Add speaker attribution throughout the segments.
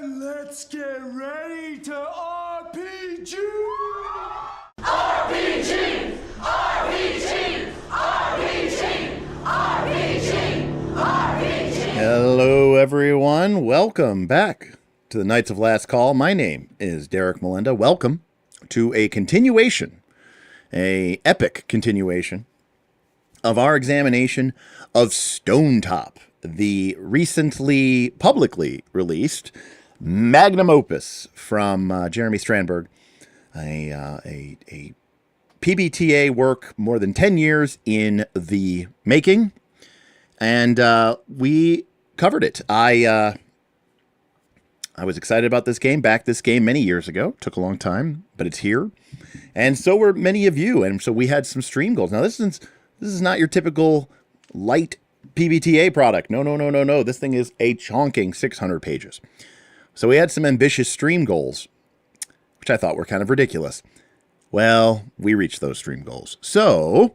Speaker 1: Let's get ready to RPG!
Speaker 2: RPG! RPG! RPG! RPG! RPG!
Speaker 3: Hello, everyone. Welcome back to the Knights of Last Call. My name is Derek Melinda. Welcome to a continuation, a epic continuation of our examination of Stonetop, the recently publicly released magnum opus from Jeremy Strandberg, a PBTA work more than 10 years in the making, and we covered it. I was excited about this game, backed this game many years ago. Took a long time, but it's here, and so were many of you, and so we had some stream goals. Now, this is not your typical light PBTA product. No. This thing is a chonking 600 pages. So we had some ambitious stream goals, which I thought were kind of ridiculous. Well, we reached those stream goals. So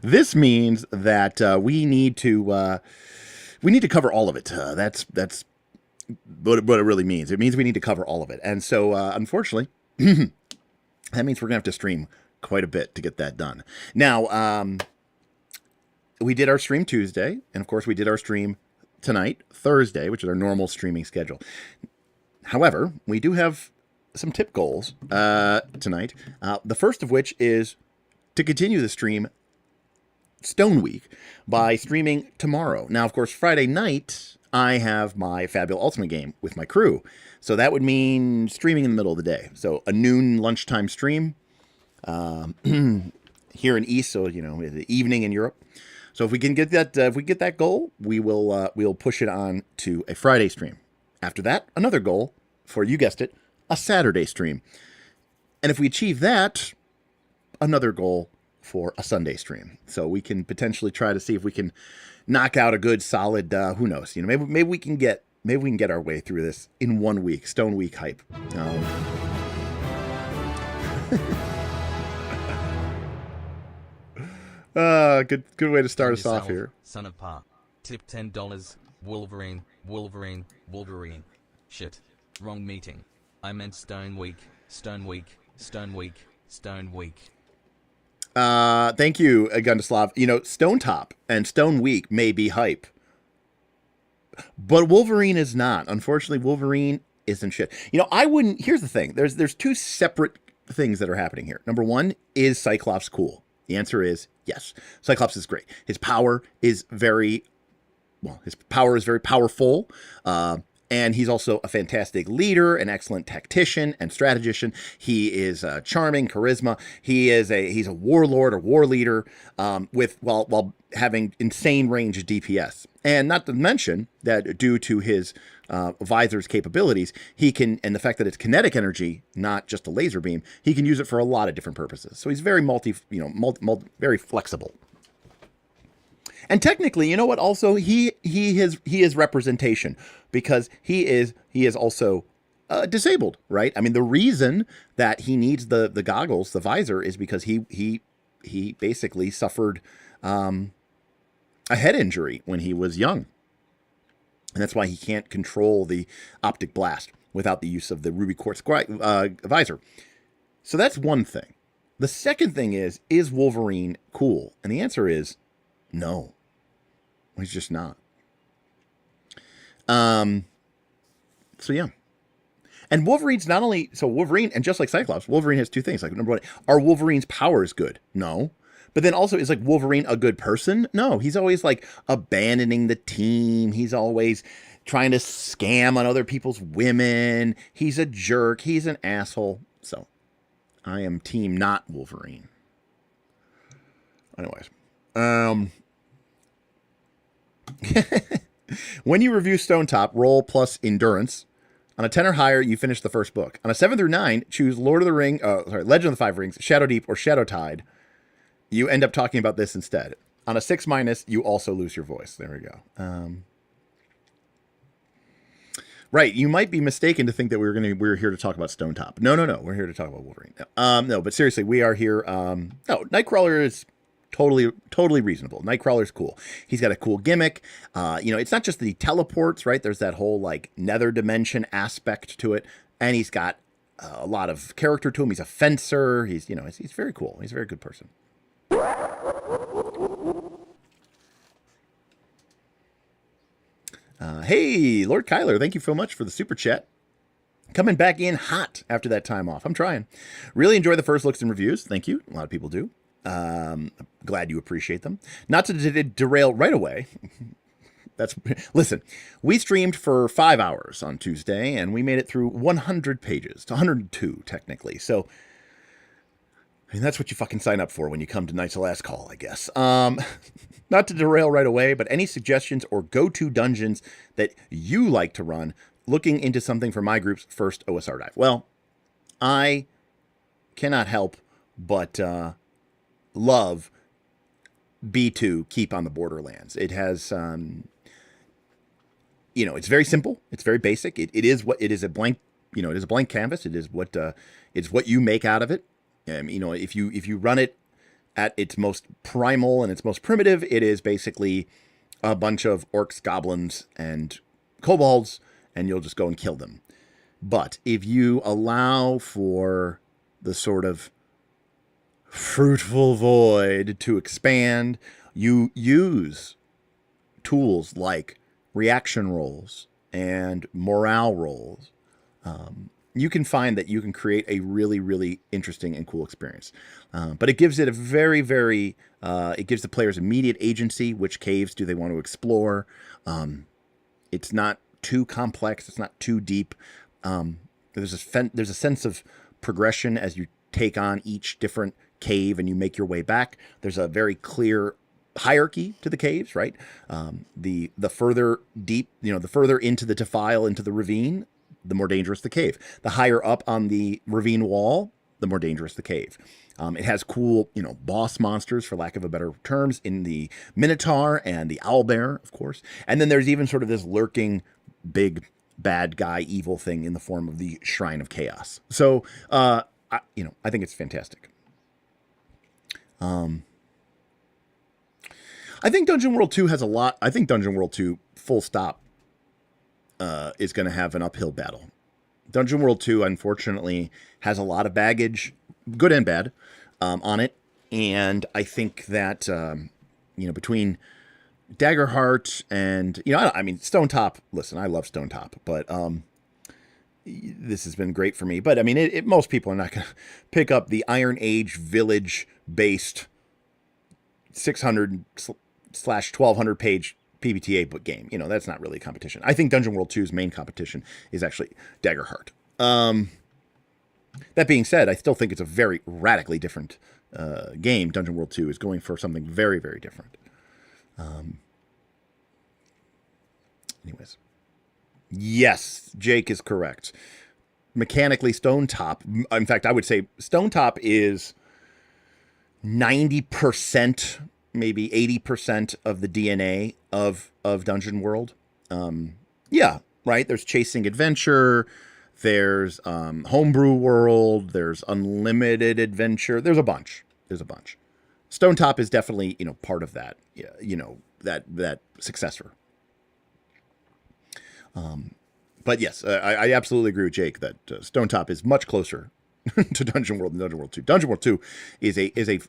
Speaker 3: this means that we need to cover all of it. That's what it really means. It means we need to cover all of it. And so, unfortunately, that means we're going to have to stream quite a bit to get that done. Now, we did our stream Tuesday, and of course we did our stream tonight, Thursday, which is our normal streaming schedule. However, we do have some tip goals tonight. The first of which is to continue the stream Stone Week by streaming tomorrow. Now, of course, Friday night, I have my Fabulous Ultimate game with my crew. So that would mean streaming in the middle of the day. So a noon lunchtime stream here in East, so, the evening in Europe. So if we can get that, that goal, we'll push it on to a Friday stream. After that, another goal for, you guessed it, a Saturday stream. And if we achieve that, another goal for a Sunday stream. So we can potentially try to see if we can knock out a good solid, who knows, maybe we can get our way through this in 1 week. Stone Week hype. Good way to start us off here.
Speaker 4: Son of Pa. Tip $10. Wolverine. Shit. Wrong meeting. I meant Stone Week. Thank
Speaker 3: you, Gundislav. Stonetop and Stone Week may be hype, but Wolverine is not. Unfortunately, Wolverine isn't shit. Here's the thing. There's two separate things that are happening here. Number one, is Cyclops cool? The answer is yes. Cyclops is great. His power is very powerful. And he's also a fantastic leader, an excellent tactician and strategician. He is charming, charisma. He's a warlord or war leader while having insane range of DPS. And not to mention that due to his visor's capabilities, he can, and the fact that it's kinetic energy, not just a laser beam, he can use it for a lot of different purposes. So he's very very flexible. And technically, you know what? Also, he is representation because he is also disabled, right? I mean, the reason that he needs the goggles, the visor, is because he basically suffered a head injury when he was young, and that's why he can't control the optic blast without the use of the ruby quartz visor. So that's one thing. The second thing is Wolverine cool? And the answer is no. He's just not. So yeah. And Wolverine's not only, so Wolverine, and just like Cyclops, Wolverine has two things. Like, number one, are Wolverine's powers good? No. But then also, is like Wolverine a good person? No. He's always like abandoning the team. He's always trying to scam on other people's women. He's a jerk. He's an asshole. So I am team not Wolverine. Anyways. When you review Stonetop, roll plus endurance. On a 10 or higher, you finish the first book. On a 7 through 9, choose Legend of the Five Rings, Shadow Deep, or Shadow Tide. You end up talking about this instead. On a 6 minus, you also lose your voice. There we go. Right, you might be mistaken to think that we're here to talk about Stonetop. No, we're here to talk about Wolverine. No, but seriously, we are here. Nightcrawler is totally reasonable. Nightcrawler's cool. He's got a cool gimmick. It's not just that he teleports, right? There's that whole like nether dimension aspect to it, and he's got a lot of character to him. He's a fencer. He's very cool. He's a very good person. Hey, Lord Kyler, thank you so much for the super chat. Coming back in hot after that time off. I'm trying. Really enjoy the first looks and reviews. Thank you. A lot of people do. Glad you appreciate them. Not to derail right away. Listen, we streamed for 5 hours on Tuesday, and we made it through 100 pages, to 102 technically. So, I mean, that's what you fucking sign up for when you come to Night's Last Call, I guess. Not to derail right away, but any suggestions or go-to dungeons that you like to run, looking into something for my group's first OSR dive. Well, I cannot help but love B2 Keep on the Borderlands. It has, it's very simple. It's very basic. It is a blank canvas. It is what you make out of it. If you run it at its most primal and its most primitive, it is basically a bunch of orcs, goblins, and kobolds, and you'll just go and kill them. But if you allow for the sort of fruitful void to expand, you use tools like reaction rolls and morale rolls. You can find that you can create a really, really interesting and cool experience. But it gives it a very, very, it gives the players immediate agency. Which caves do they want to explore? It's not too complex. It's not too deep. There's a sense of progression as you take on each different cave and you make your way back. There's a very clear hierarchy to the caves, right? The further deep, the further into the defile, into the ravine, the more dangerous the cave. The higher up on the ravine wall, the more dangerous the cave. It has cool, boss monsters, for lack of a better terms, in the Minotaur and the Owlbear, of course. And then there's even sort of this lurking big bad guy evil thing in the form of the Shrine of Chaos. So, I think it's fantastic. I think Dungeon World 2 has a lot. I think Dungeon World 2, full stop, is going to have an uphill battle. Dungeon World 2, unfortunately, has a lot of baggage, good and bad, on it. And I think that, between Daggerheart and, Stonetop, listen, I love Stonetop, but this has been great for me. But, most people are not going to pick up the Iron Age village-based 600/1200 page PBTA book game. That's not really a competition. I think Dungeon World 2's main competition is actually Daggerheart. That being said, I still think it's a very radically different game. Dungeon World 2 is going for something very, very different. Anyways. Yes, Jake is correct. Mechanically, Stonetop, in fact, I would say Stonetop is 90% maybe 80% of the DNA of Dungeon World. Yeah, right. There's chasing adventure. There's homebrew world. There's unlimited adventure. There's a bunch. Stonetop is definitely, part of that. That successor. But yes, I absolutely agree with Jake that Stonetop is much closer to Dungeon World than Dungeon World 2. Dungeon World 2 is a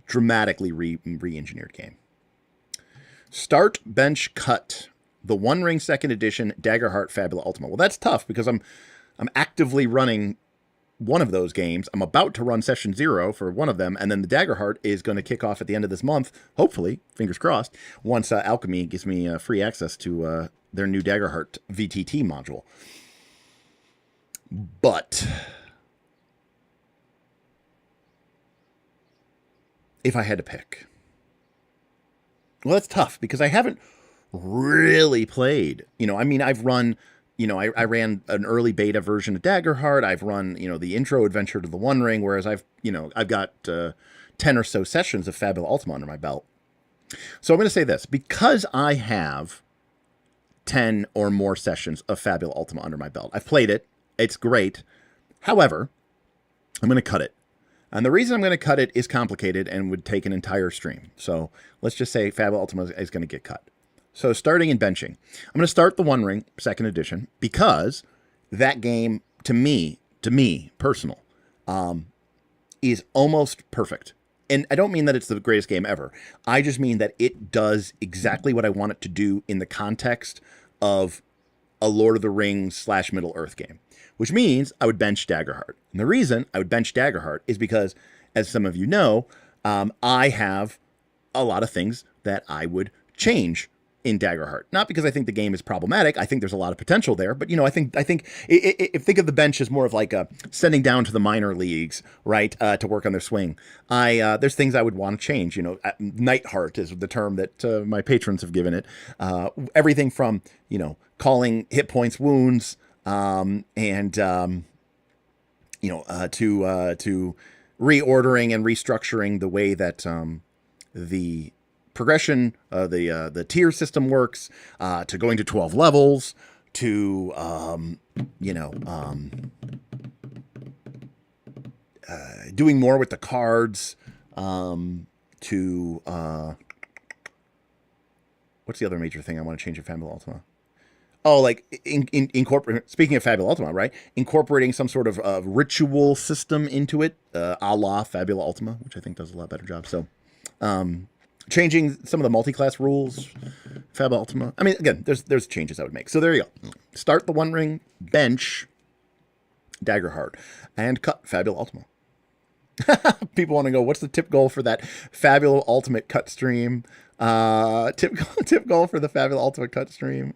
Speaker 3: dramatically re-engineered game. Start, bench, cut. The One Ring Second Edition Daggerheart Fabula Ultima. Well, that's tough because I'm actively running one of those games. I'm about to run session 0 for one of them, and then the Daggerheart is going to kick off at the end of this month, hopefully, fingers crossed, once Alchemy gives me free access to their new Daggerheart VTT module. But if I had to pick, well, that's tough because I haven't really played. I've run, I ran an early beta version of Daggerheart. I've run, the intro adventure to the One Ring, whereas I've got 10 or so sessions of Fabula Ultima under my belt. So I'm going to say this, because I have 10 or more sessions of Fabula Ultima under my belt. I've played it. It's great. However, I'm going to cut it. And the reason I'm going to cut it is complicated and would take an entire stream. So let's just say Fabula Ultima is going to get cut. So starting and benching. I'm going to start the One Ring Second Edition because that game, to me, personal, is almost perfect. And I don't mean that it's the greatest game ever. I just mean that it does exactly what I want it to do in the context of a Lord of the Rings / Middle Earth game, which means I would bench Daggerheart. And the reason I would bench Daggerheart is because, as some of you know, I have a lot of things that I would change in Daggerheart. Not because I think the game is problematic. I think there's a lot of potential there. But, I think think of the bench as more of like sending down to the minor leagues, right, to work on their swing. There's things I would want to change. Nightheart is the term that my patrons have given it. Everything from, calling hit points wounds to reordering and restructuring the way that the progression, the tier system works, to going to 12 levels, to doing more with the cards, to what's the other major thing I want to change in Fabula Ultima? Oh, like incorporate. Speaking of Fabula Ultima, right? Incorporating some sort of ritual system into it, a la Fabula Ultima, which I think does a lot better job. So, changing some of the multi-class rules, Fabula Ultima. I mean, again, there's changes I would make. So there you go. Start the One Ring, bench Daggerheart, and cut Fabula Ultima. People want to go, what's the tip goal for that Fabula Ultimate cut stream? Tip goal for the Fabula Ultimate cut stream.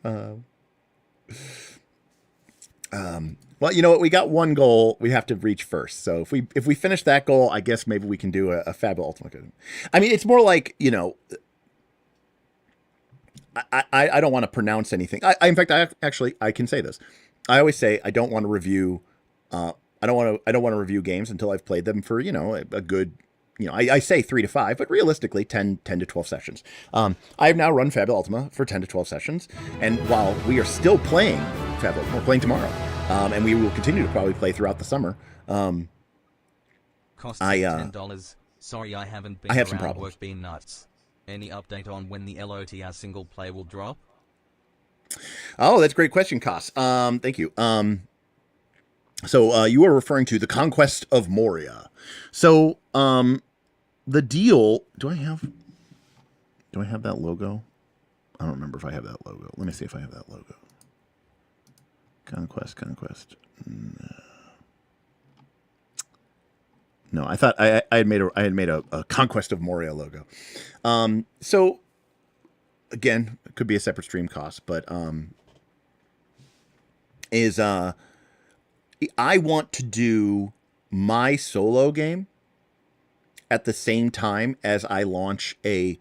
Speaker 3: Well, you know what? We got one goal we have to reach first. So if we finish that goal, I guess maybe we can do a Fabula Ultimate. I mean, it's more like, I don't want to pronounce anything. In fact, I can say this. I always say I don't want to review. I don't want to review games until I've played them for a good. I say 3 to 5, but realistically 10 to 12 sessions. I have now run Fabula Ultima for 10 to 12 sessions, and while we are still playing Fabula Ultima, we're playing tomorrow, and we will continue to probably play throughout the summer.
Speaker 4: Costs $10. Sorry, I haven't been
Speaker 3: I have
Speaker 4: around
Speaker 3: some problems.
Speaker 4: work being nuts. Any update on when the LOTR single play will drop?
Speaker 3: Oh, that's a great question, Koss. Thank you. So you are referring to the Conquest of Moria. So the deal. Do I have that logo? I don't remember if I have that logo. Let me see if I have that logo. Conquest. No, I thought I had made a Conquest of Moria logo. So again, it could be a separate stream cost, but I want to do my solo game at the same time as I launch a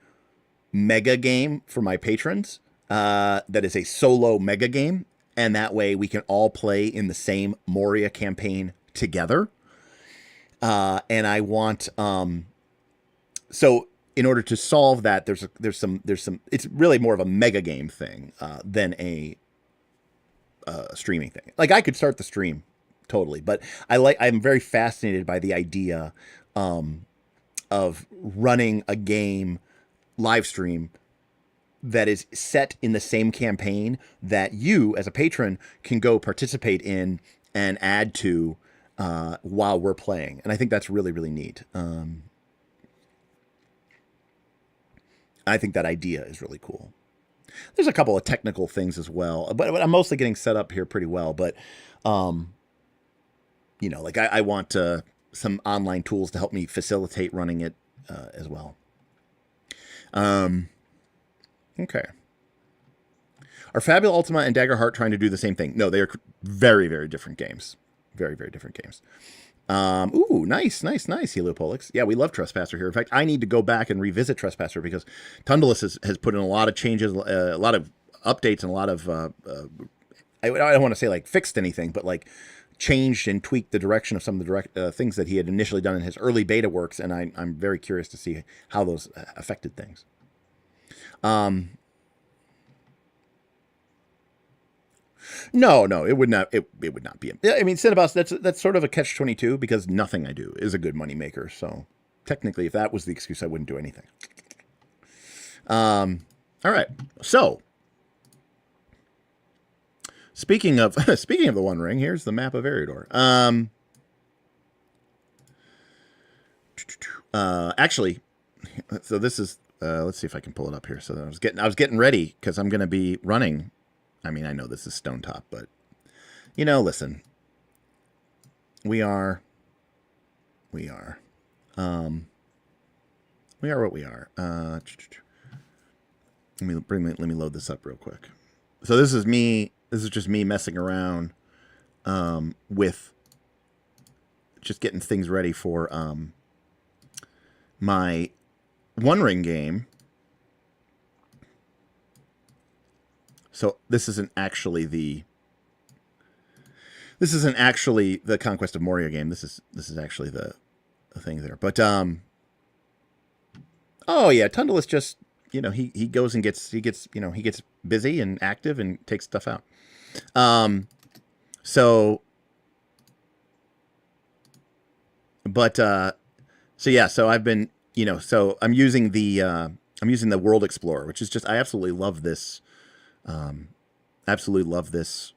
Speaker 3: mega game for my patrons. That is a solo mega game. And that way we can all play in the same Moria campaign together. And I want, so in order to solve that, there's some. It's really more of a mega game thing than a streaming thing. Like I could start the stream totally, but I'm very fascinated by the idea of running a game live stream that is set in the same campaign that you as a patron can go participate in and add to while we're playing. And I think that's really, really neat. I think that idea is really cool. There's a couple of technical things as well, but I'm mostly getting set up here pretty well. But, you know, like I want some online tools to help me facilitate running it as well. Okay. Are Fabula Ultima and Daggerheart trying to do the same thing? No, they are very, very different games. Very, very different games. Ooh, nice, Heliopolix. Yeah, we love Trespasser here. In fact, I need to go back and revisit Trespasser because Tundalus has put in a lot of changes, a lot of updates, and a lot of, I don't want to say like fixed anything, but like changed and tweaked the direction of some of the things that he had initially done in his early beta works, and I'm very curious to see how those affected things. No, it would not. It would not be. I mean, Cinnabos, that's sort of a catch-22 because nothing I do is a good moneymaker. So technically, if that was the excuse, I wouldn't do anything. All right. So speaking of the One Ring, here's the map of Eriador. Actually, so this is. Let's see if I can pull it up here. So I was getting ready because I'm going to be running. I mean, I know this is Stonetop, but you know, listen, we are what we are. Let me load this up real quick. So this is me. This is just me messing around with just getting things ready for my One Ring game. So this isn't actually the Conquest of Moria game. This is actually the thing there. But oh yeah, Tundalus just, you know, he goes and gets busy and active and takes stuff out. So yeah, so I've been, you know, so I'm using the World Explorer, which is just, I absolutely love this. Absolutely love this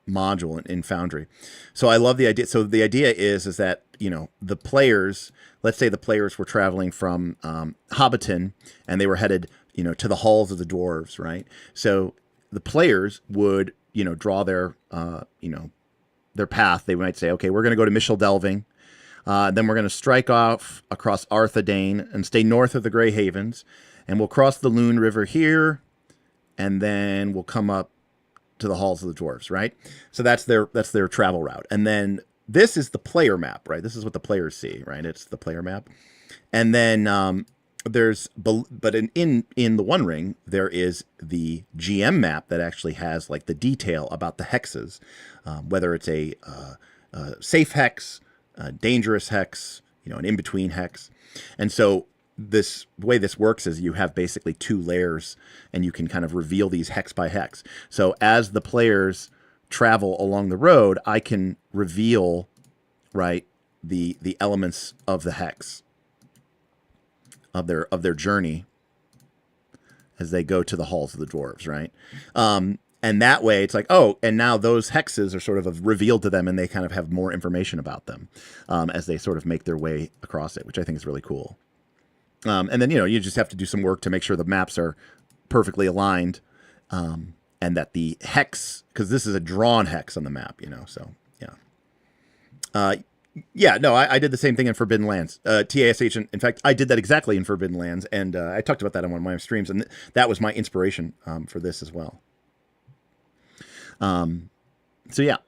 Speaker 3: module in Foundry. So I love the idea. So the idea is that, you know, the players, let's say the players were traveling from Hobbiton and they were headed, you know, to the halls of the dwarves, right? So the players would, you know, draw their, you know, their path. They might say, okay, we're going to go to Mishal Delving. Then we're going to strike off across Arthedain and stay north of the Grey Havens. And we'll cross the Loon River here. And then we'll come up to the halls of the dwarves, right? So that's their travel route. And then this is the player map, right? This is what the players see, right? It's the player map. And then but in the One Ring, there is the GM map that actually has like the detail about the hexes, whether it's a safe hex, a dangerous hex, you know, an in-between hex. And so the way this works is you have basically two layers and you can kind of reveal these hex by hex. So as the players travel along the road, I can reveal, right, the elements of the hex of their journey as they go to the halls of the dwarves, right? And that way it's like, oh, and now those hexes are sort of revealed to them and they kind of have more information about them as they sort of make their way across it, which I think is really cool. And then, you know, you just have to do some work to make sure the maps are perfectly aligned and that the hex, because this is a drawn hex on the map, you know, so, yeah. Yeah, no, I did the same thing in Forbidden Lands. TASH, in fact, I did that exactly in Forbidden Lands, and I talked about that on one of my streams, and that was my inspiration for this as well. So, yeah.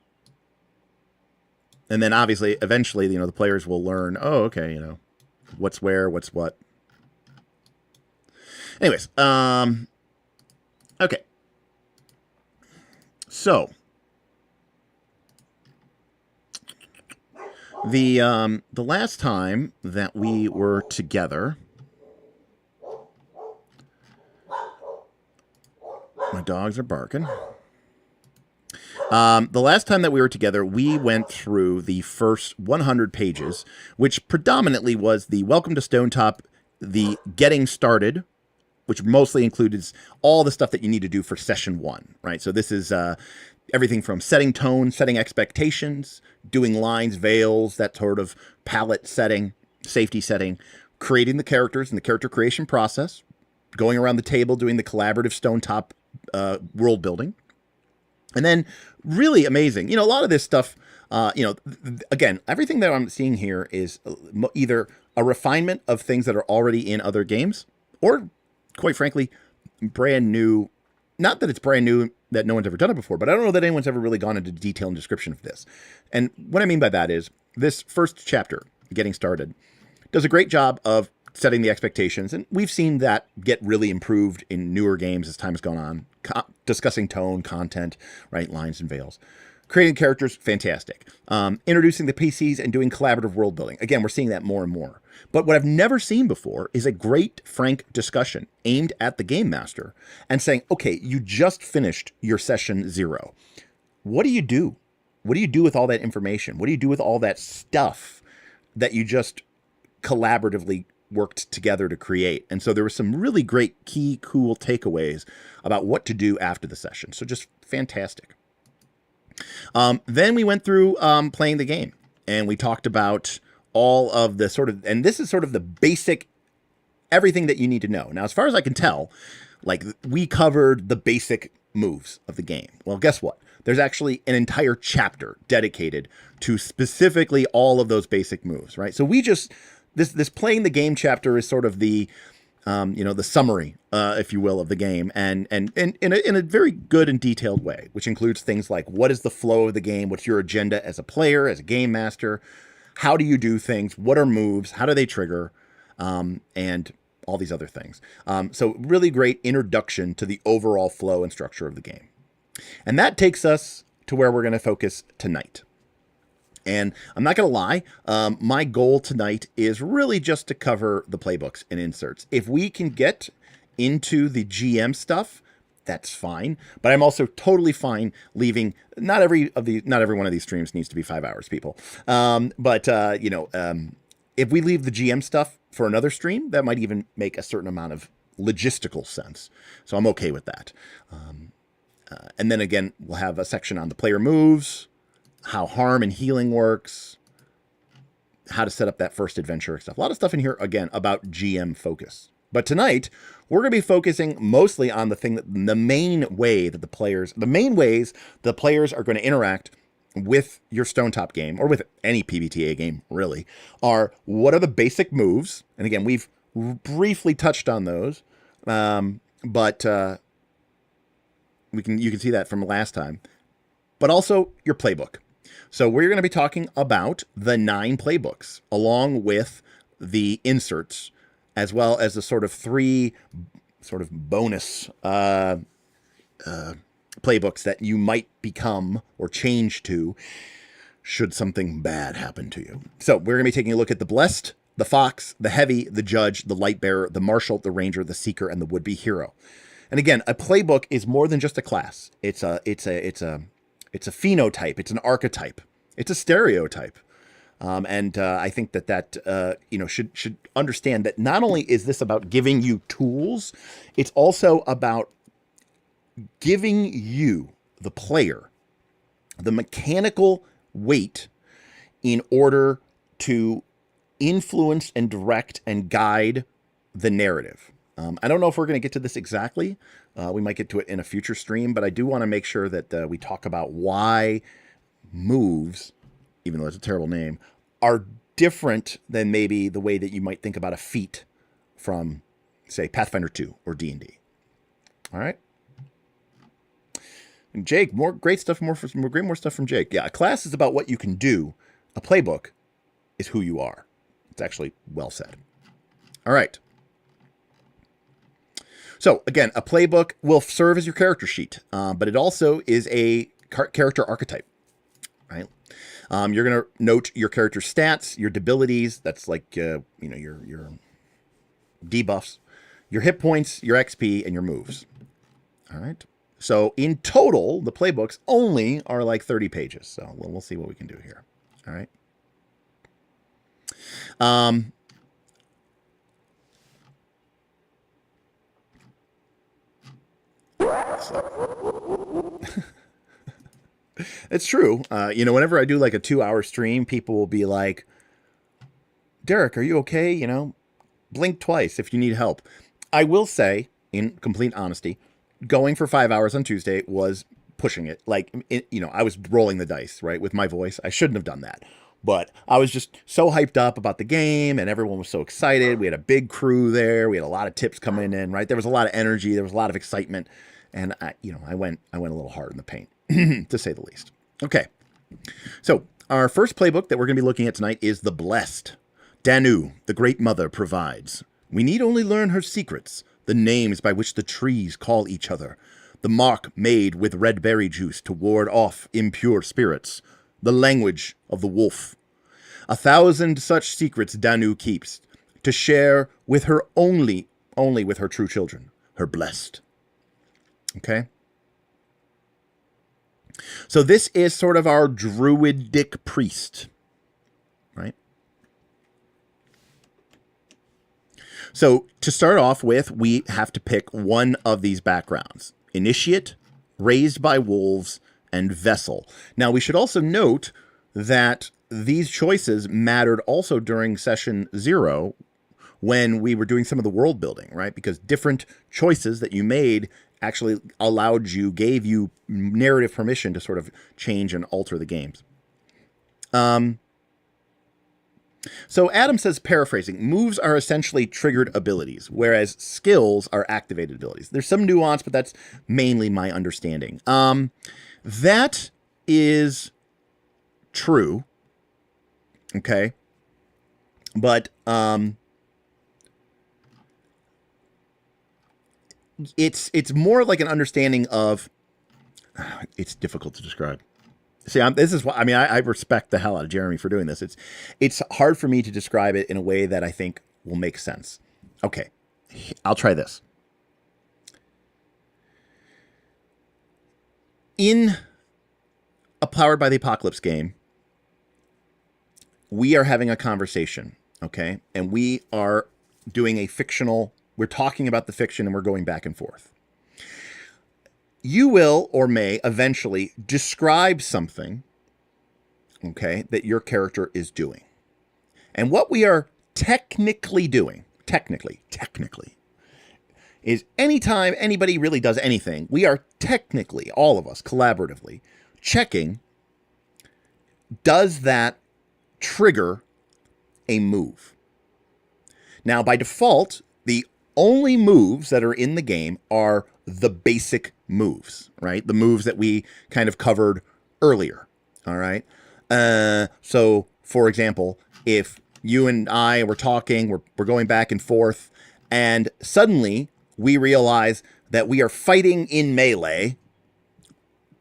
Speaker 3: And then, obviously, eventually, you know, the players will learn, oh, okay, you know, what's where, what's what. Anyways, okay. So the last time that we were together, dogs are barking. The last time that we were together, we went through the first 100 pages, which predominantly was the Welcome to Stonetop, the Getting Started, which mostly included all the stuff that you need to do for session 1, right? So this is everything from setting tone, setting expectations, doing lines, veils, that sort of palette setting, safety setting, creating the characters and the character creation process, going around the table, doing the collaborative Stonetop world building. And then really amazing, a lot of this stuff, again, everything that I'm seeing here is either a refinement of things that are already in other games or, quite frankly, brand new. Not that it's brand new that no one's ever done it before, but I don't know that anyone's ever really gone into detail and description of this. And what I mean by that is this first chapter, Getting Started, does a great job of setting the expectations. And we've seen that get really improved in newer games as time has gone on. Discussing tone, content, right, lines and veils. Creating characters, fantastic. Introducing the PCs and doing collaborative world building. Again, we're seeing that more and more. But what I've never seen before is a great, frank discussion aimed at the game master and saying, okay, you just finished your session 0. What do you do? What do you do with all that information? What do you do with all that stuff that you just collaboratively worked together to create? And so there were some really great, key, cool takeaways about what to do after the session. So just fantastic. Then we went through playing the game, and we talked about all of the sort of, and this is sort of the basic, everything that you need to know. Now, as far as I can tell, like, we covered the basic moves of the game. Well, guess what? There's actually an entire chapter dedicated to specifically all of those basic moves, right? So we just, this playing the game chapter is sort of the, the summary, if you will, of the game, and in a very good and detailed way, which includes things like what is the flow of the game, what's your agenda as a player, as a game master, how do you do things, what are moves, how do they trigger, and all these other things. So really great introduction to the overall flow and structure of the game. And that takes us to where we're going to focus tonight. And I'm not going to lie, my goal tonight is really just to cover the playbooks and inserts. If we can get into the GM stuff, that's fine. But I'm also totally fine leaving. Not every one of these streams needs to be 5 hours, people. If we leave the GM stuff for another stream, that might even make a certain amount of logistical sense. So I'm okay with that. And then again, we'll have a section on the player moves, how harm and healing works, how to set up that first adventure stuff. A lot of stuff in here, again, about GM focus. But tonight, we're going to be focusing mostly on the main ways the players are going to interact with your Stonetop game, or with any PBTA game, really, are what are the basic moves. And again, we've briefly touched on those, but you can see that from last time. But also your playbook. So we're going to be talking about the 9 playbooks, along with the inserts, as well as the sort of 3 sort of bonus playbooks that you might become or change to should something bad happen to you. So we're going to be taking a look at the Blessed, the Fox, the Heavy, the Judge, the Lightbearer, the Marshal, the Ranger, the Seeker, and the Would-Be Hero. And again, a playbook is more than just a class. It's a phenotype. It's an archetype. It's a stereotype. I think that should understand that not only is this about giving you tools, it's also about giving you, the player, the mechanical weight in order to influence and direct and guide the narrative. I don't know if we're going to get to this exactly. We might get to it in a future stream, but I do want to make sure that we talk about why moves, even though it's a terrible name, are different than maybe the way that you might think about a feat from, say, Pathfinder 2 or D&D. All right. And Jake, more great stuff from Jake. Yeah, a class is about what you can do. A playbook is who you are. It's actually well said. All right. So again, a playbook will serve as your character sheet, but it also is a character archetype, right? You're going to note your character stats, your debilities. That's like, your debuffs, your hit points, your XP, and your moves. All right. So in total, the playbooks only are like 30 pages. So we'll see what we can do here. All right. It's true. Whenever I do like a 2-hour stream, people will be like, Derek, are you okay? Blink twice if you need help. I will say, in complete honesty, going for 5 hours on Tuesday was pushing it. I was rolling the dice, right, with my voice. I shouldn't have done that. But I was just so hyped up about the game, and everyone was so excited. We had a big crew there. We had a lot of tips coming in, right? There was a lot of energy. There was a lot of excitement. And I went a little hard in the paint, to say the least. Okay. So our first playbook that we're going to be looking at tonight is The Blessed. Danu, the Great Mother, provides. We need only learn her secrets, the names by which the trees call each other, the mark made with red berry juice to ward off impure spirits, the language of the wolf. 1,000 such secrets Danu keeps, to share with her only with her true children, her blessed. Okay? So this is sort of our druidic priest, right? So to start off with, we have to pick one of these backgrounds. Initiate, Raised by Wolves, and Vessel. Now, we should also note that these choices mattered also during session 0 when we were doing some of the world building, right? Because different choices that you made actually gave you narrative permission to sort of change and alter the games. So Adam says, paraphrasing, moves are essentially triggered abilities, whereas skills are activated abilities. There's some nuance, but that's mainly my understanding. That is true. Okay. But it's more like an understanding of, it's difficult to describe. See, this is what I respect the hell out of Jeremy for doing this. It's hard for me to describe it in a way that I think will make sense. Okay, I'll try this. In a Powered by the Apocalypse game, we are having a conversation, okay? And we are doing we're talking about the fiction and we're going back and forth. You will or may eventually describe something, okay, that your character is doing. And what we are technically doing, technically, is anytime anybody really does anything, we are technically, all of us, collaboratively, checking, does that trigger a move? Now, by default, the only moves that are in the game are the basic moves, right? The moves that we kind of covered earlier, all right? So, for example, if you and I were talking, we're going back and forth, and suddenly we realize that we are fighting in melee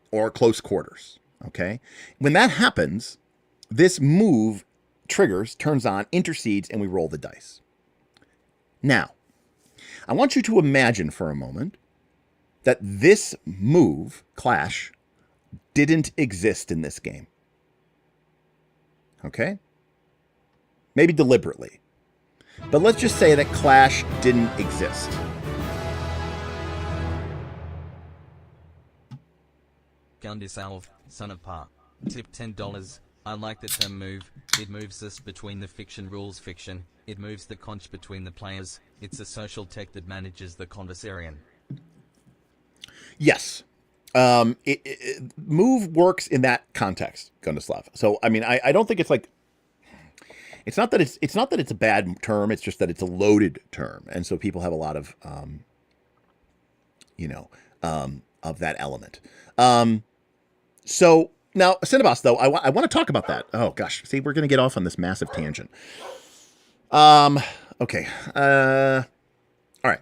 Speaker 3: or close quarters, okay? When that happens, this move triggers, turns on, intercedes, and we roll the dice. Now, I want you to imagine for a moment that this move, Clash, didn't exist in this game. Okay? Maybe deliberately. But let's just say that Clash didn't exist.
Speaker 4: Gundisalv, son of Pa. Tip $10. I like the term move. It moves us between the fiction rules fiction. It moves the conch between the players. It's a social tech that manages the conversarian.
Speaker 3: Yes. Move works in that context, Gundislav. So, I don't think it's like, it's not that it's a bad term. It's just that it's a loaded term. And so people have a lot of, of that element. So now Cinnabos, though, I want to talk about that. Oh gosh. See, we're going to get off on this massive tangent. Okay. All right.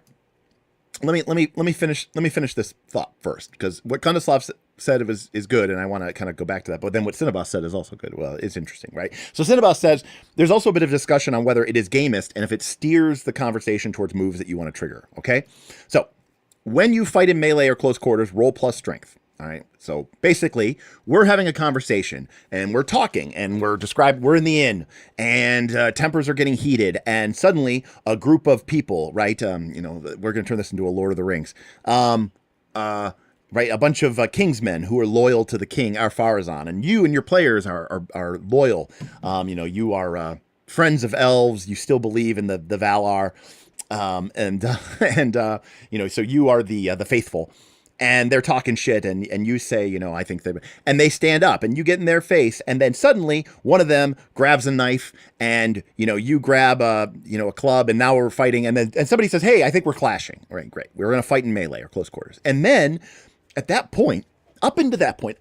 Speaker 3: Let me finish this thought first, because what Gundislav said is good, and I want to kind of go back to that. But then what Cinnabos said is also good. Well, it's interesting, right? So Cinnabos says there's also a bit of discussion on whether it is gamist and if it steers the conversation towards moves that you want to trigger. Okay, so when you fight in melee or close quarters, roll plus strength. All right. So basically, we're having a conversation and we're talking and we're in the inn and tempers are getting heated. And suddenly a group of people, right? We're going to turn this into a Lord of the Rings. Right. A bunch of kingsmen who are loyal to the king, Ar-Pharazôn, and you and your players are loyal. You are friends of elves. You still believe in the Valar. So you are the faithful. And they're talking shit, and you say, I think and they stand up, and you get in their face, and then suddenly one of them grabs a knife, and you grab a club, and now we're fighting, and somebody says, hey, I think we're clashing. All right, great, we're gonna fight in melee or close quarters, and then at that point, up into that point,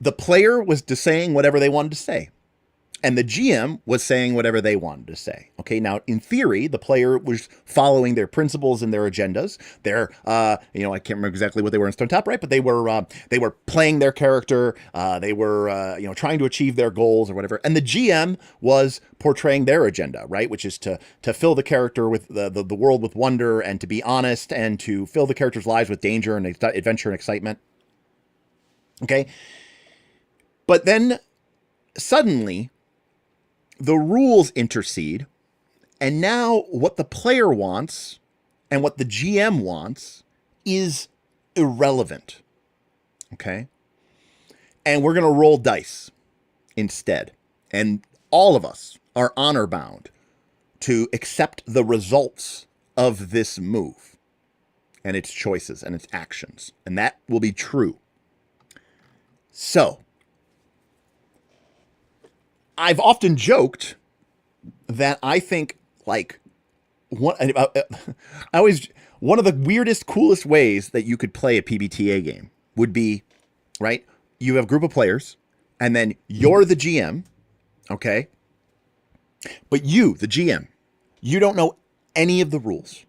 Speaker 3: the player was just saying whatever they wanted to say. And the GM was saying whatever they wanted to say. Okay, now in theory, the player was following their principles and their agendas. I can't remember exactly what they were in Stonetop, right? But they were playing their character. They were trying to achieve their goals or whatever. And the GM was portraying their agenda, right? Which is to fill the character with the world with wonder and to be honest and to fill the characters' lives with danger and adventure and excitement. Okay, but then suddenly the rules intercede, and now what the player wants and what the GM wants is irrelevant. Okay? And we're going to roll dice instead. And all of us are honor bound to accept the results of this move and its choices and its actions. And that will be true. So, I've often joked that I think one of the weirdest, coolest ways that you could play a PBTA game would be, right? You have a group of players and then you're the GM. Okay. But you, the GM, you don't know any of the rules,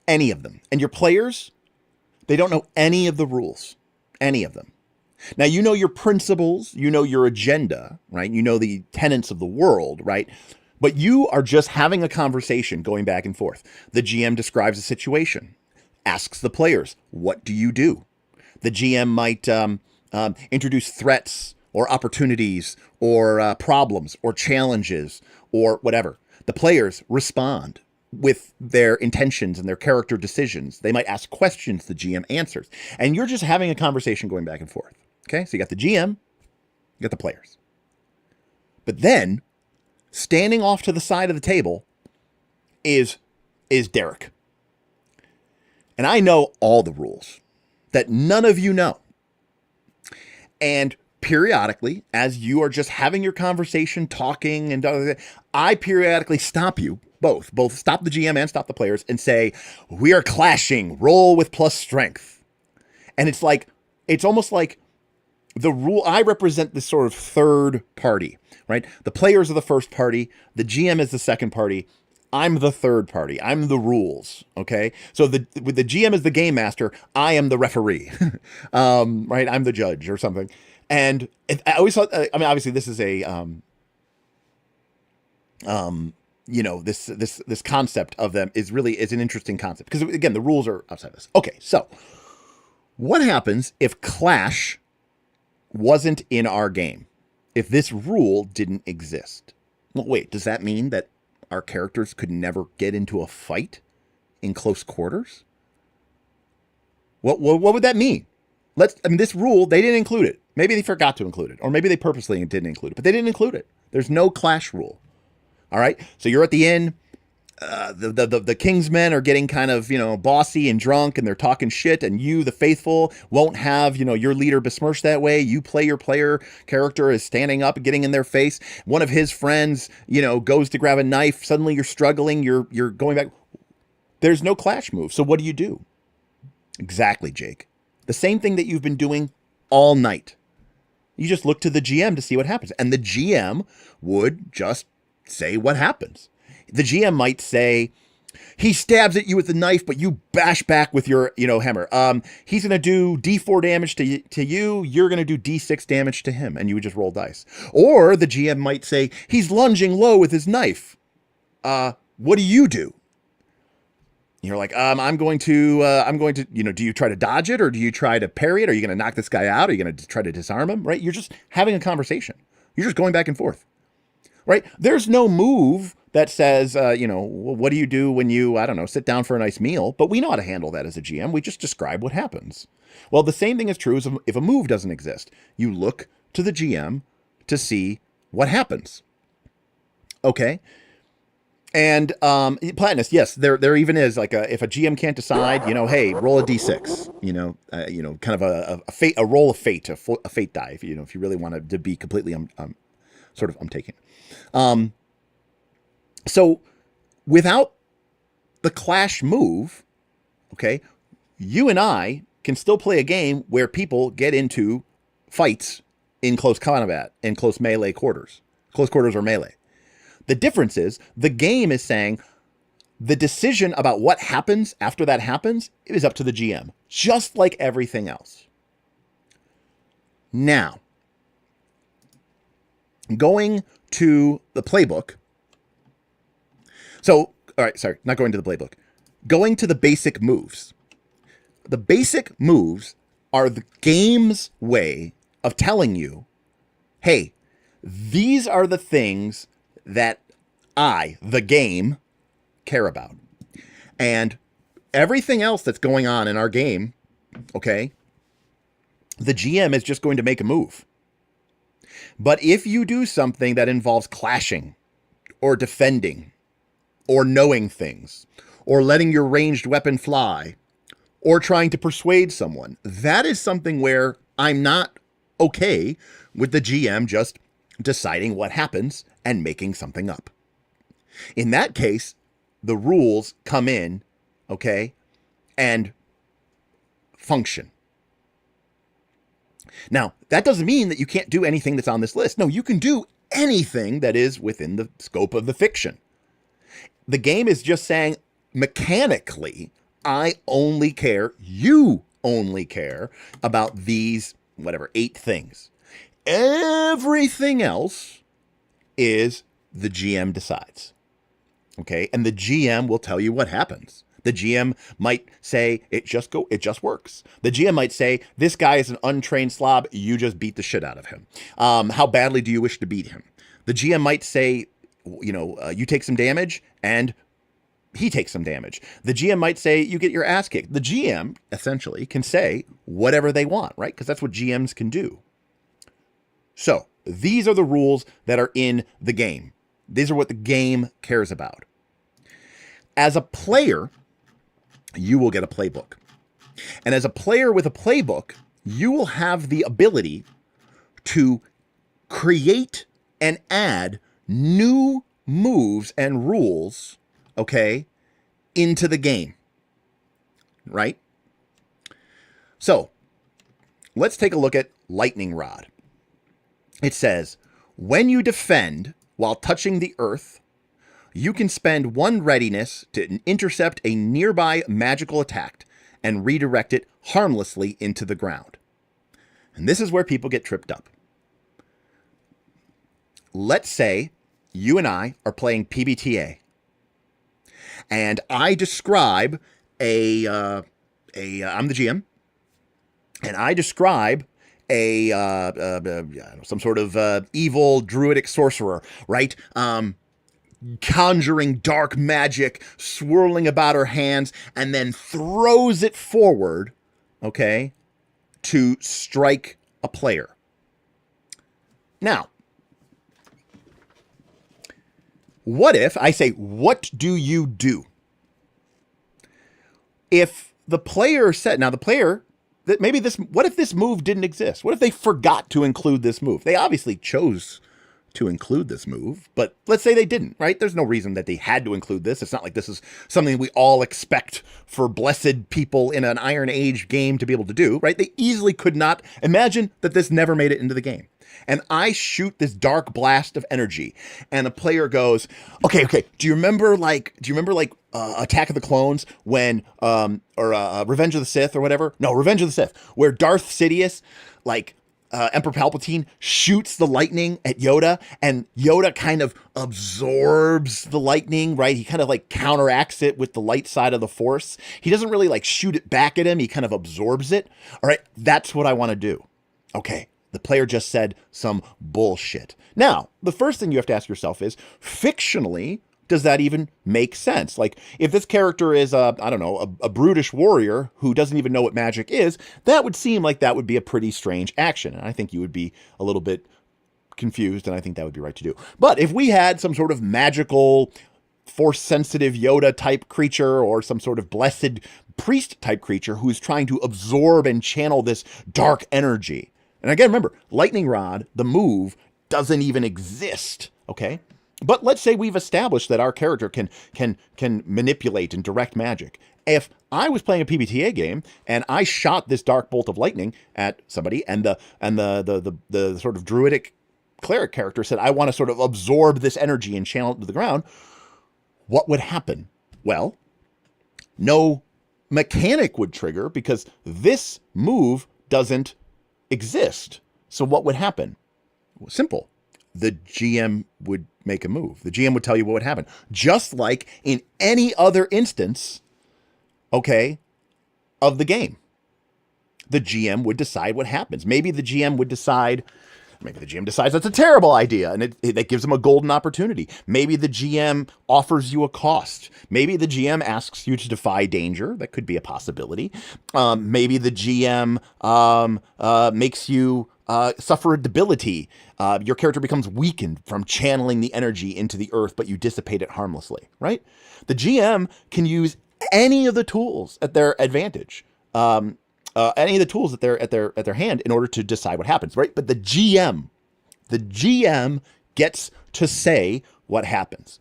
Speaker 3: any of them. And your players, they don't know any of the rules, any of them. Now, you know your principles, you know your agenda, right? You know the tenets of the world, right? But you are just having a conversation going back and forth. The GM describes a situation, asks the players, what do you do? The GM might introduce threats or opportunities or problems or challenges or whatever. The players respond with their intentions and their character decisions. They might ask questions, the GM answers. And you're just having a conversation going back and forth. Okay, so you got the GM, you got the players. But then, standing off to the side of the table is Derek. And I know all the rules that none of you know. And periodically, as you are just having your conversation, talking, and I periodically stop you, both stop the GM and stop the players, and say, we are clashing, roll with plus strength. And it's almost like the rule. I represent this sort of third party, right? The players are the first party. The GM is the second party. I'm the third party. I'm the rules. Okay. So with the GM as the game master, I am the referee, right? I'm the judge or something. And I always thought, obviously this is this concept of them is an interesting concept because again, the rules are outside of this. Okay. So what happens if clash wasn't in our game? If this rule didn't exist? Well, wait, does that mean that our characters could never get into a fight in close quarters? What would that mean? This rule, they didn't include it. Maybe they forgot to include it, or maybe they purposely didn't include it, but they didn't include it. There's no clash rule. All right. So you're at the inn. The king's men are getting kind of, bossy and drunk and they're talking shit, and you, the faithful, won't have, your leader besmirched that way. You play your player character is standing up and getting in their face. One of his friends, goes to grab a knife. Suddenly you're struggling. You're going back. There's no clash move. So what do you do? Exactly, Jake. The same thing that you've been doing all night. You just look to the GM to see what happens. And the GM would just say what happens. The GM might say, he stabs at you with the knife, but you bash back with your, hammer. He's going to do D4 damage to you. You're going to do D6 damage to him. And you would just roll dice. Or the GM might say, he's lunging low with his knife. What do you do? You're like, I'm going to, do you try to dodge it or do you try to parry it? Are you going to knock this guy out? Are you going to try to disarm him? Right? You're just having a conversation. You're just going back and forth. Right? There's no move that says, what do you do when you, I don't know, sit down for a nice meal? But we know how to handle that as a GM. We just describe what happens. Well, the same thing is true as if a move doesn't exist. You look to the GM to see what happens. Okay? And Platinus, yes, there even is like if a GM can't decide, hey, roll a d6, kind of a roll of fate, a fate die, if you really want to be completely I'm taking. So without the clash move, okay, you and I can still play a game where people get into fights in close combat, in close quarters or melee. The difference is the game is saying the decision about what happens after that happens is up to the GM, just like everything else. Now, going to the playbook. So, all right, sorry, not going to the playbook. Going to the basic moves. The basic moves are the game's way of telling you, hey, these are the things that I, the game, care about. And everything else that's going on in our game, okay, the GM is just going to make a move. But if you do something that involves clashing or defending or knowing things or letting your ranged weapon fly or trying to persuade someone, that is something where I'm not okay with the GM just deciding what happens and making something up. In that case, the rules come in, okay, and function. Now, that doesn't mean that you can't do anything that's on this list. No, you can do anything that is within the scope of the fiction. The game is just saying, mechanically, you only care about these, 8 things. Everything else is the GM decides. Okay? And the GM will tell you what happens. The GM might say, it just works. The GM might say, this guy is an untrained slob, you just beat the shit out of him. How badly do you wish to beat him? The GM might say, you take some damage, and he takes some damage. The GM might say, you get your ass kicked. The GM, essentially, can say whatever they want, right? Because that's what GMs can do. So, these are the rules that are in the game. These are what the game cares about. As a player, you will get a playbook. And as a player with a playbook, you will have the ability to create and add new moves and rules, okay, into the game. Right? So, let's take a look at Lightning Rod. It says, when you defend while touching the earth, you can spend 1 readiness to intercept a nearby magical attack and redirect it harmlessly into the ground. And this is where people get tripped up. Let's say you and I are playing PBTA, and I describe I'm the GM, and I describe some sort of evil druidic sorcerer, right? Conjuring dark magic, swirling about her hands, and then throws it forward, okay, to strike a player. Now, what if I say, what do you do? If the player said, now the player, that maybe what if this move didn't exist? What if they forgot to include this move? They obviously chose to include this move, but let's say they didn't, right? There's no reason that they had to include this. It's not like this is something we all expect for blessed people in an Iron Age game to be able to do, right? They easily could not imagine that this never made it into the game. And I shoot this dark blast of energy, and a player goes, okay. Do you remember Attack of the Clones when, or Revenge of the Sith or whatever? No, Revenge of the Sith, where Darth Sidious, Emperor Palpatine shoots the lightning at Yoda, and Yoda kind of absorbs the lightning, right? He kind of like counteracts it with the light side of the Force. He doesn't really like shoot it back at him. He kind of absorbs it. All right, that's what I want to do. Okay, the player just said some bullshit. Now, the first thing you have to ask yourself is, fictionally, does that even make sense? Like, if this character is I don't know, a brutish warrior who doesn't even know what magic is, that would seem like that would be a pretty strange action. And I think you would be a little bit confused, and I think that would be right to do. But if we had some sort of magical, force-sensitive Yoda-type creature, or some sort of blessed priest-type creature who's trying to absorb and channel this dark energy. And again, remember, Lightning Rod, the move, doesn't even exist, okay? But let's say we've established that our character can manipulate and direct magic. If I was playing a PBTA game and I shot this dark bolt of lightning at somebody, and the sort of druidic cleric character said, I want to sort of absorb this energy and channel it to the ground, what would happen? Well, no mechanic would trigger because this move doesn't exist. So what would happen? Simple. The GM would make a move. The GM would tell you what would happen. Just like in any other instance, okay, of the game. The GM would decide what happens. Maybe the GM decides that's a terrible idea, and that gives them a golden opportunity. Maybe the GM offers you a cost. Maybe the GM asks you to defy danger. That could be a possibility. Maybe the GM makes you suffer a debility. Your character becomes weakened from channeling the energy into the earth, but you dissipate it harmlessly, right? The GM can use any of the tools at their advantage. Any of the tools at their hand in order to decide what happens, right? But the GM gets to say what happens.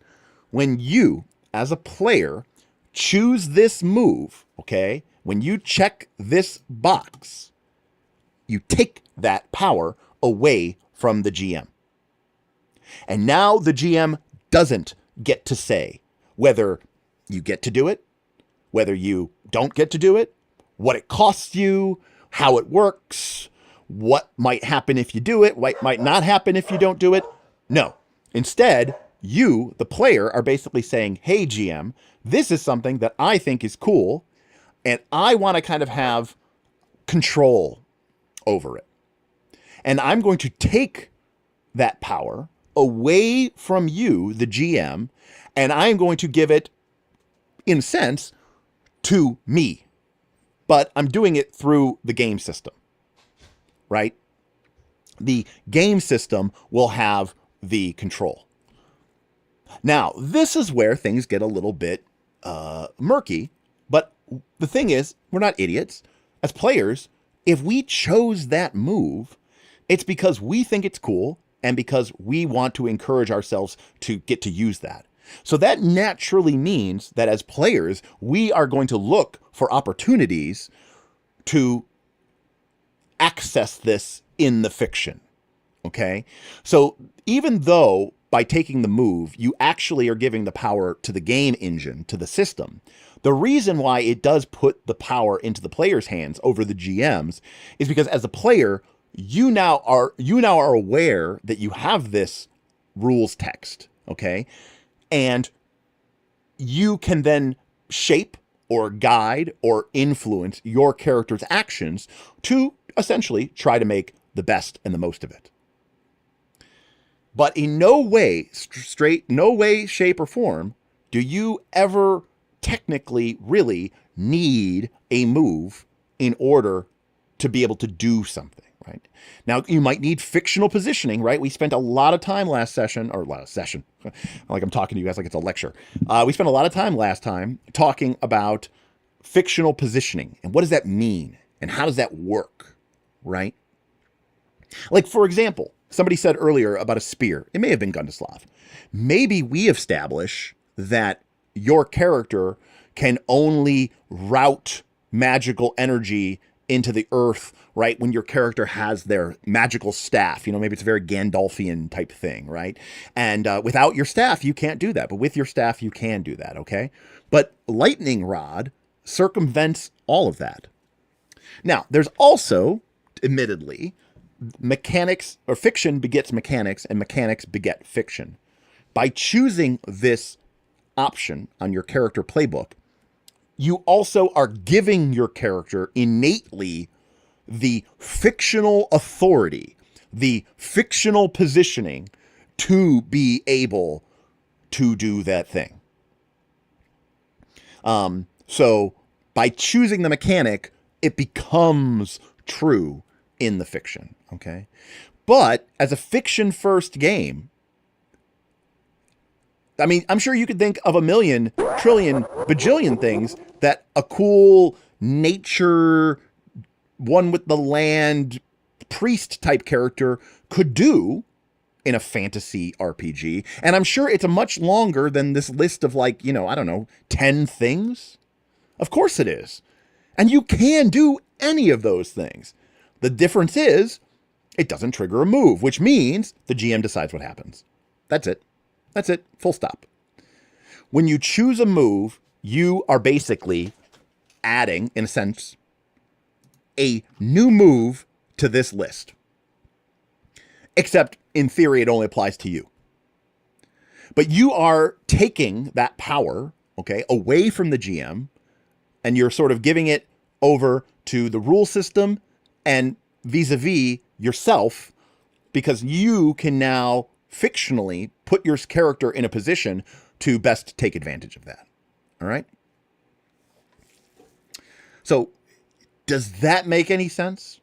Speaker 3: When you, as a player, choose this move, okay? When you check this box, you take that power away from the GM. And now the GM doesn't get to say whether you get to do it, whether you don't get to do it, what it costs you, how it works, what might happen if you do it, what might not happen if you don't do it. No. Instead, you, the player, are basically saying, hey, GM, this is something that I think is cool, and I want to kind of have control over it. And I'm going to take that power away from you, the GM, and I'm going to give it, in a sense, to me. But I'm doing it through the game system, right? The game system will have the control. Now, this is where things get a little bit murky, but the thing is, we're not idiots. As players, if we chose that move, it's because we think it's cool and because we want to encourage ourselves to get to use that. So that naturally means that as players, we are going to look for opportunities to access this in the fiction. Okay? So even though by taking the move, you actually are giving the power to the game engine, to the system, the reason why it does put the power into the player's hands over the GM's is because as a player, you now are aware that you have this rules text, okay? And you can then shape or guide or influence your character's actions to essentially try to make the best and the most of it. But in no way, no way, shape, or form do you ever technically really need a move in order to be able to do something, right? Now, you might need fictional positioning, right? We spent a lot of time last session, like I'm talking to you guys like it's a lecture. We spent a lot of time last time talking about fictional positioning and what does that mean and how does that work, right? Like, for example, somebody said earlier about a spear. It may have been Gundislav. Maybe we establish that your character can only route magical energy into the earth, right? When your character has their magical staff, maybe it's a very Gandalfian type thing, right? And without your staff, you can't do that. But with your staff, you can do that, okay? But Lightning Rod circumvents all of that. Now, there's also, admittedly, mechanics or fiction begets mechanics, and mechanics beget fiction. By choosing this option on your character playbook, you also are giving your character innately the fictional authority, the fictional positioning to be able to do that thing. So by choosing the mechanic, it becomes true in the fiction, okay? But as a fiction first game, I mean, I'm sure you could think of a million, trillion, bajillion things that a cool nature, one with the land, priest type character could do in a fantasy RPG. And I'm sure it's a much longer than this list of, like, you know, I don't know, 10 things. Of course it is. And you can do any of those things. The difference is it doesn't trigger a move, which means the GM decides what happens. That's it. That's it. Full stop. When you choose a move, you are basically adding, in a sense, a new move to this list. Except, in theory, it only applies to you. But you are taking that power, okay, away from the GM, and you're sort of giving it over to the rule system and vis-a-vis yourself, because you can now fictionally put your character in a position to best take advantage of that. All right? So, does that make any sense?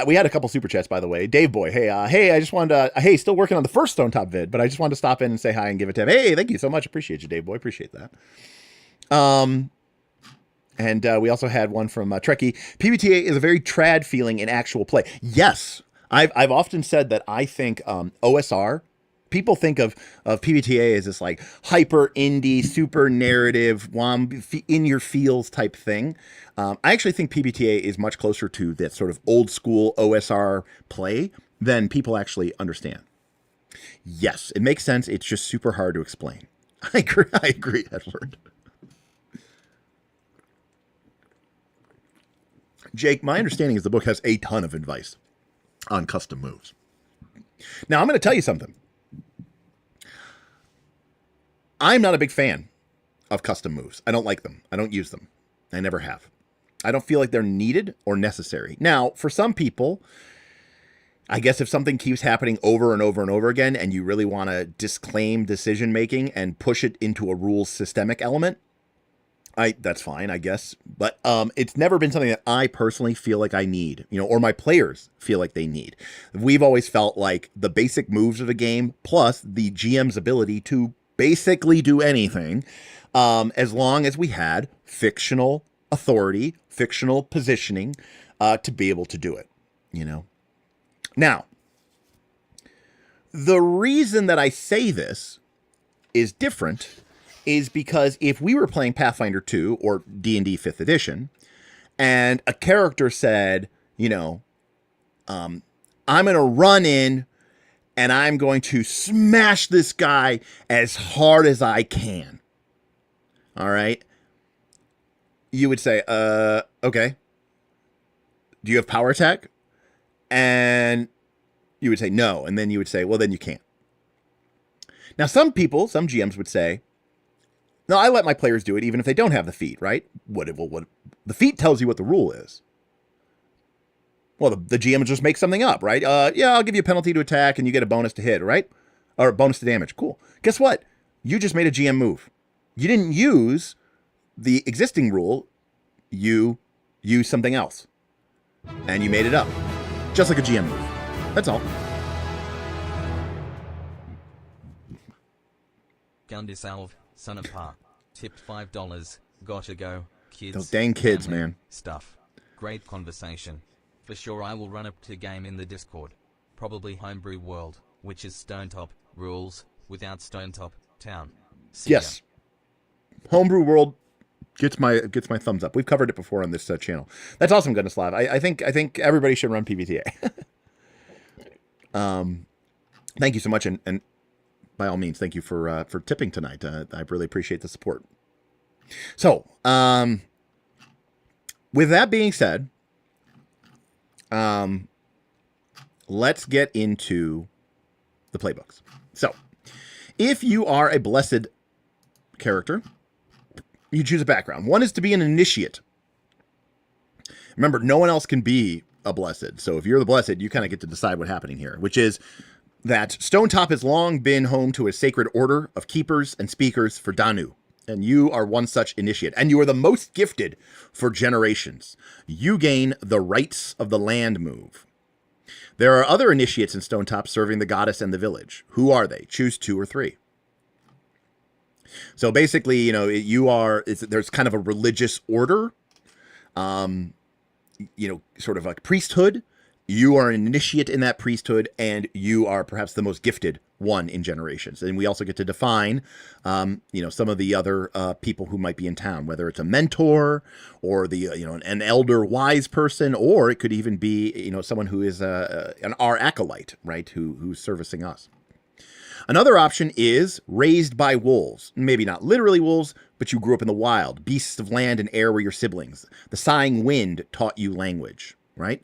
Speaker 3: We had a couple super chats, by the way. Dave Boy, hey, I just wanted to, still working on the first Stonetop vid, but I just wanted to stop in and say hi and give it to him. Hey, thank you so much. Appreciate you, Dave Boy. Appreciate that. And we also had one from Trekkie. PBTA is a very trad feeling in actual play. Yes, I've often said that I think OSR, people think of PBTA as this like hyper indie, super narrative, in your feels type thing. I actually think PBTA is much closer to that sort of old school OSR play than people actually understand. Yes, it makes sense. It's just super hard to explain. I agree, Edward. Jake, my understanding is the book has a ton of advice on custom moves. Now, I'm going to tell you something. I'm not a big fan of custom moves. I don't like them. I don't use them. I never have. I don't feel like they're needed or necessary. Now, for some people, I guess if something keeps happening over and over and over again and you really want to disclaim decision making and push it into a rules systemic element, that's fine, I guess. But it's never been something that I personally feel like I need, or my players feel like they need. We've always felt like the basic moves of the game plus the GM's ability to basically do anything, as long as we had fictional authority, fictional positioning to be able to do it, Now, the reason that I say this is different is because if we were playing Pathfinder 2 or D&D 5th edition, and a character said, I'm going to run in and I'm going to smash this guy as hard as I can. All right. You would say, okay. Do you have power attack? And you would say no. And then you would say, well, then you can't. Now, some GMs would say, no, I let my players do it even if they don't have the feat, right? What the feat tells you what the rule is. Well, the GM will just make something up, right? Yeah, I'll give you a penalty to attack and you get a bonus to hit, right? Or a bonus to damage. Cool. Guess what? You just made a GM move. You didn't use the existing rule. You used something else. And you made it up. Just like a GM move. That's all.
Speaker 4: Gundisalv, Stonetop, tipped $5. Gotta go, kids.
Speaker 3: Those dang kids, man.
Speaker 4: Stuff. Great conversation. For sure I will run up to game in the Discord. Probably Homebrew World, which is Stonetop, rules, without Stonetop, town. See
Speaker 3: yes. Ya. Homebrew World gets my thumbs up. We've covered it before on this channel. That's awesome, Gundislav. I think everybody should run PBTA. Thank you so much, and by all means, thank you for tipping tonight. I really appreciate the support. So, with that being said, let's get into the playbooks. So, if you are a blessed character, you choose a background. One is to be an initiate. Remember, no one else can be a blessed. So if you're the blessed, you kind of get to decide what's happening here, which is that Stonetop has long been home to a sacred order of keepers and speakers for Danu. And you are one such initiate. And you are the most gifted for generations. You gain the rights of the land move. There are other initiates in Stonetop serving the goddess and the village. Who are they? Choose 2 or 3. So basically, you know, there's kind of a religious order, you know, sort of like priesthood. You are an initiate in that priesthood, and you are perhaps the most gifted one in generations. And we also get to define, you know, some of the other people who might be in town, whether it's a mentor or you know, an elder wise person, or it could even be, you know, someone who is our acolyte, right, who's servicing us. Another option is raised by wolves. Maybe not literally wolves, but you grew up in the wild. Beasts of land and air were your siblings. The sighing wind taught you language, right?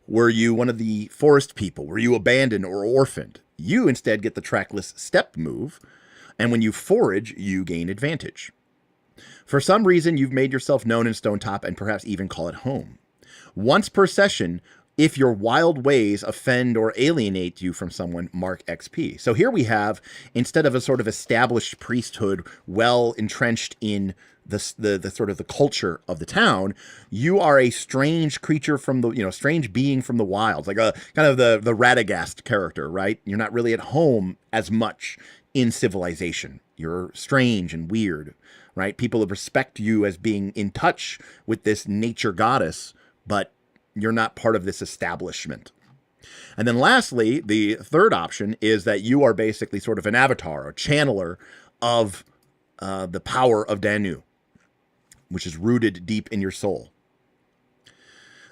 Speaker 3: Were you one of the forest people? Were you abandoned or orphaned? You instead get the trackless step move, and when you forage, you gain advantage. For some reason, you've made yourself known in Stonetop and perhaps even call it home. Once per session, if your wild ways offend or alienate you from someone, mark XP. So here we have, instead of a sort of established priesthood, well entrenched in the sort of the culture of the town, you are a strange creature from the, you know, strange being from the wilds, like a kind of the Radagast character, right? You're not really at home as much in civilization. You're strange and weird, right? People respect you as being in touch with this nature goddess, but you're not part of this establishment. And then lastly, the third option is that you are basically sort of an avatar, a channeler of the power of Danu, which is rooted deep in your soul.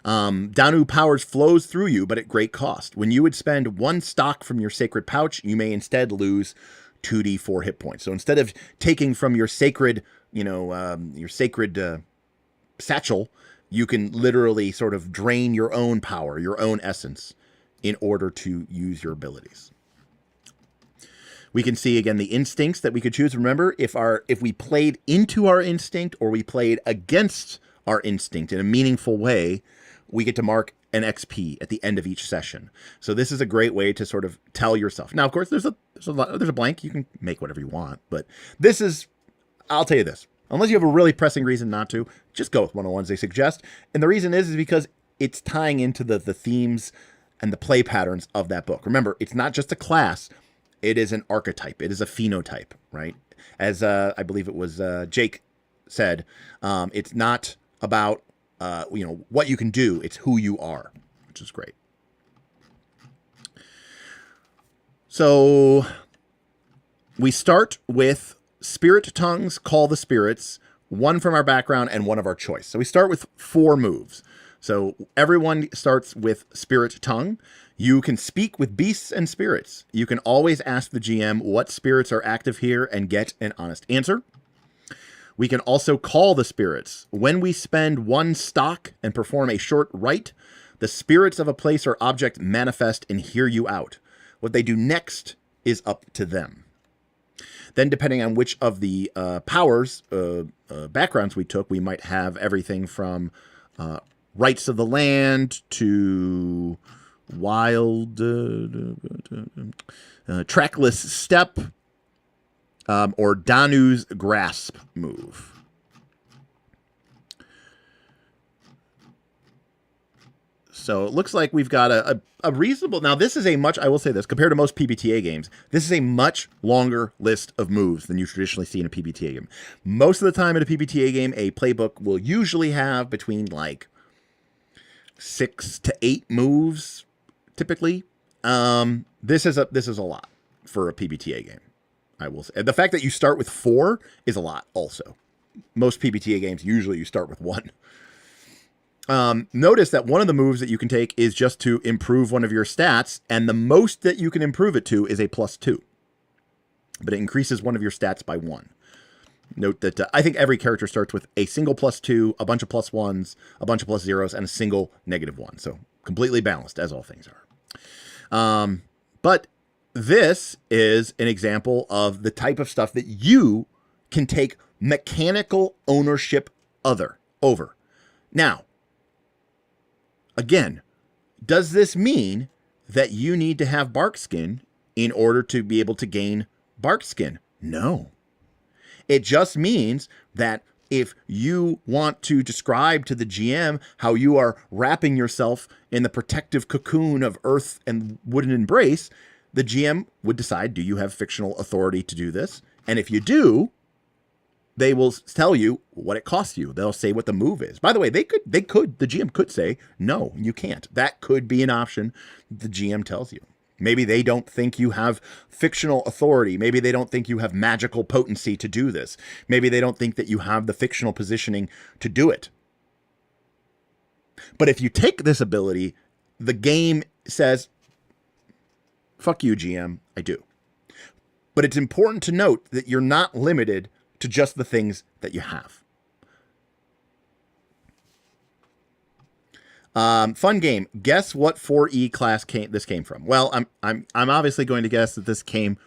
Speaker 3: Danu powers flows through you, but at great cost. When you would spend 1 stock from your sacred pouch, you may instead lose 2d4 hit points. So instead of taking from your sacred, you know, satchel, you can literally sort of drain your own power, your own essence, in order to use your abilities. We can see, again, the instincts that we could choose. Remember, if we played into our instinct or we played against our instinct in a meaningful way, we get to mark an XP at the end of each session. So this is a great way to sort of tell yourself. Now, of course, there's a blank. You can make whatever you want, but this is, I'll tell you this. Unless you have a really pressing reason not to, just go with one of the ones they suggest. And the reason is because it's tying into the themes and the play patterns of that book. Remember, it's not just a class. It is an archetype. It is a phenotype, right? As I believe it was Jake said, it's not about you know, what you can do. It's who you are, which is great. So we start with Spirit Tongues, Call the Spirits, 1 from our background and 1 of our choice. So we start with 4 moves. So everyone starts with Spirit Tongue. You can speak with beasts and spirits. You can always ask the GM what spirits are active here and get an honest answer. We can also call the spirits. When we spend 1 stock and perform a short rite, the spirits of a place or object manifest and hear you out. What they do next is up to them. Then, depending on which of the powers, backgrounds we took, we might have everything from rights of the land to wild, trackless step, or Danu's grasp move. So it looks like we've got a reasonable... Now, this is a much... I will say this. Compared to most PBTA games, this is a much longer list of moves than you traditionally see in a PBTA game. Most of the time in a PBTA game, a playbook will usually have between, like, 6 to 8 moves, typically. This is a lot for a PBTA game, I will say. The fact that you start with 4 is a lot, also. Most PBTA games, usually you start with 1. Notice that one of the moves that you can take is just to improve one of your stats, and the most that you can improve it to is a +2. But it increases one of your stats by 1. Note that I think every character starts with a single +2, a bunch of +1s, a bunch of +0s, and a single -1. So completely balanced, as all things are. But this is an example of the type of stuff that you can take mechanical ownership over. Now, again, does this mean that you need to have bark skin in order to be able to gain bark skin? No. It just means that if you want to describe to the GM how you are wrapping yourself in the protective cocoon of earth and wooden embrace, the GM would decide, do you have fictional authority to do this? And if you do, they will tell you what it costs you. They'll say what the move is. By the way, the GM could say, no, you can't. That could be an option the GM tells you. Maybe they don't think you have fictional authority. Maybe they don't think you have magical potency to do this. Maybe they don't think that you have the fictional positioning to do it. But if you take this ability, the game says, fuck you, GM, I do. But it's important to note that you're not limited to just the things that you have. Fun game. Guess what 4E class this came from? Well, I'm obviously going to guess that this came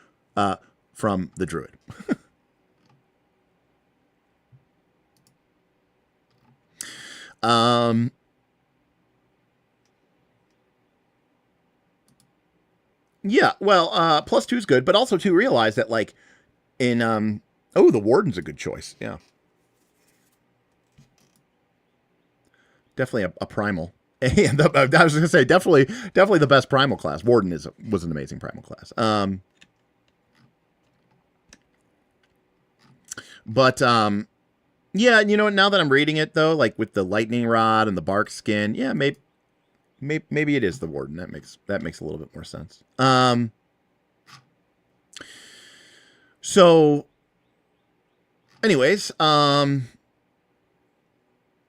Speaker 3: from the Druid. Yeah, well, +2 is good, but also to realize that, like, in the Warden's a good choice. Yeah, definitely a primal. And I was going to say definitely the best primal class. Warden was an amazing primal class. Yeah, you know, now that I'm reading it though, like with the lightning rod and the bark skin, yeah, maybe it is the Warden. That makes a little bit more sense. So anyways,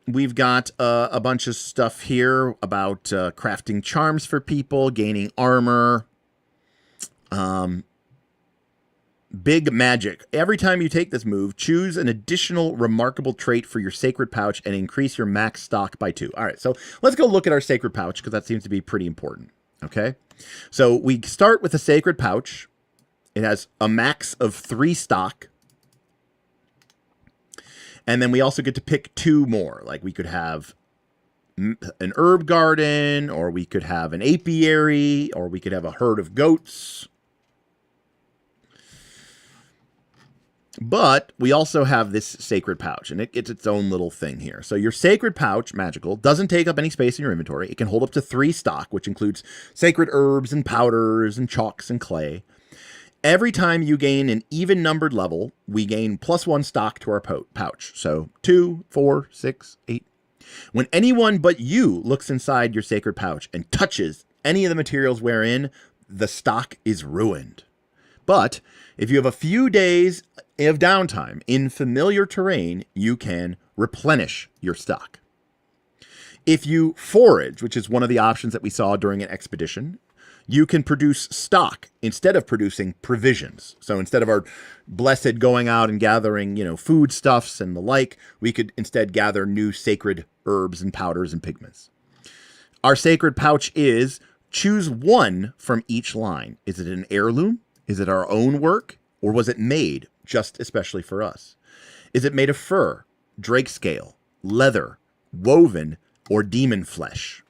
Speaker 3: we've got a bunch of stuff here about crafting charms for people, gaining armor, big magic. Every time you take this move, choose an additional remarkable trait for your sacred pouch and increase your max stock by 2. All right, so let's go look at our sacred pouch because that seems to be pretty important. Okay, so we start with a sacred pouch. It has a max of 3 stock. And then we also get to pick 2 more. Like we could have an herb garden, or we could have an apiary, or we could have a herd of goats. But we also have this sacred pouch, and it gets its own little thing here. So your sacred pouch, magical, doesn't take up any space in your inventory. It can hold up to 3 stock, which includes sacred herbs and powders and chalks and clay. Every time you gain an even numbered level, we gain +1 stock to our pouch. So 2, 4, 6, 8. When anyone but you looks inside your sacred pouch and touches any of the materials wherein, the stock is ruined. But if you have a few days of downtime in familiar terrain, you can replenish your stock. If you forage, which is one of the options that we saw during an expedition, you can produce stock instead of producing provisions. So instead of our blessed going out and gathering, foodstuffs and the like, we could instead gather new sacred herbs and powders and pigments. Our sacred pouch is choose 1 from each line. Is it an heirloom? Is it our own work? Or was it made just especially for us? Is it made of fur, drake scale, leather, woven, or demon flesh?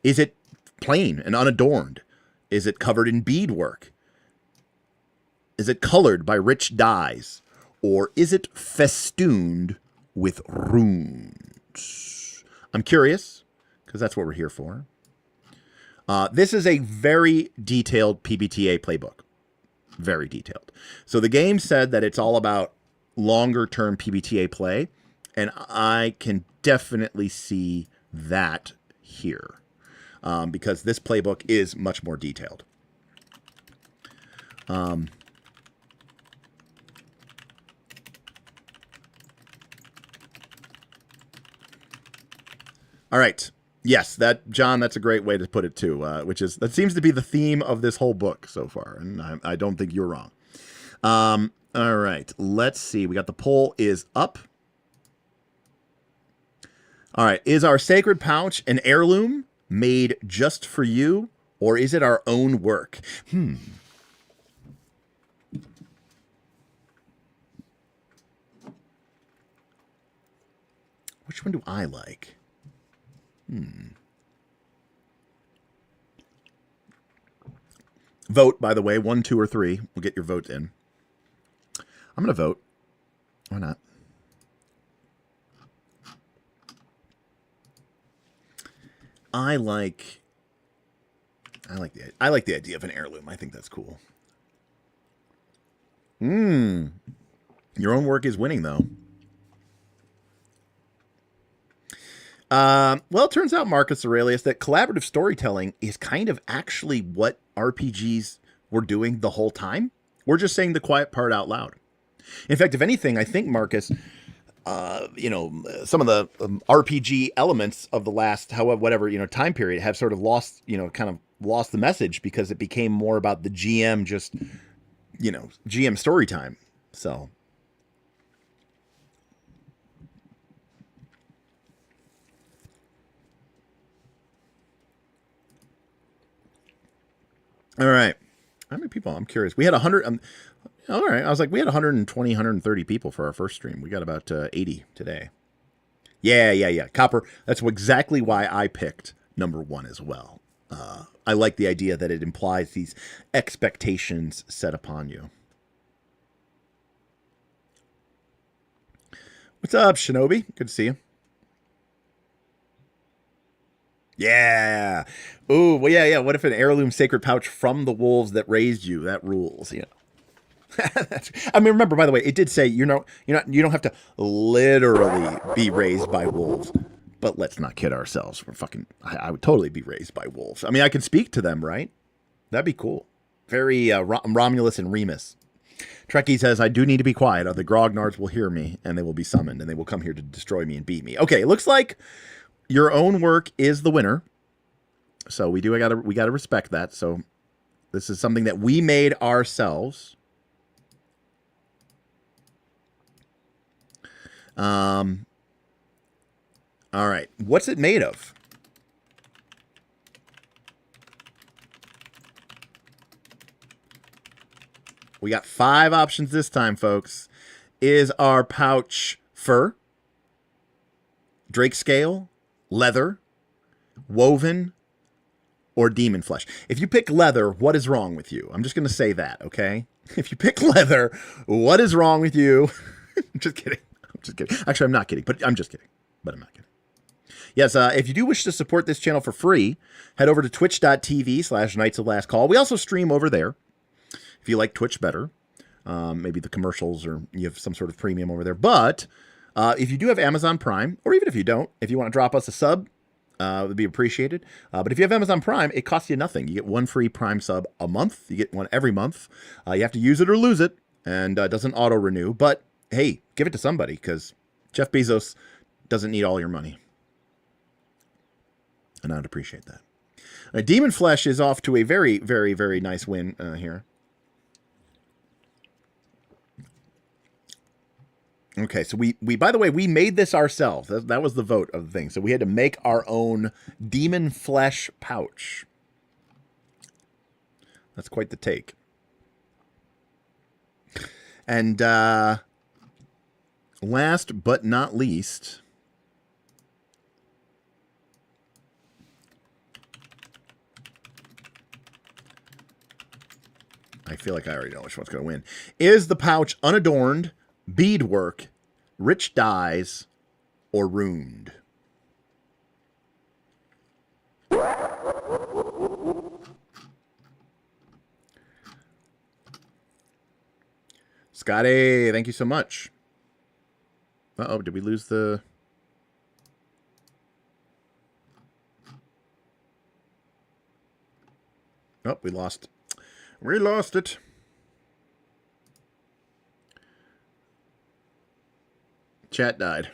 Speaker 3: Is it plain and unadorned? Is it covered in beadwork? Is it colored by rich dyes? Or is it festooned with runes? I'm curious, because that's what we're here for. This is a very detailed PBTA playbook. Very detailed. So the game said that it's all about longer-term PBTA play, and I can definitely see that here. Because this playbook is much more detailed. All right. Yes, John, that's a great way to put it too, that seems to be the theme of this whole book so far, and I don't think you're wrong. All right, let's see. We got the poll is up. All right, is our sacred pouch an heirloom, made just for you, or is it our own work? Which one do I like? Vote, by the way, 1, 2, or 3. We'll get your vote in. I'm going to vote. Why not? I like the idea of an heirloom. I think that's cool. Your own work is winning, though. Well, it turns out, Marcus Aurelius, that collaborative storytelling is kind of actually what RPGs were doing the whole time. We're just saying the quiet part out loud. In fact, if anything, I think, Marcus, some of the RPG elements of the last, whatever, time period have sort of lost, kind of lost the message because it became more about the GM just, GM story time. So. All right. How many people? I'm curious. We had 100. All right. I was like, we had 120, 130 people for our first stream. We got about 80 today. Yeah. Copper. That's exactly why I picked number 1 as well. I like the idea that it implies these expectations set upon you. What's up, Shinobi? Good to see you. Yeah. Ooh, well, yeah. What if an heirloom sacred pouch from the wolves that raised you? That rules. Yeah. I mean, remember, by the way, it did say you don't have to literally be raised by wolves. But let's not kid ourselves. I would totally be raised by wolves. I mean, I can speak to them, right? That'd be cool. Very Romulus and Remus. Trekkie says, I do need to be quiet, or the Grognards will hear me, and they will be summoned, and they will come here to destroy me and beat me. Okay, it looks like your own work is the winner. So we gotta respect that. So this is something that we made ourselves. All right. What's it made of? We got 5 options this time, folks. Is our pouch fur, drake scale, leather, woven, or demon flesh? If you pick leather, what is wrong with you? I'm just going to say that, okay? If you pick leather, what is wrong with you? I'm just kidding. Actually, I'm not kidding, but I'm just kidding. But I'm not kidding. Yes, if you do wish to support this channel for free, head over to twitch.tv/Knights of Last Call. We also stream over there. If you like Twitch better, maybe the commercials, or you have some sort of premium over there. But if you do have Amazon Prime, or even if you don't, if you want to drop us a sub, it would be appreciated. But if you have Amazon Prime, it costs you nothing. You get 1 free Prime sub a month. You get 1 every month. You have to use it or lose it, and it doesn't auto-renew. But hey, give it to somebody, because Jeff Bezos doesn't need all your money. And I'd appreciate that. Demon Flesh is off to a very, very, very nice win here. Okay, so we by the way, we made this ourselves. That was the vote of the thing. So we had to make our own Demon Flesh pouch. That's quite the take. And last but not least, I feel like I already know which one's going to win. Is the pouch unadorned, beadwork, rich dyes, or ruined? Scotty, thank you so much. Uh-oh, did we lose the... Oh, we lost. We lost it. Chat died.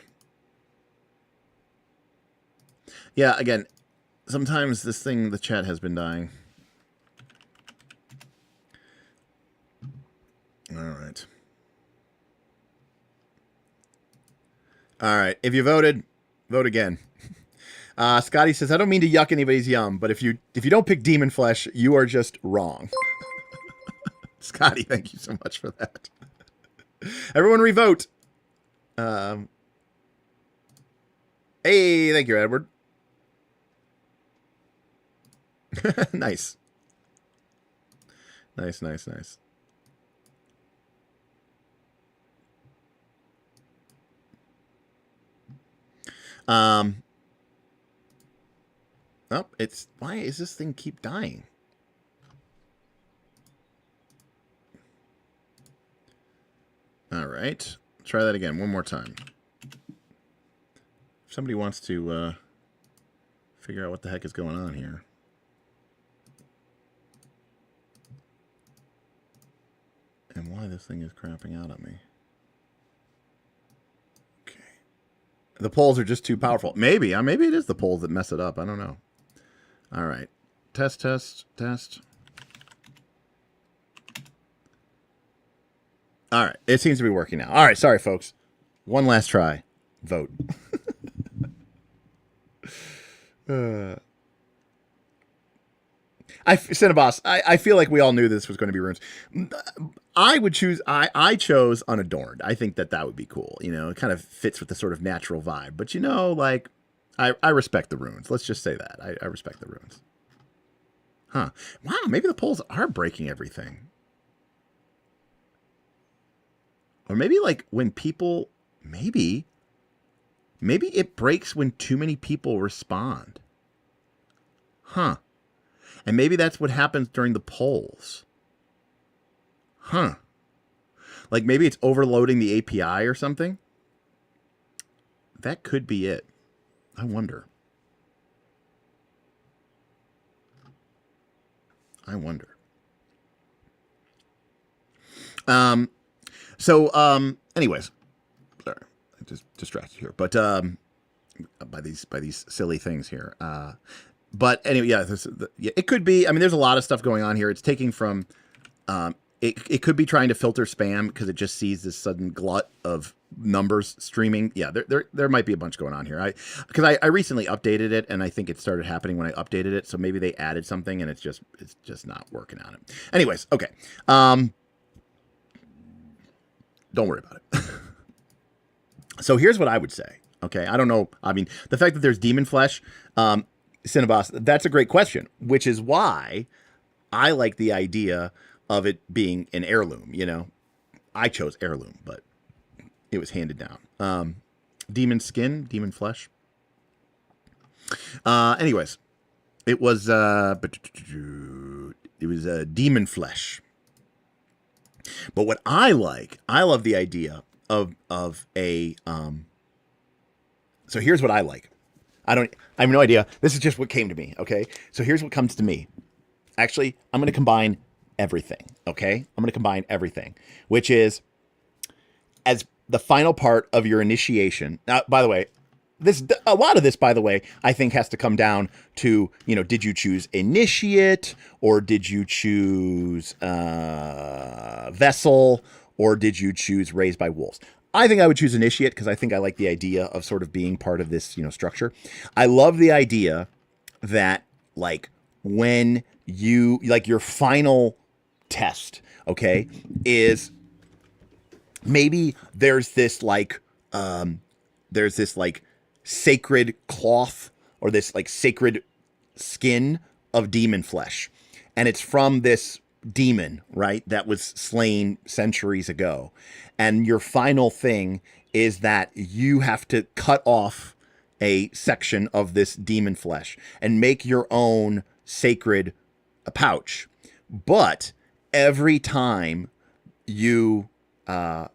Speaker 3: Yeah, again, sometimes this thing, the chat has been dying. All right. All right. If you voted, vote again. Scotty says, I don't mean to yuck anybody's yum, but if you don't pick demon flesh, you are just wrong. Scotty, thank you so much for that. Everyone revote. Hey, thank you, Edward. Nice. Nice. Oh, why is this thing keep dying? All right. Try that again one more time. If somebody wants to figure out what the heck is going on here. And why this thing is crapping out on me. Okay. The polls are just too powerful. Maybe it is the polls that mess it up. I don't know. All right. Test. All right. It seems to be working now. All right. Sorry, folks. One last try. Vote. Cinnabos, I feel like we all knew this was going to be runes. I chose unadorned. I think that would be cool. You know, it kind of fits with the sort of natural vibe. But, you know, like, I respect the runes. Let's just say that. I respect the runes. Huh. Wow, maybe the polls are breaking everything. Or maybe, like, when people... Maybe it breaks when too many people respond. Huh. And maybe that's what happens during the polls. Huh. Like maybe it's overloading the API or something. That could be it. I wonder. Anyways, sorry, I just distracted here, but by these silly things here. But anyway, yeah, it could be. I mean, there's a lot of stuff going on here. It's taking from. It could be trying to filter spam because it just sees this sudden glut of numbers streaming. Yeah, there might be a bunch going on here. Because I recently updated it, and I think it started happening when I updated it. So maybe they added something, and it's just not working on it. Anyways, okay. Don't worry about it. So here's what I would say. Okay, I don't know. I mean, the fact that there's demon flesh, Cinnabos, that's a great question. Which is why I like the idea of it being an heirloom. You know, I chose heirloom, but it was handed down. Demon skin, demon flesh. Anyways, it was demon flesh. But what I love the idea of a. So here's what I like. I have no idea. This is just what came to me. Okay. So here's what comes to me. Actually, I'm going to combine everything. Okay. I'm going to combine everything, which is as the final part of your initiation. Now, by the way, a lot of this, by the way, I think has to come down to, you know, did you choose initiate or did you choose vessel or did you choose raised by wolves? I think I would choose initiate because I think I like the idea of sort of being part of this, you know, structure. I love the idea that like when you like your final test, okay, is maybe there's this like sacred cloth or this like sacred skin of demon flesh. And it's from this demon, right? That was slain centuries ago. And your final thing is that you have to cut off a section of this demon flesh and make your own sacred pouch. But every time you, and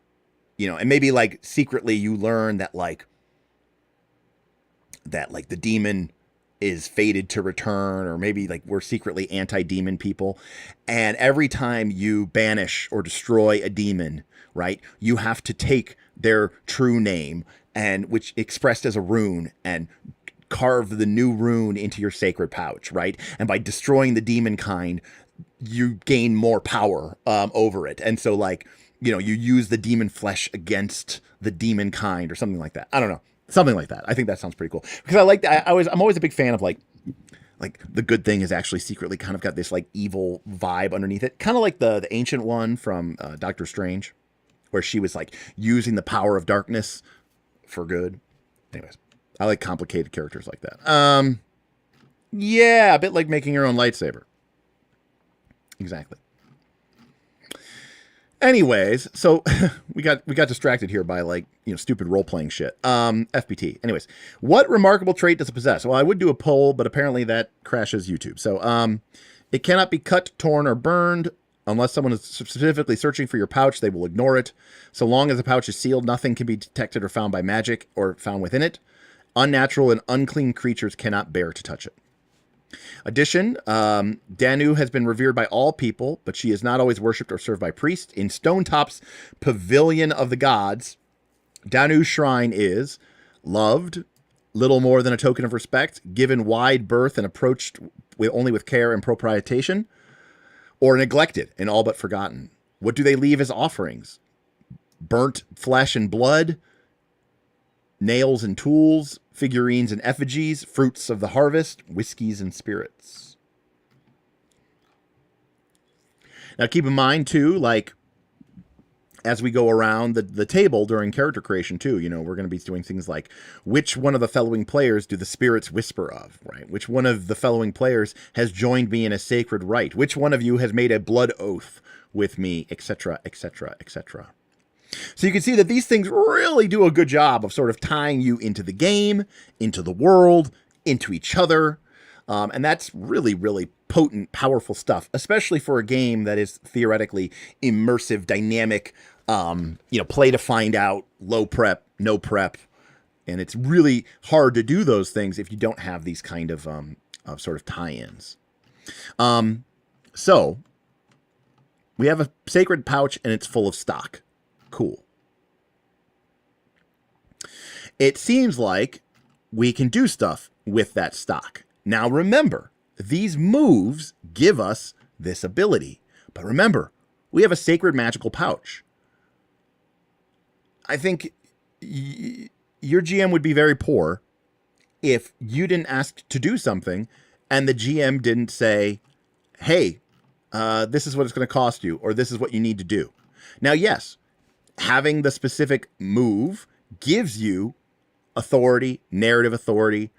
Speaker 3: maybe like secretly you learn that like the demon is fated to return, or maybe like we're secretly anti-demon people. And every time you banish or destroy a demon, right, you have to take their true name and which expressed as a rune and carve the new rune into your sacred pouch, right? And by destroying the demon kind, you gain more power over it. And so like, you know, you use the demon flesh against the demon kind or something like that. I don't know. Something like that. I think that sounds pretty cool because I like that. I'm always a big fan of like the good thing is actually secretly kind of got this like evil vibe underneath it, kind of like the ancient one from Doctor Strange, where she was like using the power of darkness for good. Anyways, I like complicated characters like that. Yeah, a bit like making your own lightsaber. Exactly. Anyways, so we got distracted here by like, stupid role-playing shit. FPT. Anyways, what remarkable trait does it possess? Well, I would do a poll, but apparently that crashes YouTube. So, it cannot be cut, torn, or burned. Unless someone is specifically searching for your pouch, they will ignore it. So long as the pouch is sealed, nothing can be detected or found by magic or found within it. Unnatural and unclean creatures cannot bear to touch it. Addition, Danu has been revered by all people, but she is not always worshipped or served by priests. In Stonetop's Pavilion of the Gods, Danu's shrine is loved, little more than a token of respect, given wide berth and approached only with care and proprietation, or neglected and all but forgotten. What do they leave as offerings? Burnt flesh and blood, nails and tools, figurines and effigies, fruits of the harvest, whiskeys and spirits. Now keep in mind too, like as we go around the table during character creation too, we're going to be doing things like which one of the following players do the spirits whisper of, right? Which one of the following players has joined me in a sacred rite? Which one of you has made a blood oath with me, etc., etc., etc. So you can see that these things really do a good job of sort of tying you into the game, into the world, into each other. And that's really, really potent, powerful stuff, especially for a game that is theoretically immersive, dynamic, play to find out, low prep, no prep. And it's really hard to do those things if you don't have these kind of sort of tie-ins. So we have a sacred pouch and it's full of stock. Cool. It seems like we can do stuff with that stock. Now remember, these moves give us this ability. But remember, we have a sacred magical pouch. I think your GM would be very poor if you didn't ask to do something and the GM didn't say, hey, this is what it's going to cost you, or this is what you need to do. Now, yes, having the specific move gives you authority, narrative authority,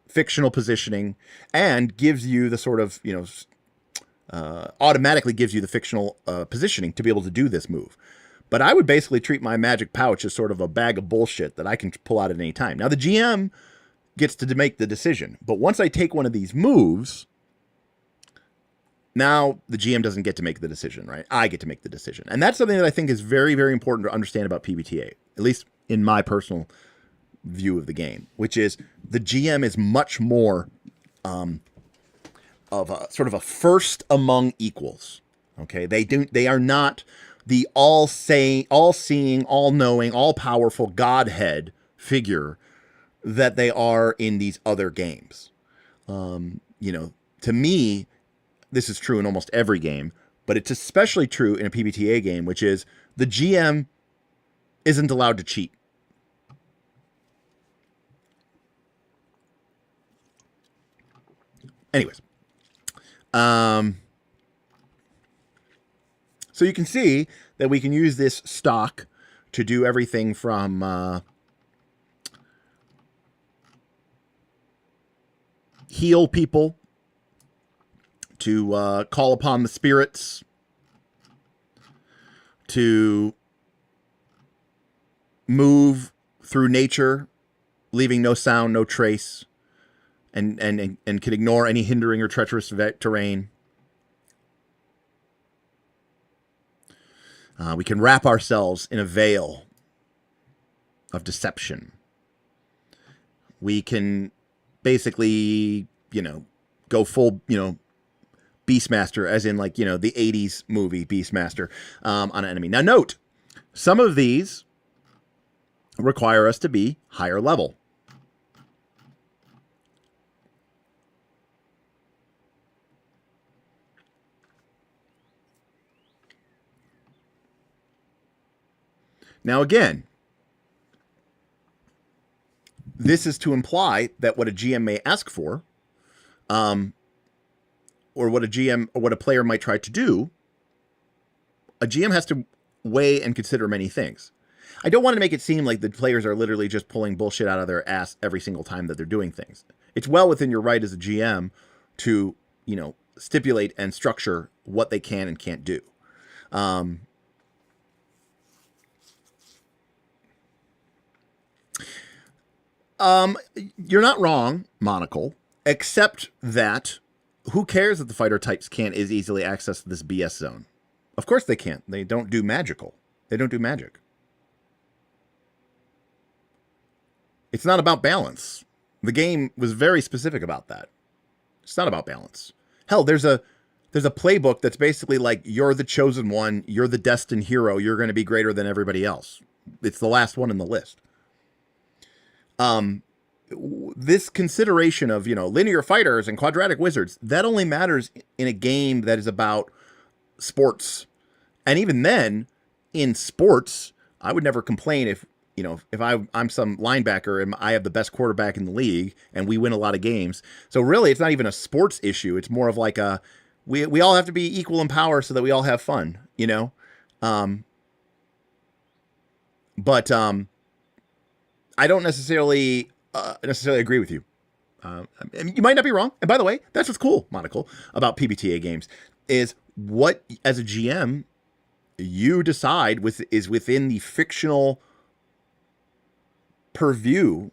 Speaker 3: fictional positioning, and gives you the sort of, automatically gives you the fictional positioning to be able to do this move. But I would basically treat my magic pouch as sort of a bag of bullshit that I can pull out at any time. Now, the GM gets to make the decision. But once I take one of these moves, now the GM doesn't get to make the decision, right? I get to make the decision. And that's something that I think is very, very important to understand about PBTA, at least in my personal view of the game, which is the GM is much more of a sort of a first among equals. Okay, they are not the all-seeing, all-knowing, all-powerful Godhead figure that they are in these other games. To me, this is true in almost every game, but it's especially true in a PBTA game, which is the GM isn't allowed to cheat. Anyways, so you can see that we can use this stock to do everything from heal people, to call upon the spirits, to move through nature, leaving no sound, no trace, and can ignore any hindering or treacherous terrain. We can wrap ourselves in a veil of deception. We can basically, go full, Beastmaster, as in the 80s movie Beastmaster on an enemy. Now note, some of these require us to be higher level. Now again, this is to imply that what a GM may ask for, or what a player might try to do, a GM has to weigh and consider many things. I don't want to make it seem like the players are literally just pulling bullshit out of their ass every single time that they're doing things. It's well within your right as a GM to, stipulate and structure what they can and can't do. You're not wrong, Monocle, except that who cares that the fighter types can't as easily access this BS zone? Of course they can't. They don't do magical. They don't do magic. It's not about balance. The game was very specific about that. It's not about balance. Hell, there's a playbook that's basically like, you're the chosen one, you're the destined hero, you're going to be greater than everybody else. It's the last one in the list. This consideration of, linear fighters and quadratic wizards, that only matters in a game that is about sports. And even then, in sports, I would never complain if I'm some linebacker and I have the best quarterback in the league and we win a lot of games. So really, it's not even a sports issue. It's more of like we all have to be equal in power so that we all have fun, But I don't necessarily agree with you. You might not be wrong. And by the way, that's what's cool, Monocle, about PBTA games is what, as a GM, you decide is within the fictional purview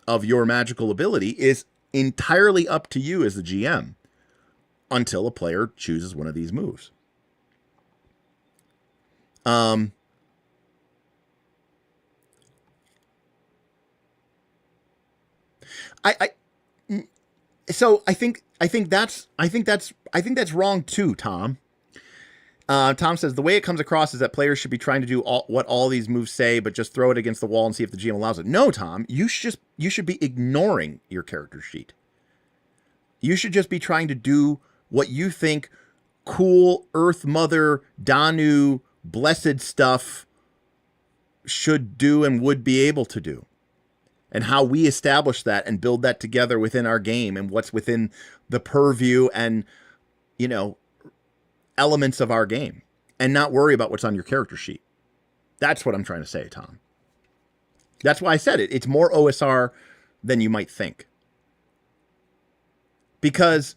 Speaker 3: of your magical ability is entirely up to you as the GM until a player chooses one of these moves. So I think that's wrong too, Tom. Tom says the way it comes across is that players should be trying to do what all these moves say, but just throw it against the wall and see if the GM allows it. No, Tom, you should be ignoring your character sheet. You should just be trying to do what you think cool Earth Mother, Danu, blessed stuff should do and would be able to do. And how we establish that and build that together within our game and what's within the purview and, elements of our game, and not worry about what's on your character sheet. That's what I'm trying to say, Tom. That's why I said it. It's more OSR than you might think. Because,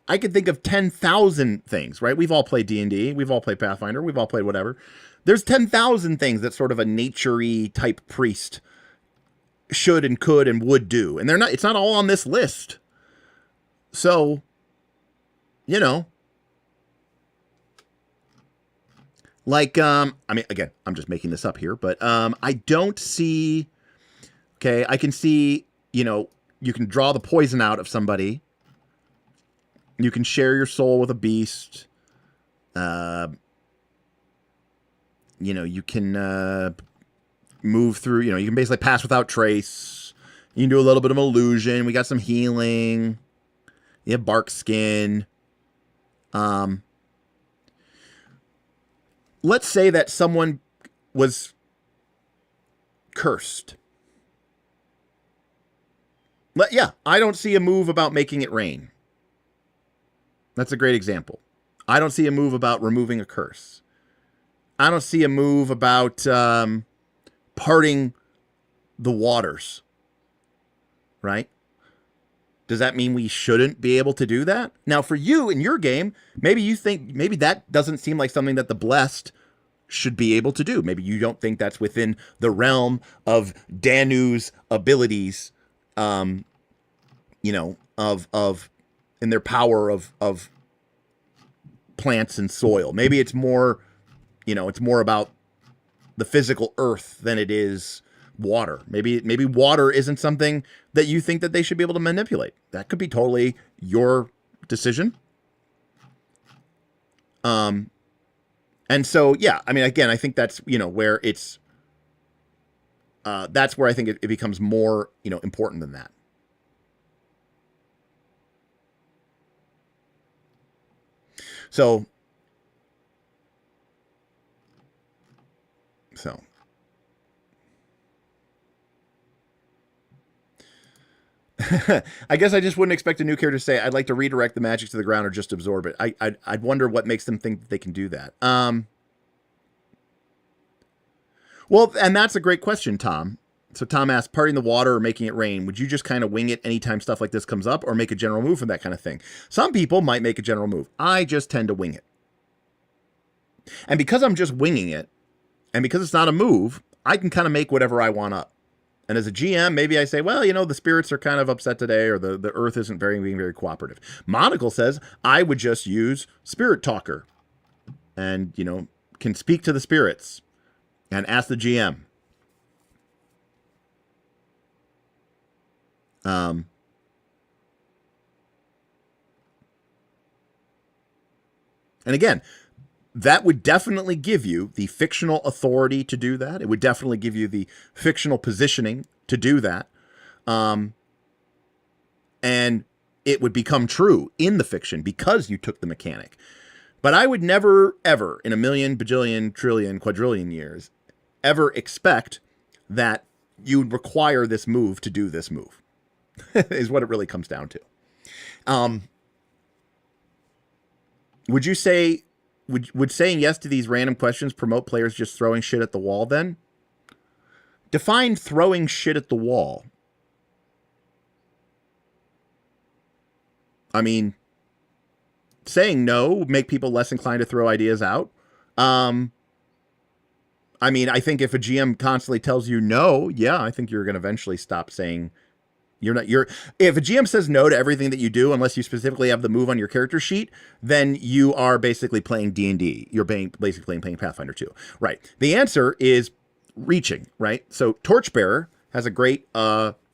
Speaker 3: I could think of 10,000 things, right? We've all played D&D. We've all played Pathfinder. We've all played whatever. There's 10,000 things that sort of a nature-y type priest should and could and would do. And it's not all on this list. So, again, I'm just making this up here, but I don't see, okay, I can see, you can draw the poison out of somebody. You can share your soul with a beast. You can move through, you can basically pass without trace. You can do a little bit of illusion. We got some healing. You have bark skin. Let's say that someone was cursed. I don't see a move about making it rain. That's a great example. I don't see a move about removing a curse. I don't see a move about parting the waters. Right? Does that mean we shouldn't be able to do that? Now, for you in your game, maybe you think that doesn't seem like something that the blessed should be able to do. Maybe you don't think that's within the realm of Danu's abilities, of in their power of plants and soil. Maybe it's more, it's more about the physical earth than it is water. Maybe water isn't something that you think that they should be able to manipulate. That could be totally your decision. And so, again, I think that's, where it's, that's where I think it becomes more, important than that. So I guess I just wouldn't expect a new character to say, I'd like to redirect the magic to the ground or just absorb it. I'd wonder what makes them think that they can do that. Well, and that's a great question, Tom. So Tom asked, parting the water or making it rain, would you just kind of wing it anytime stuff like this comes up or make a general move for that kind of thing? Some people might make a general move. I just tend to wing it. And because I'm just winging it, and because it's not a move, I can kind of make whatever I want up. And as a GM, maybe I say, well, you know, the spirits are kind of upset today, or the earth isn't being very cooperative. Monocle says, I would just use Spirit Talker and, you know, can speak to the spirits and ask the GM. And again, that would definitely give you the fictional authority to do that. It would definitely give you the fictional positioning to do that. And it would become true in the fiction because you took the mechanic. But I would never, ever, in a million, bajillion, trillion, quadrillion years, ever expect that you would require this move to do this move, is what it really comes down to. Would you say, would saying yes to these random questions promote players just throwing shit at the wall then? Define throwing shit at the wall. I mean, saying no would make people less inclined to throw ideas out. I mean, I think if a GM constantly tells you no, yeah, I think you're going to eventually stop saying if a GM says no to everything that you do, unless you specifically have the move on your character sheet, then you are basically playing D&D. You're basically playing Pathfinder 2. Right. The answer is reaching, right? So Torchbearer has a great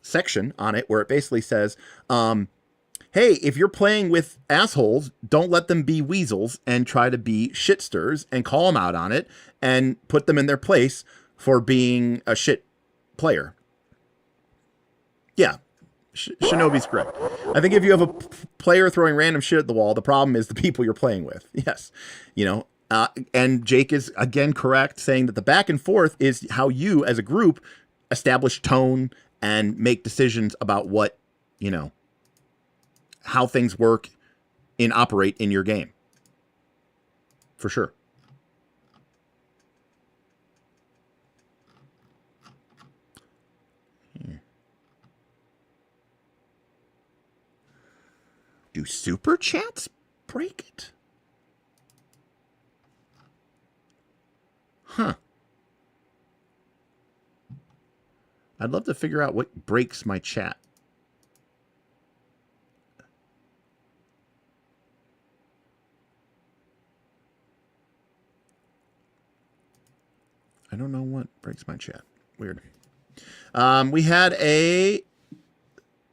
Speaker 3: section on it where it basically says, hey, if you're playing with assholes, don't let them be weasels and try to be shitsters and call them out on it and put them in their place for being a shit player. Yeah. Shinobi's correct. I think if you have a player throwing random shit at the wall, the problem is the people you're playing with. Yes. You know, and Jake is again correct saying that the back and forth is how you as a group establish tone and make decisions about what, you know, how things work and operate in your game. For sure. Do super chats break it? Huh. I'd love to figure out what breaks my chat. I don't know what breaks my chat. Weird. We had a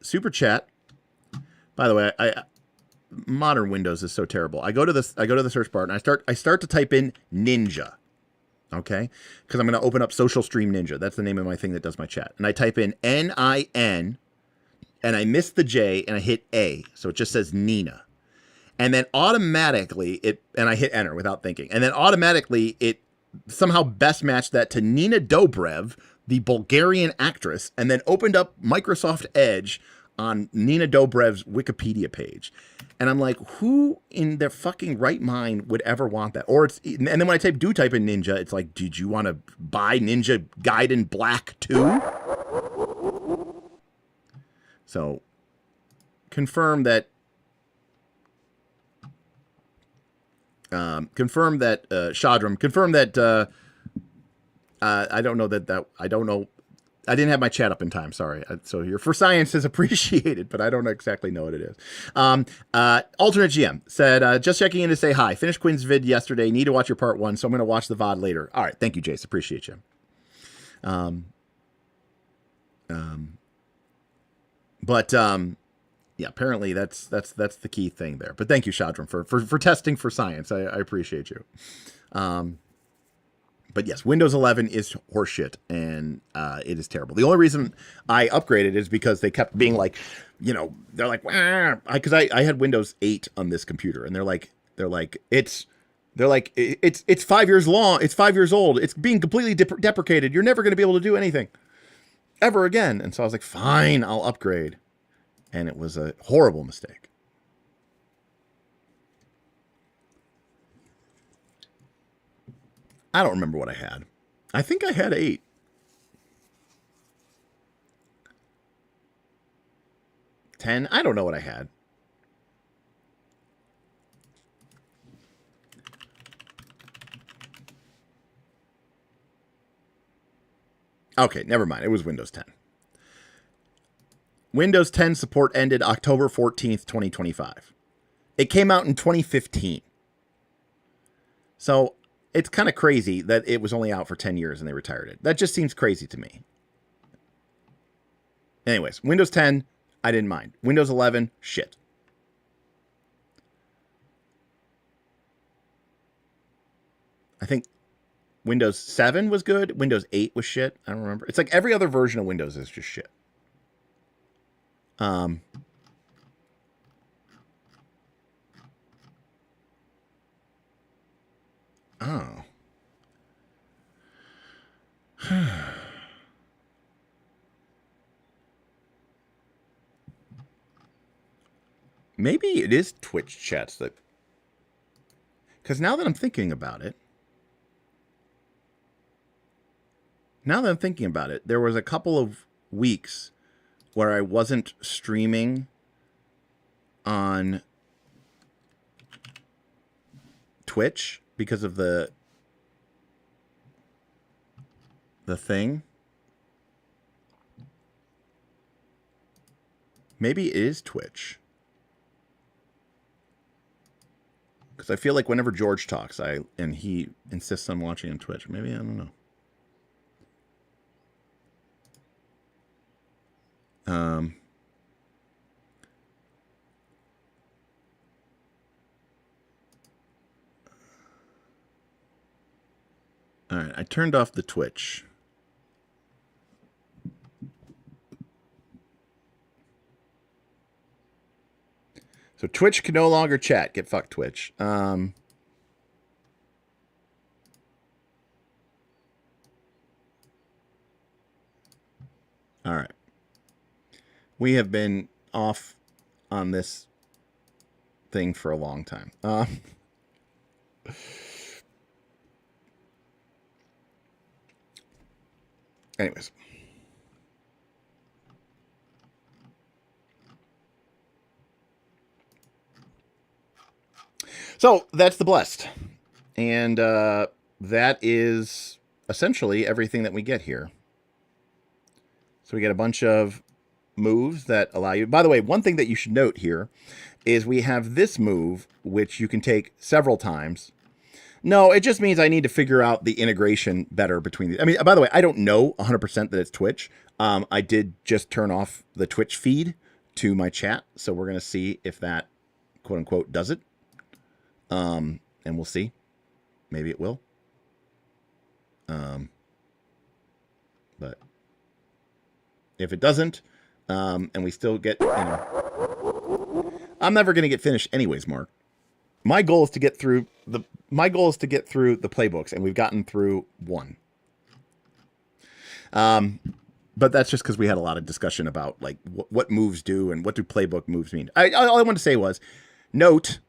Speaker 3: super chat. By the way, modern Windows is so terrible. I go to the search bar and I start to type in ninja. Okay? Because I'm going to open up Social Stream Ninja. That's the name of my thing that does my chat. And I type in NIN and I miss the J and I hit A. So it just says Nina. And then automatically and I hit enter without thinking. And then automatically it somehow best matched that to Nina Dobrev, the Bulgarian actress, and then opened up Microsoft Edge on Nina Dobrev's Wikipedia page. And I'm like, who in their fucking right mind would ever want that? And then when I type in ninja, it's like, did you want to buy Ninja Gaiden Black 2? So confirm that Shadram, confirm that I don't know. I didn't have my chat up in time. Sorry. So your for science is appreciated, but I don't exactly know what it is. Alternate GM said, just checking in to say hi. Finished Quinn's vid yesterday. Need to watch your part 1, so I'm going to watch the VOD later. All right. Thank you, Jace. Appreciate you. Yeah, apparently that's the key thing there. But thank you, Shadram, for testing for science. I appreciate you. But yes, Windows 11 is horseshit, and it is terrible. The only reason I upgraded is because they kept being like, you know, they're like, because I had Windows 8 on this computer, and they're like, it's 5 years long, it's 5 years old, it's being completely deprecated. You're never going to be able to do anything ever again. And so I was like, fine, I'll upgrade. And it was a horrible mistake. I don't remember what I had. I think I had 8. $10. I don't know what I had. Okay, never mind. It was Windows 10. Windows 10 support ended October 14th, 2025. It came out in 2015. So it's kind of crazy that it was only out for 10 years and they retired it. That just seems crazy to me. Anyways, Windows 10, I didn't mind. Windows 11, shit. I think Windows 7 was good. Windows 8 was shit. I don't remember. It's like every other version of Windows is just shit. Oh. Maybe it is Twitch chats that... Because now that I'm thinking about it... there was a couple of weeks where I wasn't streaming on Twitch because of the thing. Maybe it is Twitch. Because I feel like whenever George talks, and he insists on watching on Twitch. Maybe, I don't know. All right, I turned off the Twitch. So Twitch can no longer chat. Get fucked, Twitch. All right. We have been off on this thing for a long time. Anyways. So that's the Blessed. And that is essentially everything that we get here. So we get a bunch of moves that allow you... By the way, one thing that you should note here is we have this move, which you can take several times. No, it just means I need to figure out the integration better between the... I mean, by the way, I don't know 100% that it's Twitch. I did just turn off the Twitch feed to my chat, so we're going to see if that, quote-unquote, does it. And we'll see. Maybe it will. But if it doesn't, and we still get... You know, I'm never going to get finished anyways, Mark. My goal is to get through the playbooks, and we've gotten through one. But that's just because we had a lot of discussion about like what moves do and what do playbook moves mean. All I wanted to say was, note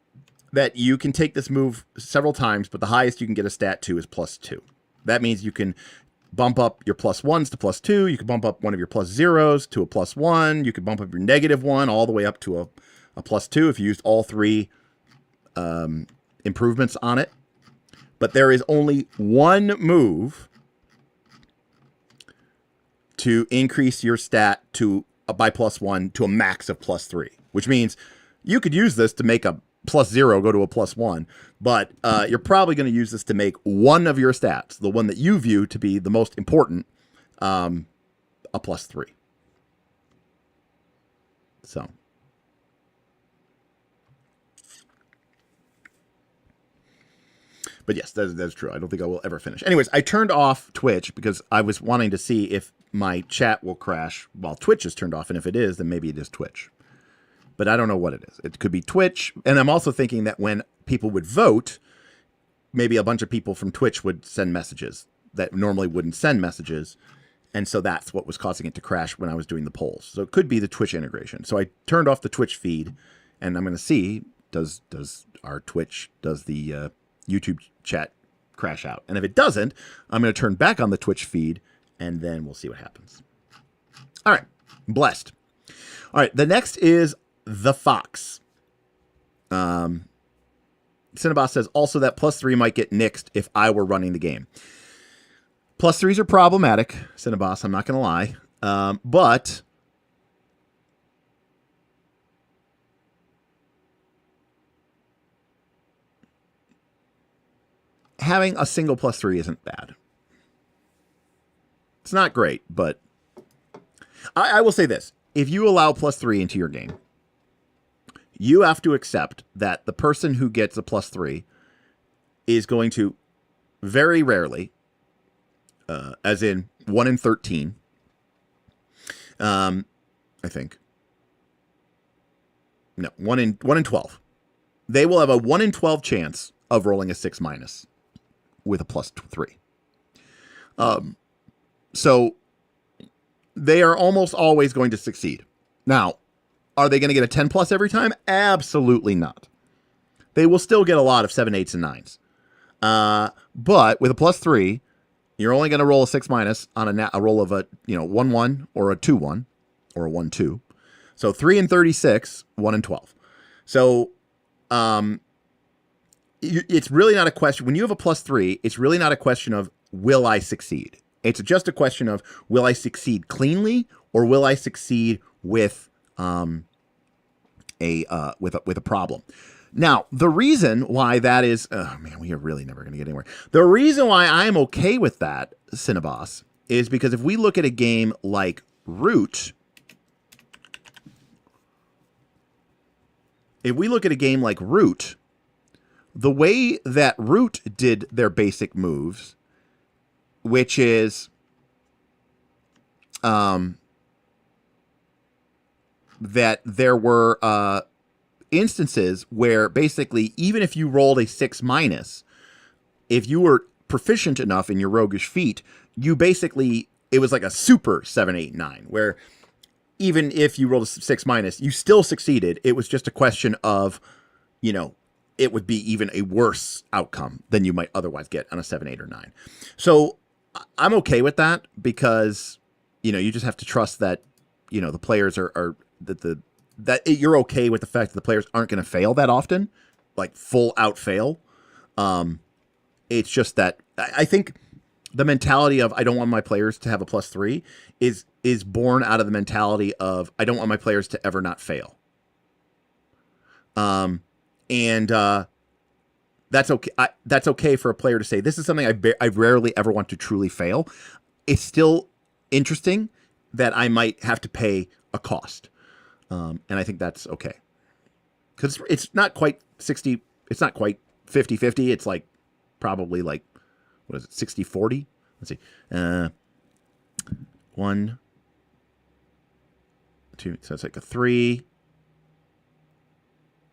Speaker 3: that you can take this move several times, but the highest you can get a stat to is +2. That means you can bump up your +1s to +2. You can bump up one of your +0s to a +1. You can bump up your -1 all the way up to a +2 if you used all three improvements on it. But there is only one move to increase your stat to by +1 to a max of +3, which means you could use this to make a +0 go to a +1, but you're probably going to use this to make one of your stats, the one that you view to be the most important, a +3. So. But yes, that's true. I don't think I will ever finish. Anyways, I turned off Twitch because I was wanting to see if my chat will crash while Twitch is turned off. And if it is, then maybe it is Twitch. But I don't know what it is. It could be Twitch. And I'm also thinking that when people would vote, maybe a bunch of people from Twitch would send messages that normally wouldn't send messages. And so that's what was causing it to crash when I was doing the polls. So it could be the Twitch integration. So I turned off the Twitch feed, and I'm going to see, does the YouTube chat crash out? And if it doesn't, I'm going to turn back on the Twitch feed, and then we'll see what happens. All right. Blessed. All right. The next is the Fox. Cinnabos says also that +3 might get nixed if I were running the game. +3s are problematic, Cinnabos, I'm not going to lie. But having a single +3 isn't bad. It's not great, but I will say this. If you allow +3 into your game, you have to accept that the person who gets a +3 is going to very rarely, as in 1 in 13, I think. No, 1 in 12. They will have a 1 in 12 chance of rolling a 6- with a +3. So they are almost always going to succeed. Now, are they going to get a 10+ every time? Absolutely not. They will still get a lot of 7, 8s, and 9s. But with a +3, you're only going to roll a 6- on a roll of a 1-1 or a 2-1 or a 1-2. So 3 in 36, 1 in 12. So it's really not a question. When you have a +3, it's really not a question of will I succeed. It's just a question of will I succeed cleanly or will I succeed with a problem. Now, the reason why that is, oh man, we are really never going to get anywhere. The reason why I'm okay with that, Cinnabos, is because if we look at a game like Root, the way that Root did their basic moves, which is that there were instances where basically even if you rolled a 6-, if you were proficient enough in your roguish feat, you basically, it was like a super 7, 8, 9, where even if you rolled a 6-, you still succeeded. It was just a question of, it would be even a worse outcome than you might otherwise get on a 7, 8, or 9. So I'm okay with that because, you just have to trust that, the players are that you're okay with the fact that the players aren't going to fail that often, like full out fail. It's just that I think the mentality of I don't want my players to have a +3 is born out of the mentality of I don't want my players to ever not fail. And that's okay. That's okay for a player to say this is something I rarely ever want to truly fail. It's still interesting that I might have to pay a cost. And I think that's okay. Because it's not quite 60, it's not quite 50-50. It's like probably like, what is it, 60-40? Let's see. 1, 2, so it's like a 3.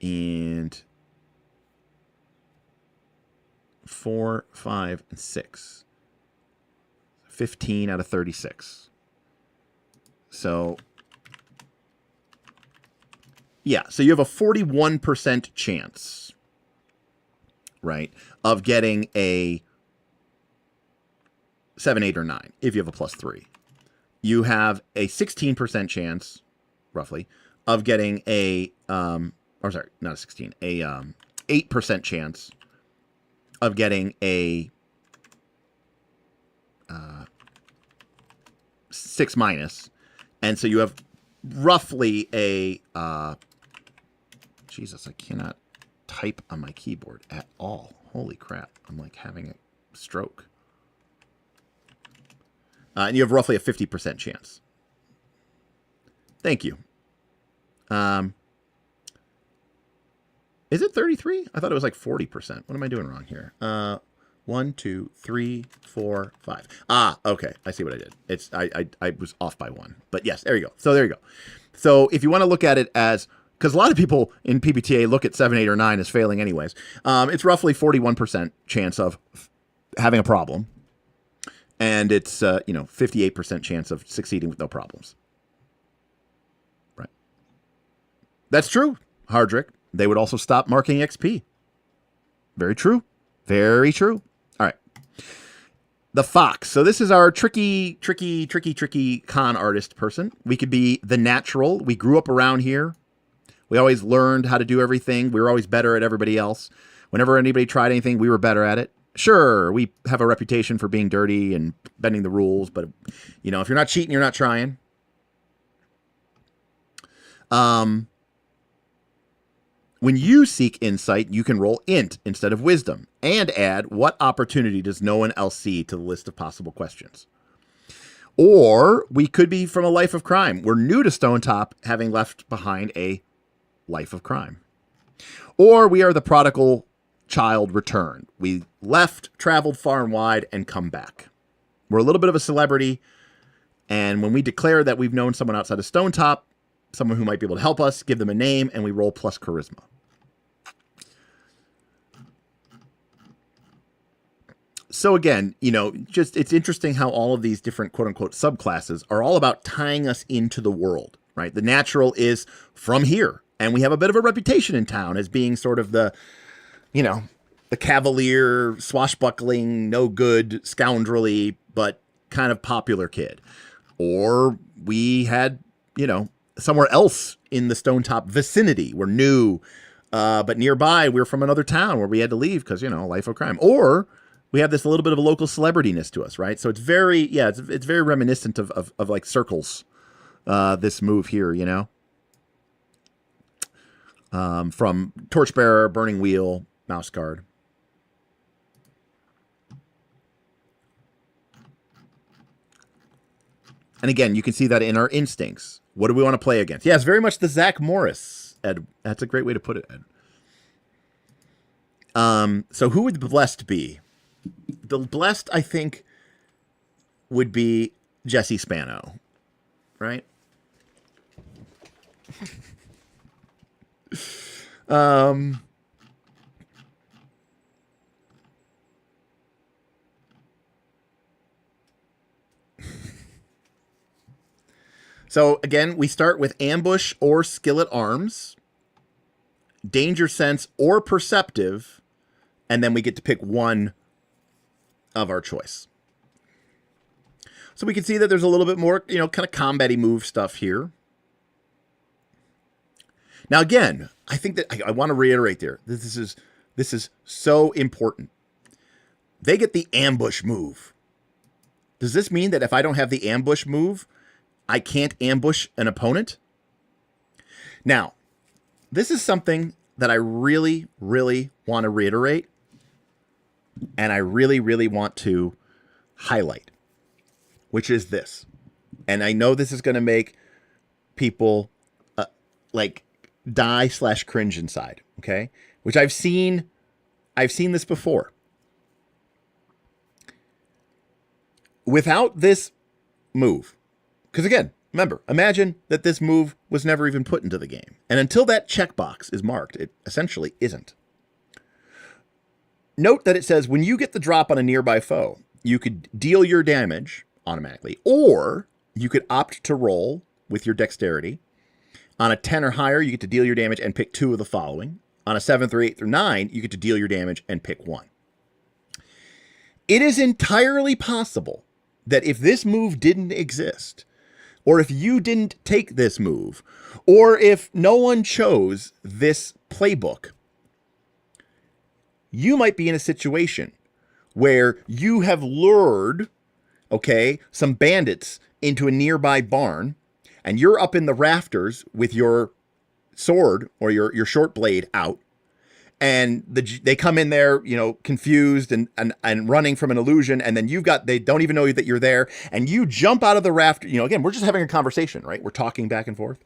Speaker 3: And 4, 5, and 6. 15 out of 36. So yeah, so you have a 41% chance, right, of getting a 7, 8, or 9 if you have a +3. You have a 16% chance, roughly, of getting a or sorry, not a 16, a 8% chance of getting a 6-, and so you have roughly a Jesus, I cannot type on my keyboard at all. Holy crap. I'm like having a stroke. And you have roughly a 50% chance. Thank you. Is it 33? I thought it was like 40%. What am I doing wrong here? 1, 2, 3, 4, 5. Ah, okay. I see what I did. It's I was off by 1. But yes, there you go. So there you go. So if you want to look at it as, because a lot of people in PBTA look at 7, 8, or 9 as failing anyways. It's roughly 41% chance of having a problem. And it's, 58% chance of succeeding with no problems. Right. That's true, Hardrick. They would also stop marking XP. Very true. Very true. All right. The Fox. So this is our tricky con artist person. We could be the natural. We grew up around here. We always learned how to do everything. We were always better at everybody else. Whenever anybody tried anything, we were better at it. Sure, we have a reputation for being dirty and bending the rules, but, if you're not cheating, you're not trying. When you seek insight, you can roll int instead of wisdom and add what opportunity does no one else see to the list of possible questions. Or we could be from a life of crime. We're new to Stonetop, having left behind a life of crime. Or we are the prodigal child returned. We left, traveled far and wide, and come back. We're a little bit of a celebrity, and when we declare that we've known someone outside of Stonetop, someone who might be able to help us, give them a name, and we roll plus charisma. So again, it's interesting how all of these different quote-unquote subclasses are all about tying us into the world, right? The natural is from here, and we have a bit of a reputation in town as being sort of the cavalier, swashbuckling, no good, scoundrelly, but kind of popular kid. Or we had, somewhere else in the Stonetop vicinity. We're new, but nearby we're from another town where we had to leave because, life of crime. Or we have this a little bit of a local celebrityness to us, right? So it's very, it's very reminiscent of like Circles, this move here, from Torchbearer, Burning Wheel, Mouse Guard. And again, you can see that in our instincts. What do we want to play against? Yeah, it's very much the Zach Morris, Ed. That's a great way to put it, Ed. So who would the blessed be? The blessed, I think, would be Jesse Spano, right? So again, we start with ambush or skillet arms, danger sense or perceptive, and then we get to pick one of our choice. So we can see that there's a little bit more, kind of combat-y move stuff here. Now again, I think that I want to reiterate there. This is so important. They get the ambush move. Does this mean that if I don't have the ambush move, I can't ambush an opponent? Now, this is something that I really, really want to reiterate, and I really, really want to highlight, which is this. And I know this is going to make people die/cringe inside, okay? Which I've seen this before. Without this move, because again, remember, imagine that this move was never even put into the game. And until that checkbox is marked, it essentially isn't. Note that it says when you get the drop on a nearby foe, you could deal your damage automatically, or you could opt to roll with your dexterity. On a 10 or higher, you get to deal your damage and pick two of the following. On a 7th or 8th or 9, you get to deal your damage and pick one. It is entirely possible that if this move didn't exist, or if you didn't take this move, or if no one chose this playbook, you might be in a situation where you have lured, some bandits into a nearby barn, and you're up in the rafters with your sword or your short blade out, and they come in there, confused and running from an illusion, and then they don't even know that you're there, and you jump out of the rafter. Again, we're just having a conversation, right? We're talking back and forth,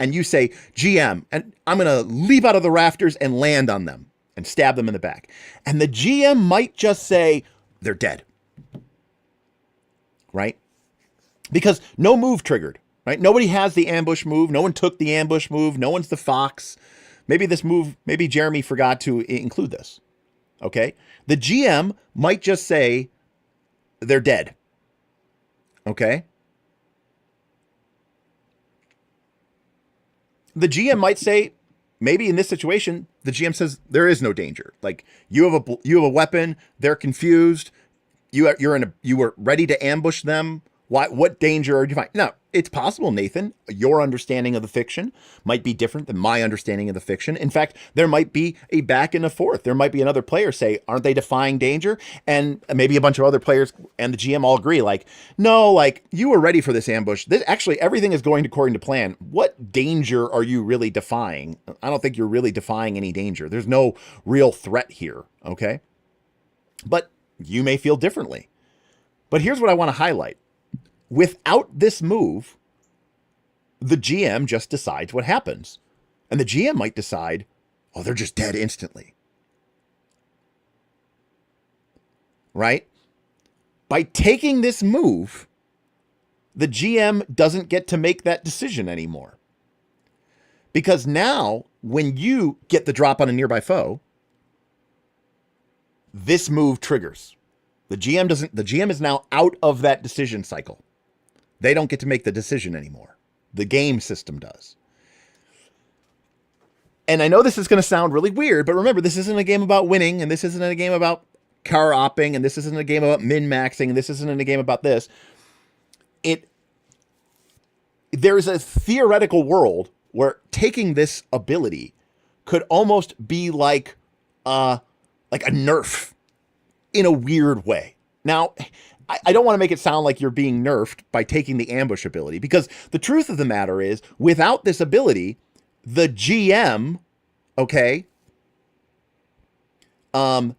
Speaker 3: and you say, GM, and I'm going to leap out of the rafters and land on them and stab them in the back. And the GM might just say, they're dead, right? Because no move triggered, right? Nobody has the ambush move. No one took the ambush move. No one's the fox. Maybe Jeremy forgot to include this, okay? The GM might just say they're dead, Okay? The GM might say, maybe in this situation, the GM says there is no danger. Like you have a weapon, they're confused, you were ready to ambush them. What danger are you finding? Now, it's possible, Nathan, your understanding of the fiction might be different than my understanding of the fiction. In fact, there might be a back and a forth. There might be another player say, aren't they defying danger? And maybe a bunch of other players and the GM all agree, like, no, like, you were ready for this ambush. Actually, everything is going according to plan. What danger are you really defying? I don't think you're really defying any danger. There's no real threat here, okay? But you may feel differently. But here's what I want to highlight. Without this move, the GM just decides what happens. And the GM might decide, oh, they're just dead instantly. Right? By taking this move, the GM doesn't get to make that decision anymore. Because now, when you get the drop on a nearby foe, this move triggers. The GM is now out of that decision cycle. They don't get to make the decision anymore. The game system does. And I know this is going to sound really weird, but remember, this isn't a game about winning, and this isn't a game about car opping, and this isn't a game about min-maxing, and this isn't a game about this. There's a theoretical world where taking this ability could almost be like a nerf in a weird way. Now, I don't want to make it sound like you're being nerfed by taking the ambush ability, because the truth of the matter is, without this ability, the GM, okay, the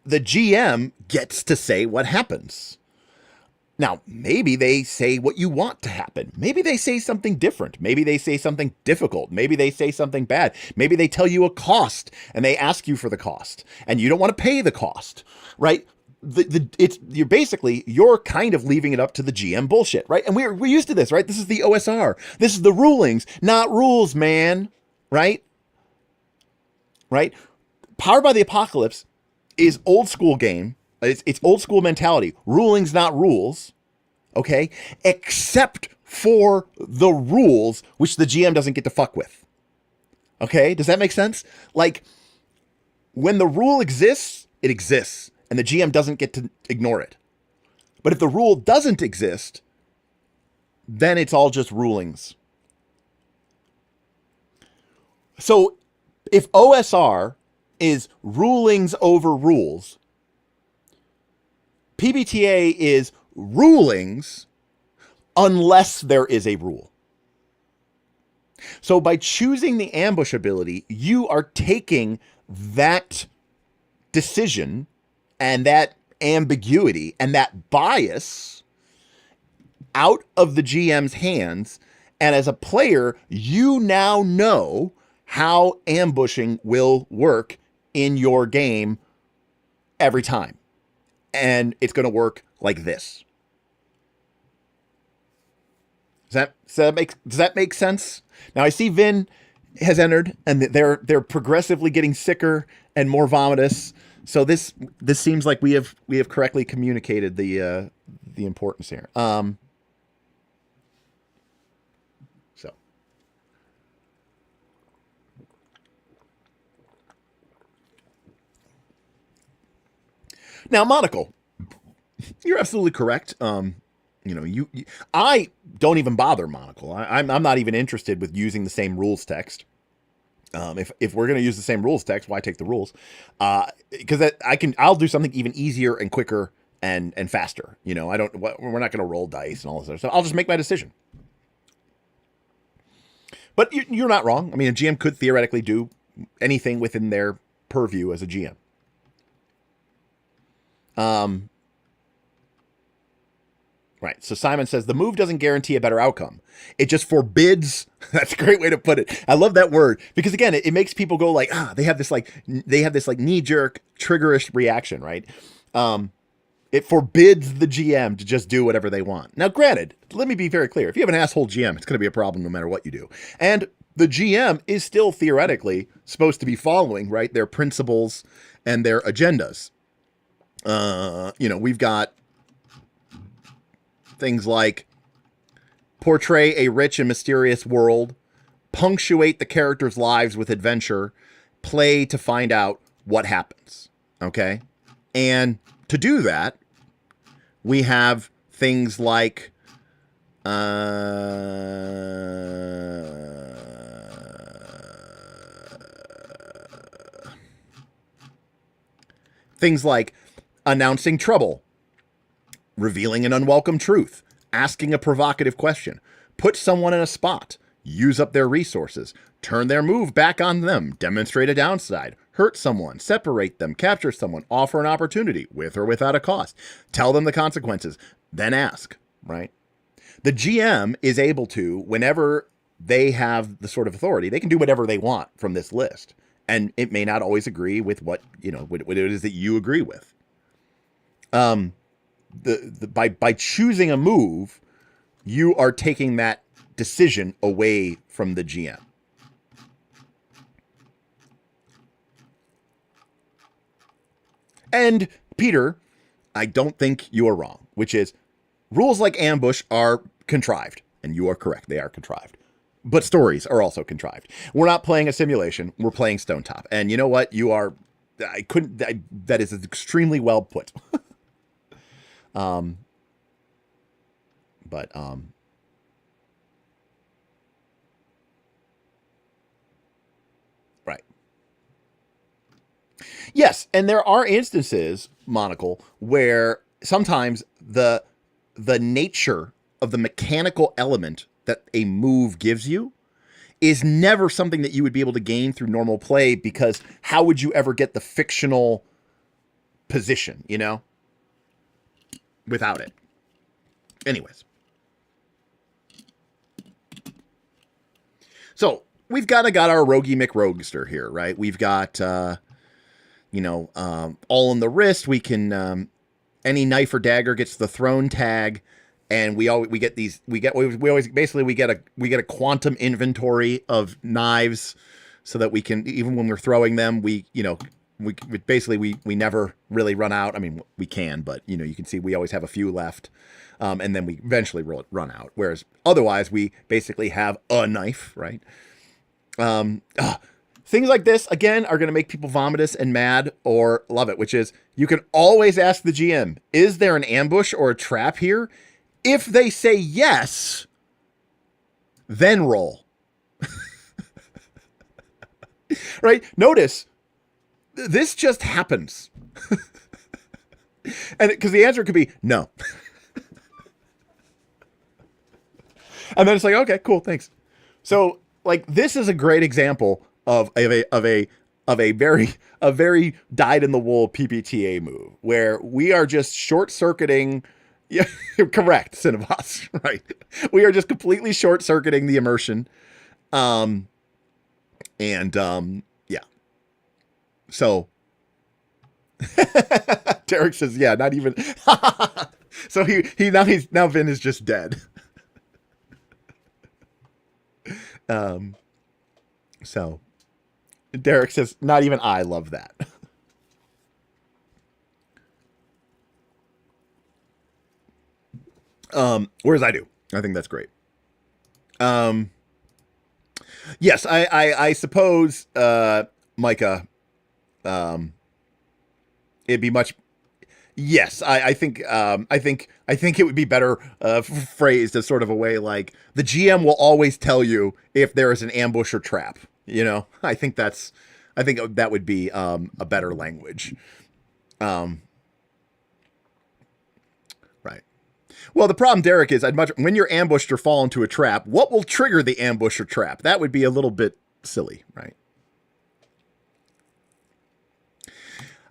Speaker 3: GM gets to say what happens. Now, maybe they say what you want to happen. Maybe they say something different. Maybe they say something difficult. Maybe they say something bad. Maybe they tell you a cost and they ask you for the cost and you don't want to pay the cost, right? You're kind of leaving it up to the GM bullshit, right? And we're used to this, right? This is the OSR. This is the rulings, not rules, man. Right? Right? Powered by the Apocalypse is old school game. It's old school mentality. Rulings, not rules. Okay? Except for the rules, which the GM doesn't get to fuck with. Okay? Does that make sense? Like, when the rule exists, it exists. And the GM doesn't get to ignore it. But if the rule doesn't exist, then it's all just rulings. So if OSR is rulings over rules, PBTA is rulings unless there is a rule. So by choosing the ambush ability, you are taking that decision and that ambiguity and that bias out of the GM's hands. And as a player, you now know how ambushing will work in your game every time. And it's going to work like this. Does that make sense? Now I see Vin has entered and they're progressively getting sicker and more vomitous. So this seems like we have correctly communicated the importance here. So now, Monocle, you're absolutely correct. I don't even bother Monocle. I'm not even interested with using the same rules text. If we're going to use the same rules text, why take the rules? Because I'll do something even easier and quicker and faster. We're not going to roll dice and all this other stuff. I'll just make my decision. But you're not wrong. I mean, a GM could theoretically do anything within their purview as a GM. Right. So Simon says the move doesn't guarantee a better outcome. It just forbids. That's a great way to put it. I love that word because again, it makes people go like, they have this knee jerk triggerish reaction, right? It forbids the GM to just do whatever they want. Now, granted, let me be very clear. If you have an asshole GM, it's going to be a problem no matter what you do. And the GM is still theoretically supposed to be following, right, their principles and their agendas. We've got Things like portray a rich and mysterious world, punctuate the characters' lives with adventure, play to find out what happens. Okay? And to do that, we have things like announcing trouble, revealing an unwelcome truth, asking a provocative question, put someone in a spot, use up their resources, turn their move back on them, demonstrate a downside, hurt someone, separate them, capture someone, offer an opportunity, with or without a cost, tell them the consequences, then ask, right? The GM is able to, whenever they have the sort of authority, they can do whatever they want from this list. And it may not always agree with what it is that you agree with. By choosing a move, you are taking that decision away from the GM. And Peter, I don't think you are wrong, which is rules like ambush are contrived, and you are correct. They are contrived. But stories are also contrived. We're not playing a simulation. We're playing Stonetop. And you know what? That is extremely well put. Right. Yes, and there are instances, Monocle, where sometimes the nature of the mechanical element that a move gives you is never something that you would be able to gain through normal play, because how would you ever get the fictional position, without it? Anyways. So we've got our Roguey McRoguester here, right? We've got, all in the wrist. We can, any knife or dagger gets the thrown tag. And we get a quantum inventory of knives, so that we can, even when we're throwing them, we never really run out. I mean, we can, but you can see we always have a few left, and then we eventually run out. Whereas otherwise, we basically have a knife, right? Things like this again are going to make people vomitous and mad or love it. Which is, you can always ask the GM, is there an ambush or a trap here? If they say yes, then roll. Right? Notice, this just happens. And because the answer could be no. And then it's like, okay, cool, thanks. So, this is a great example of a very dyed in the wool PBTA move, where we are just short circuiting. Yeah, correct, Cinnabos, right? We are just completely short-circuiting the immersion. Yeah. So, Derek says, yeah, not even. So now Vin is just dead. So, Derek says, not even I love that. Whereas I do. I think that's great. Yes, I suppose, Micah, it'd be much. Yes, I think it would be better phrased as sort of a way like, the GM will always tell you if there is an ambush or trap. I think that would be a better language. Right. Well, the problem, Derek, is when you're ambushed or fall into a trap, what will trigger the ambush or trap? That would be a little bit silly, right?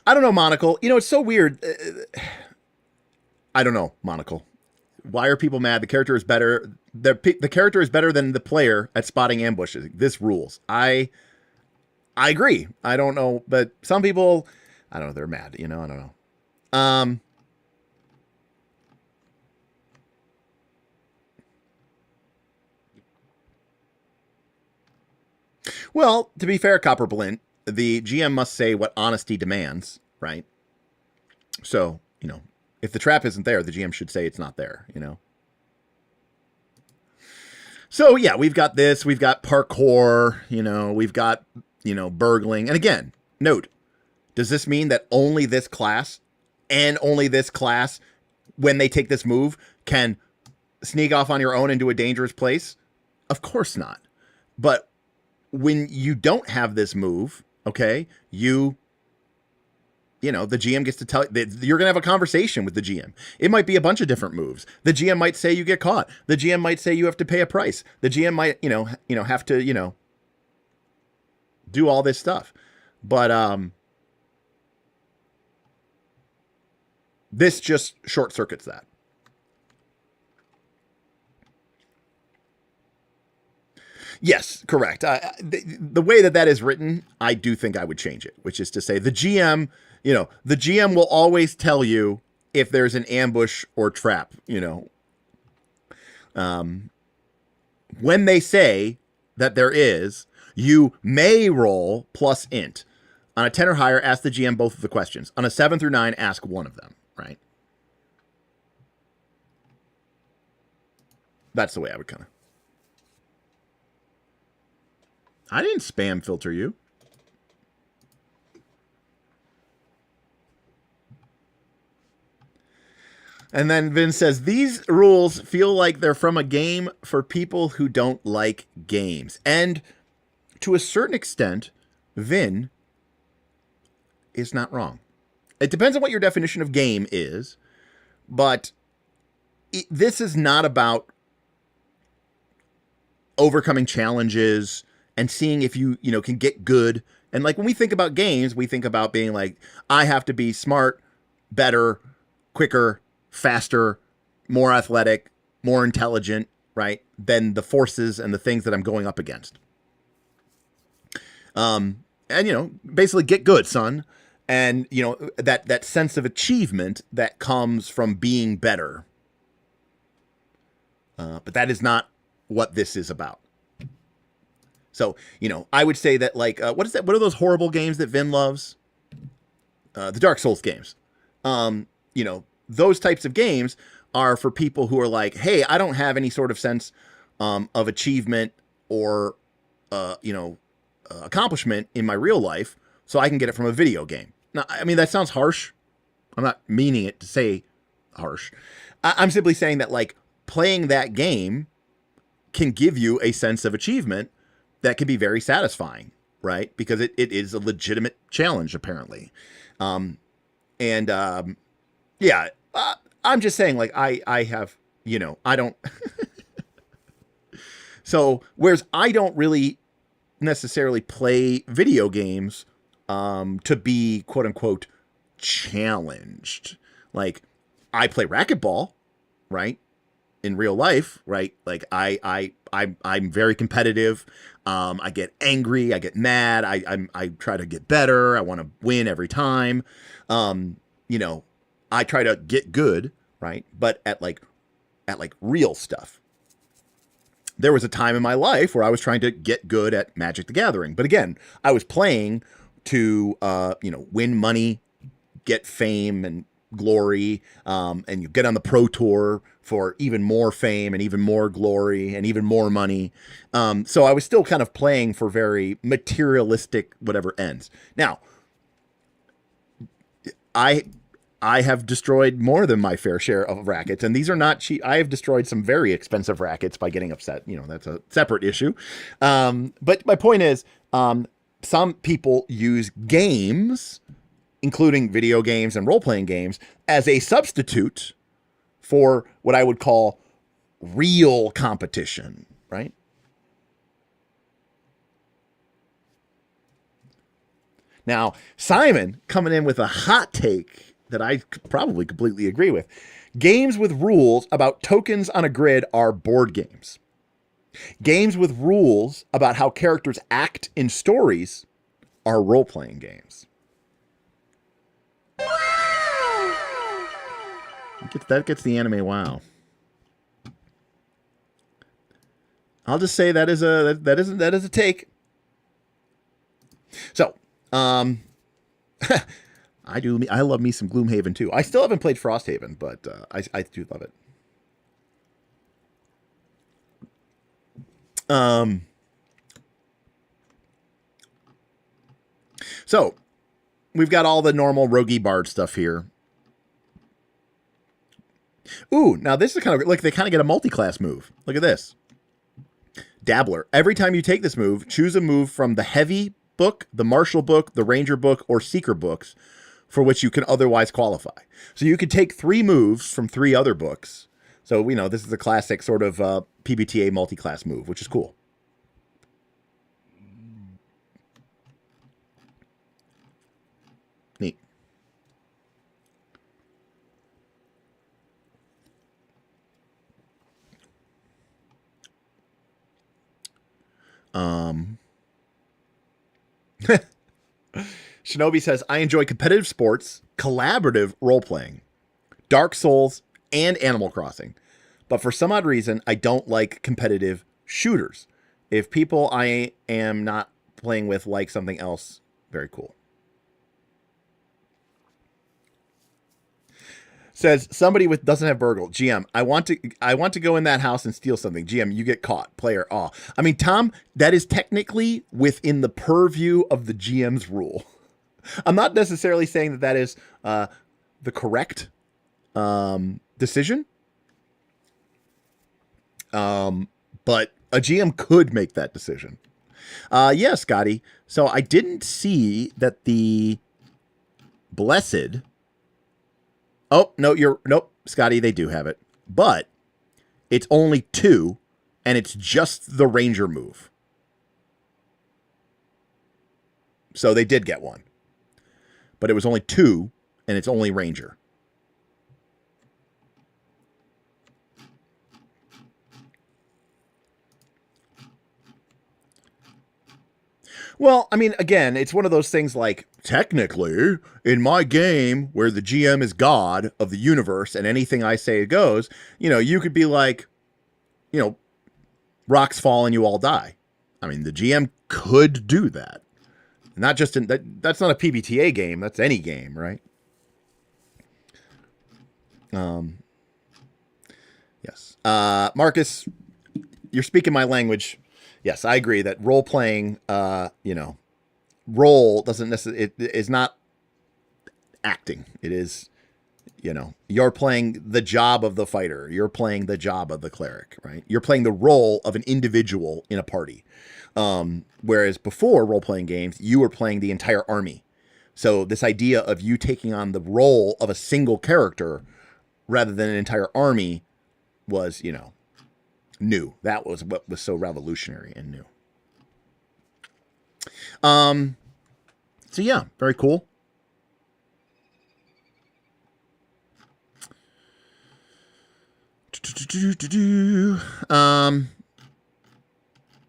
Speaker 3: I don't know, Monocle. It's so weird. I don't know, Monocle. Why are people mad? The character is better. The character is better than the player at spotting ambushes. This rules. I agree. I don't know, but some people, I don't know, they're mad. I don't know. Well, to be fair, Copperblint, the GM must say what honesty demands, right? So, if the trap isn't there, the GM should say it's not there, So yeah, we've got this, we've got parkour, we've got, burgling. And again, note, does this mean that only this class and only this class, when they take this move, can sneak off on your own into a dangerous place? Of course not. But when you don't have this move, okay, the GM gets to tell you're going to have a conversation with the GM. It might be a bunch of different moves. The GM might say you get caught. The GM might say you have to pay a price. The GM might, have to, do all this stuff. But this just short circuits that. Yes, correct. The way that is written, I do think I would change it, which is to say the GM, the GM will always tell you if there's an ambush or trap, when they say that there is, you may roll plus int. On a 10 or higher, ask the GM both of the questions. On a 7 through 9, ask one of them, right? That's the way I would kind of. I didn't spam filter you. And then Vin says, these rules feel like they're from a game for people who don't like games. And to a certain extent, Vin is not wrong. It depends on what your definition of game is, but this is not about overcoming challenges and seeing if you can get good. And like when we think about games, we think about being like, I have to be smart, better, quicker, faster, more athletic, more intelligent, right, than the forces and the things that I'm going up against. And basically get good, son. And that sense of achievement that comes from being better. But that is not what this is about. So, I would say that like, what is that? What are those horrible games that Vin loves? The Dark Souls games. Those types of games are for people who are like, hey, I don't have any sort of sense of achievement or, accomplishment in my real life, so I can get it from a video game. Now, I mean, that sounds harsh. I'm not meaning it to say harsh. I'm simply saying that like playing that game can give you a sense of achievement that can be very satisfying, right? Because it is a legitimate challenge, apparently. I'm just saying, like, I have, I don't. So, whereas I don't really necessarily play video games to be, quote unquote, challenged. Like, I play racquetball, right? In real life, right? Like I'm very competitive. I get angry. I get mad. I try to get better. I want to win every time. I try to get good, right? But at real stuff. There was a time in my life where I was trying to get good at Magic the Gathering. But again, I was playing to win money, get fame and glory, and you get on the pro tour for even more fame and even more glory and even more money. So I was still kind of playing for very materialistic whatever ends. Now, I have destroyed more than my fair share of rackets, and these are not cheap. I have destroyed some very expensive rackets by getting upset. That's a separate issue. But my point is, some people use games, including video games and role-playing games, as a substitute for what I would call real competition, right? Now, Simon coming in with a hot take that I probably completely agree with. Games with rules about tokens on a grid are board games. Games with rules about how characters act in stories are role-playing games. That gets the anime wow. I'll just say that is a take. So, I love me some Gloomhaven too. I still haven't played Frosthaven, but I do love it. So we've got all the normal roguey bard stuff here. Ooh, now this is kind of like they kind of get a multi-class move. Look at this. Dabbler. Every time you take this move, choose a move from the heavy book, the martial book, the ranger book, or seeker books for which you can otherwise qualify. So you could take 3 moves from 3 other books. So, we know, this is a classic sort of PBTA multi-class move, which is cool. Neat. Shinobi says, I enjoy competitive sports, collaborative role-playing, Dark Souls, and Animal Crossing. But for some odd reason, I don't like competitive shooters. If people I am not playing with like something else, very cool. Says somebody with doesn't have burgle. GM, I want to go in that house and steal something. GM, you get caught. Player, oh. I mean, Tom, that is technically within the purview of the GM's rule. I'm not necessarily saying that that is the correct decision. But a GM could make that decision. Yeah, Scotty. So I didn't see that the Blessed. Oh, no, nope, Scotty, they do have it. But it's only 2, and it's just the Ranger move. So they did get 1. But it was only 2, and it's only Ranger. Well, I mean, again, it's one of those things like, technically, in my game, where the GM is God of the universe and anything I say goes, you know, you could be like, you know, rocks fall and you all die. I mean, the GM could do that. Not just in that's not a PBTA game. That's any game, right? Yes. Marcus, you're speaking my language. Yes, I agree that role playing, you know, role doesn't necessarily, it is not acting. It is, you know, you're playing the job of the fighter. You're playing the job of the cleric, right? You're playing the role of an individual in a party. Whereas before role-playing games, you were playing the entire army. So this idea of you taking on the role of a single character rather than an entire army was, you know, new. That was what was so revolutionary and new. So yeah, very cool.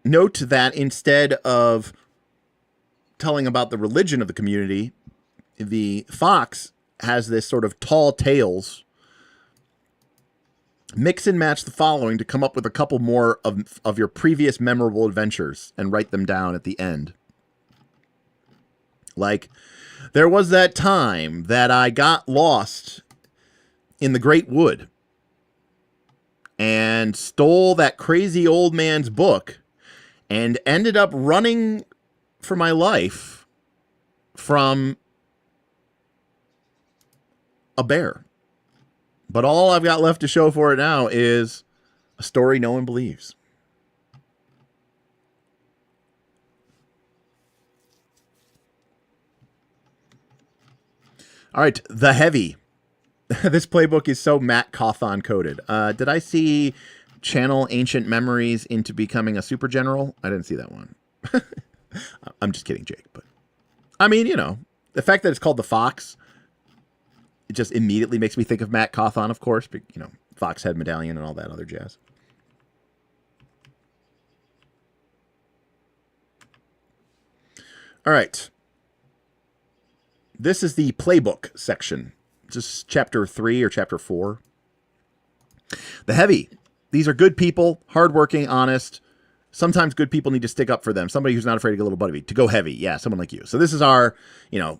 Speaker 3: Note that instead of telling about the religion of the community, the fox has this sort of tall tales. Mix and match the following to come up with a couple more of your previous memorable adventures and write them down at the end. Like, there was that time that I got lost in the Great Wood and stole that crazy old man's book and ended up running for my life from a bear. But all I've got left to show for it now is a story no one believes. All right, The Heavy. This playbook is so Matt Cawthon coded. Did I see channel ancient memories into becoming a super general? I didn't see that one. I'm just kidding, Jake. But I mean, you know, the fact that it's called the Fox, it just immediately makes me think of Matt Cawthon, of course. But, you know, Fox Head Medallion and all that other jazz. All right. This is the playbook section. Just chapter 3 or chapter 4. The Heavy. These are good people, hardworking, honest. Sometimes good people need to stick up for them. Somebody who's not afraid to get a little buddy, to go heavy. Yeah, someone like you. So this is our, you know,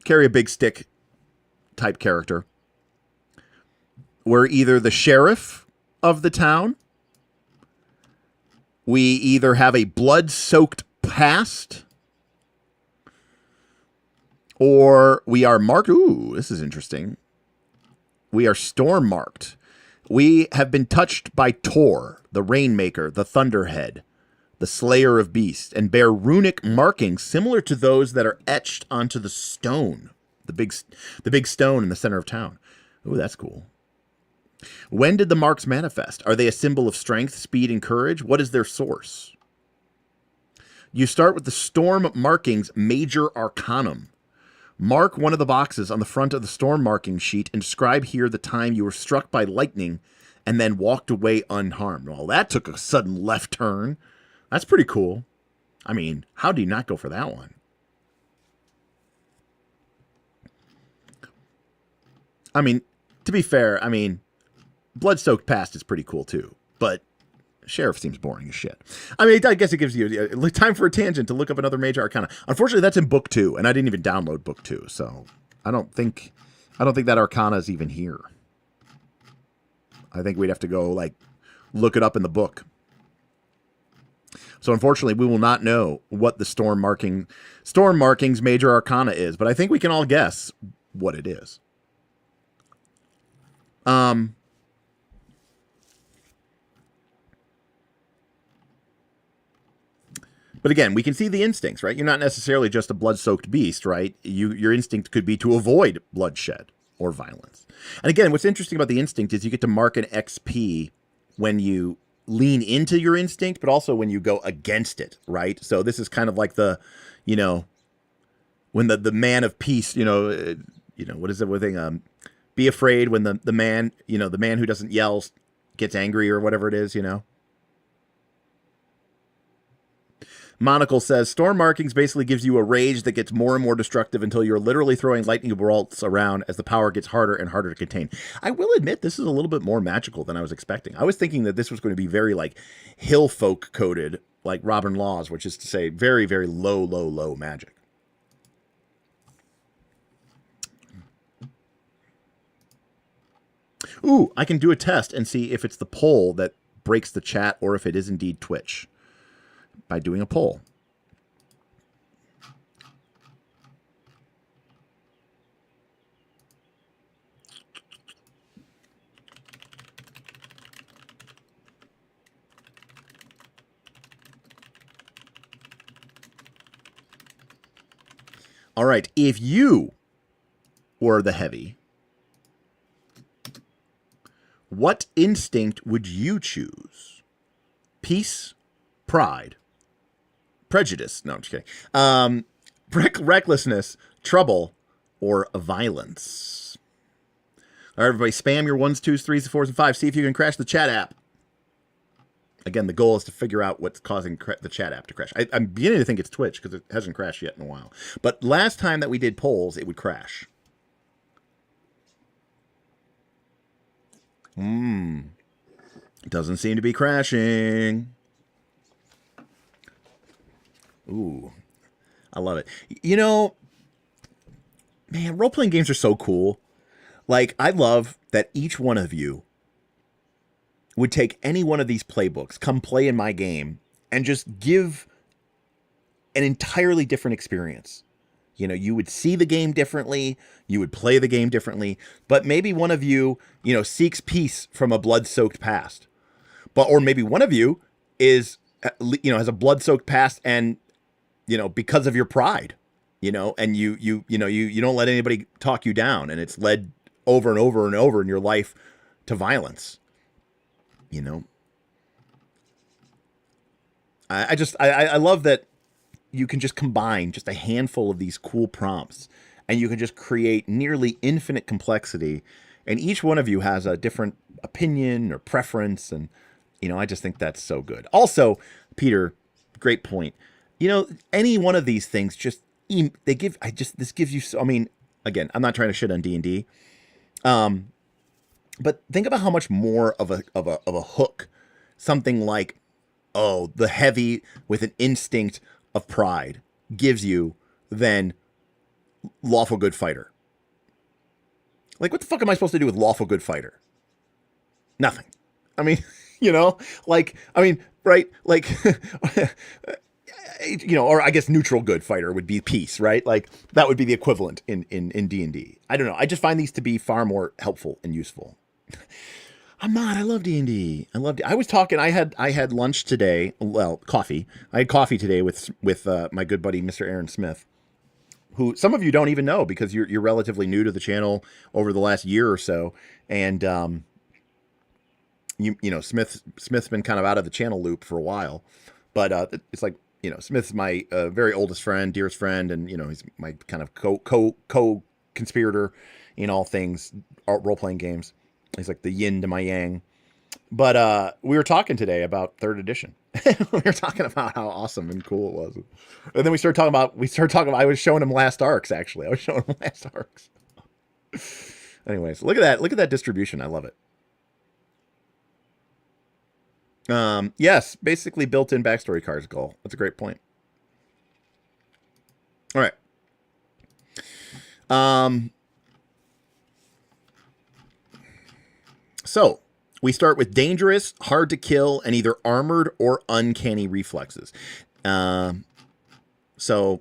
Speaker 3: carry a big stick type character. We're either the sheriff of the town, we either have a blood-soaked past, or we are marked. Ooh, this is interesting. We are storm marked. We have been touched by Tor, the Rainmaker, the Thunderhead, the Slayer of Beasts, and bear runic markings similar to those that are etched onto the stone, the big stone in the center of town. Ooh, that's cool. When did the marks manifest? Are they a symbol of strength, speed, and courage? What is their source? You start with the Storm Markings Major Arcanum. Mark one of the boxes on the front of the storm marking sheet and describe here the time you were struck by lightning and then walked away unharmed. Well, that took a sudden left turn. That's pretty cool. I mean, how do you not go for that one? I mean, to be fair, I mean, Blood-Soaked Past is pretty cool too, but Sheriff seems boring as shit. I mean, I guess it gives you time for a tangent to look up another Major Arcana. Unfortunately, that's in Book 2, and I didn't even download Book 2, so I don't think that Arcana is even here. I think we'd have to go, like, look it up in the book. So unfortunately, we will not know what the Storm Markings Major Arcana is, but I think we can all guess what it is. But again, we can see the instincts, right? You're not necessarily just a blood-soaked beast, right? Your instinct could be to avoid bloodshed or violence. And again, what's interesting about the instinct is you get to mark an XP when you lean into your instinct, but also when you go against it, right? So this is kind of like the, when the man of peace, what is the thing? Be afraid when the man, the man who doesn't yell gets angry or whatever it is, Monocle says, Storm Markings basically gives you a rage that gets more and more destructive until you're literally throwing lightning bolts around as the power gets harder and harder to contain. I will admit, this is a little bit more magical than I was expecting. I was thinking that this was going to be very, like, hill folk coded, like Robin Laws, which is to say very, very low magic. Ooh, I can do a test and see if it's the poll that breaks the chat or if it is indeed Twitch by doing a poll. All right, if you were the heavy, what instinct would you choose? Peace, pride, prejudice. No, I'm just kidding. Recklessness, trouble, or violence. All right, everybody, spam your 1s, 2s, 3s, 4s, and 5s. See if you can crash the chat app. Again, the goal is to figure out what's causing the chat app to crash. I'm beginning to think it's Twitch because it hasn't crashed yet in a while. But last time that we did polls, it would crash. It doesn't seem to be crashing. Ooh, I love it. Man, role-playing games are so cool. Like, I love that each one of you would take any one of these playbooks, come play in my game, and just give an entirely different experience. You would see the game differently, you would play the game differently, but maybe one of you, seeks peace from a blood-soaked past. Or maybe one of you is, has a blood-soaked past and, because of your pride, and you don't let anybody talk you down, and it's led over and over and over in your life to violence. I love that you can just combine just a handful of these cool prompts and you can just create nearly infinite complexity. And each one of you has a different opinion or preference. And, I just think that's so good. Also, Peter, great point. Any one of these things this gives you so, again, I'm not trying to shit on D&D. But think about how much more of a hook something like, the heavy with an instinct of pride gives you than lawful good fighter. Like, what the fuck am I supposed to do with lawful good fighter? Nothing. You know, like, I mean, right? Like, or I guess neutral good fighter would be peace, right? Like that would be the equivalent in D&D. I don't know. I just find these to be far more helpful and useful. I love D&D. I was talking. I had lunch today. Well, coffee. I had coffee today with my good buddy Mr. Aaron Smith, who some of you don't even know because you're relatively new to the channel over the last year or so, and Smith's been kind of out of the channel loop for a while, but it's like, Smith's my very oldest friend, dearest friend, and he's my kind of co-conspirator in all things role playing games. He's like the yin to my yang. But we were talking today about 3rd edition. We were talking about how awesome and cool it was, and then we started talking about. I was showing him Last Arcs. Actually, I was showing him Last Arcs. Anyways, look at that distribution. I love it. Yes, basically built-in backstory cards, Goal. That's a great point. All right. So we start with dangerous, hard to kill, and either armored or uncanny reflexes. So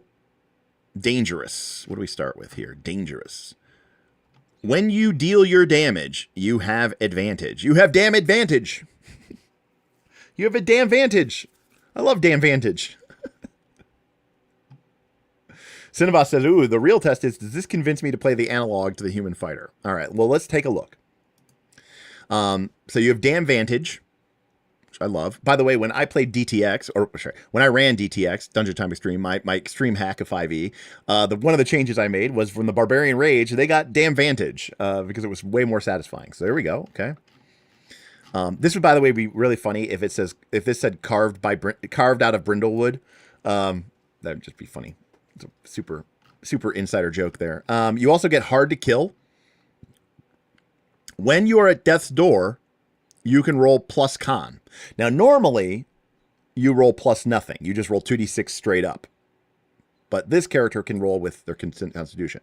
Speaker 3: dangerous. What do we start with here? Dangerous. When you deal your damage, you have advantage. You have damn advantage. You have a damn vantage. I love damn vantage. Cinnabos says, ooh, the real test is, does this convince me to play the analog to the human fighter? All right, well, let's take a look. So you have damn vantage, which I love. By the way, when I played DTX, when I ran DTX, Dungeon Time Extreme, my extreme hack of 5e, one of the changes I made was from the Barbarian Rage, they got damn vantage, because it was way more satisfying. So there we go, okay. This would, by the way, be really funny if this said carved out of brindlewood. That would just be funny. It's a super insider joke there. You also get hard to kill. When you are at death's door, you can roll plus con. Now, normally you roll plus nothing. You just roll 2d6 straight up. But this character can roll with their constitution.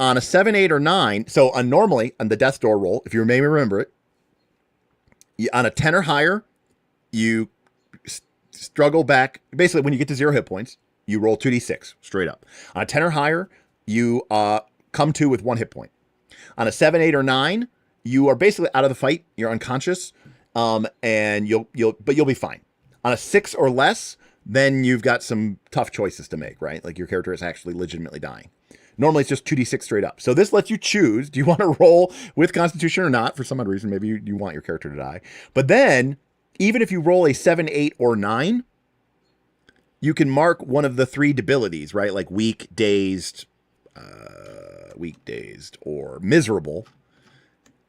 Speaker 3: On a 7, 8, or 9, so normally on the death's door roll, if you may remember it, on a 10 or higher, you struggle back. Basically, when you get to 0 hit points, you roll 2d6 straight up. On a 10 or higher, you come to with 1 hit point. On a 7, 8, or 9, you are basically out of the fight. You're unconscious, and you'll be fine. On a 6 or less, then you've got some tough choices to make, right? Like your character is actually legitimately dying. Normally, it's just 2d6 straight up. So this lets you choose, do you want to roll with Constitution or not? For some odd reason, maybe you want your character to die. But then, even if you roll a 7, 8, or 9, you can mark one of the 3 debilities, right? Like weak, dazed, or miserable,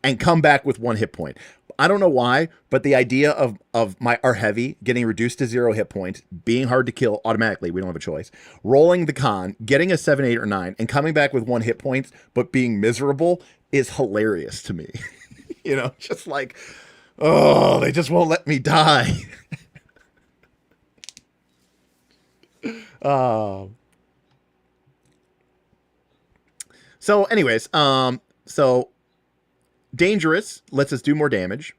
Speaker 3: and come back with 1 hit point. I don't know why, but the idea of our heavy getting reduced to 0 hit points, being hard to kill automatically, we don't have a choice, rolling the con, getting a 7, 8, or 9, and coming back with 1 hit point, but being miserable is hilarious to me. Just like, oh, they just won't let me die. So anyways, so dangerous lets us do more damage.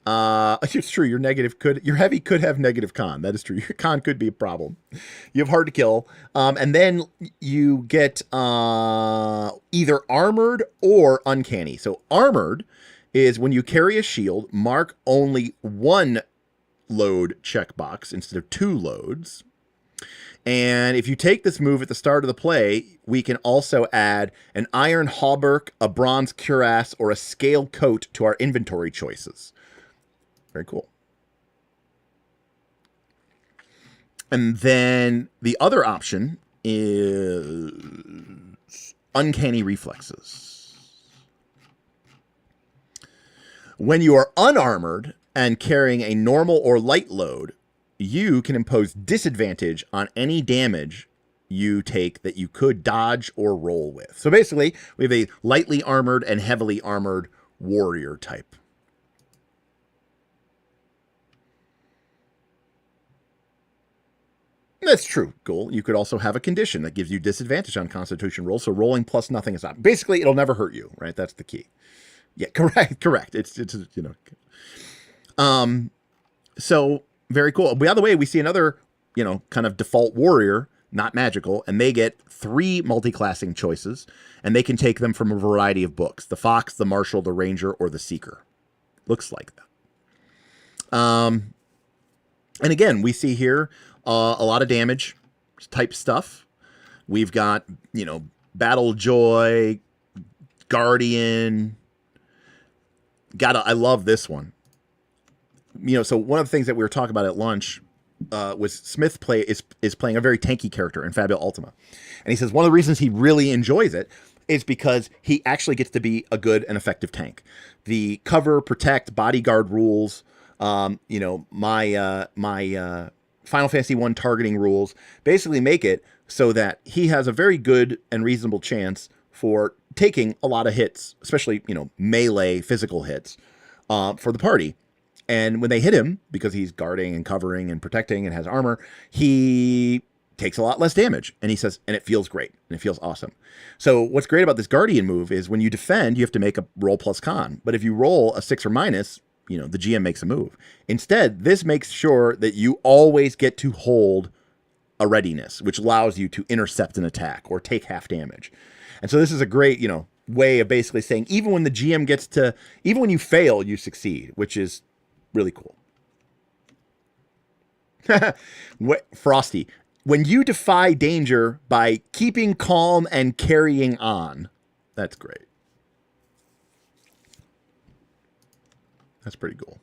Speaker 3: It's true. Your heavy could have negative con. That is true. Your con could be a problem. You have hard to kill. And then you get either armored or uncanny. So armored is when you carry a shield, mark only 1 load checkbox instead of 2 loads. And if you take this move at the start of the play, we can also add an iron hauberk, a bronze cuirass, or a scale coat to our inventory choices. Very cool. And then the other option is uncanny reflexes. When you are unarmored and carrying a normal or light load, you can impose disadvantage on any damage you take that you could dodge or roll with. So basically, we have a lightly armored and heavily armored warrior type. That's true, Goal. You could also have a condition that gives you disadvantage on Constitution rolls, so rolling plus nothing is not. Basically, it'll never hurt you, right? That's the key. Yeah, correct. It's So very cool. By the way, we see another, kind of default warrior, not magical, and they get 3 multi-classing choices, and they can take them from a variety of books: the Fox, the Marshal, the Ranger, or the Seeker. Looks like that. And again, we see here a lot of damage type stuff. We've got, Battle Joy, Guardian. I love this one. So one of the things that we were talking about at lunch was Smith is playing a very tanky character in Fabula Ultima. And he says one of the reasons he really enjoys it is because he actually gets to be a good and effective tank. The cover, protect, bodyguard rules, my Final Fantasy 1 targeting rules basically make it so that he has a very good and reasonable chance for taking a lot of hits, especially, melee physical hits for the party. And when they hit him, because he's guarding and covering and protecting and has armor, he takes a lot less damage. And he says, and it feels great. And it feels awesome. So what's great about this Guardian move is when you defend, you have to make a roll plus con. But if you roll a 6 or minus, the GM makes a move. Instead, this makes sure that you always get to hold a readiness, which allows you to intercept an attack or take half damage. And so this is a great, way of basically saying, even when the GM even when you fail, you succeed, which is really cool. Frosty, when you defy danger by keeping calm and carrying on, that's great. That's pretty cool.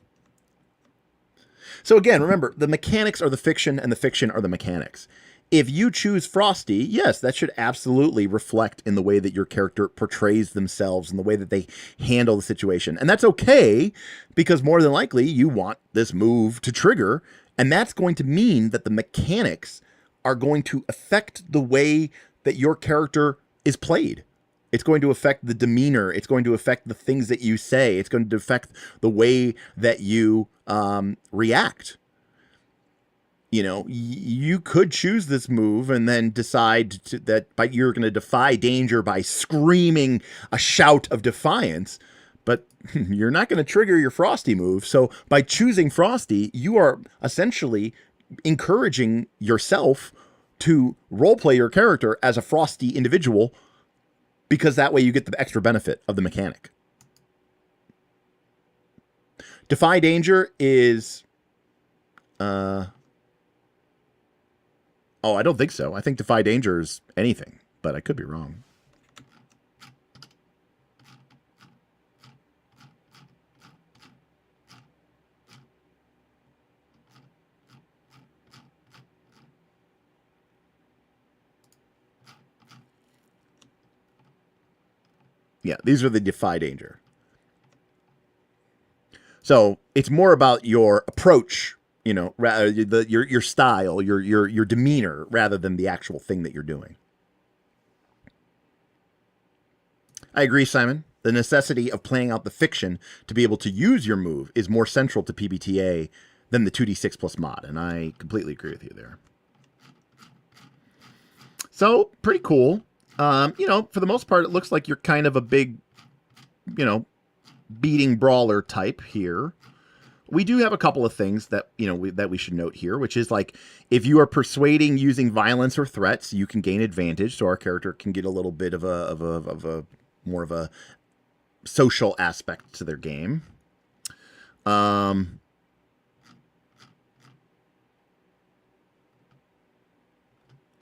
Speaker 3: So again, remember, the mechanics are the fiction and the fiction are the mechanics. If you choose Frosty, yes, that should absolutely reflect in the way that your character portrays themselves and the way that they handle the situation. And that's okay, because more than likely you want this move to trigger, and that's going to mean that the mechanics are going to affect the way that your character is played. It's going to affect the demeanor. It's going to affect the things that you say. It's going to affect the way that you react. You could choose this move and then decide that you're going to defy danger by screaming a shout of defiance, but you're not going to trigger your Frosty move. So by choosing Frosty, you are essentially encouraging yourself to roleplay your character as a Frosty individual, because that way you get the extra benefit of the mechanic. Defy danger is... Oh, I don't think so. I think defy danger is anything, but I could be wrong. Yeah, these are the defy danger. So it's more about your approach, rather your style, your demeanor, rather than the actual thing that you're doing. I agree, Simon. The necessity of playing out the fiction to be able to use your move is more central to PBTA than the 2d6 plus mod, and I completely agree with you there. So, pretty cool. For the most part, it looks like you're kind of a big, beating brawler type here. We do have a couple of things that, that we should note here, which is like, if you are persuading using violence or threats, you can gain advantage. So our character can get a little bit of a more of a social aspect to their game.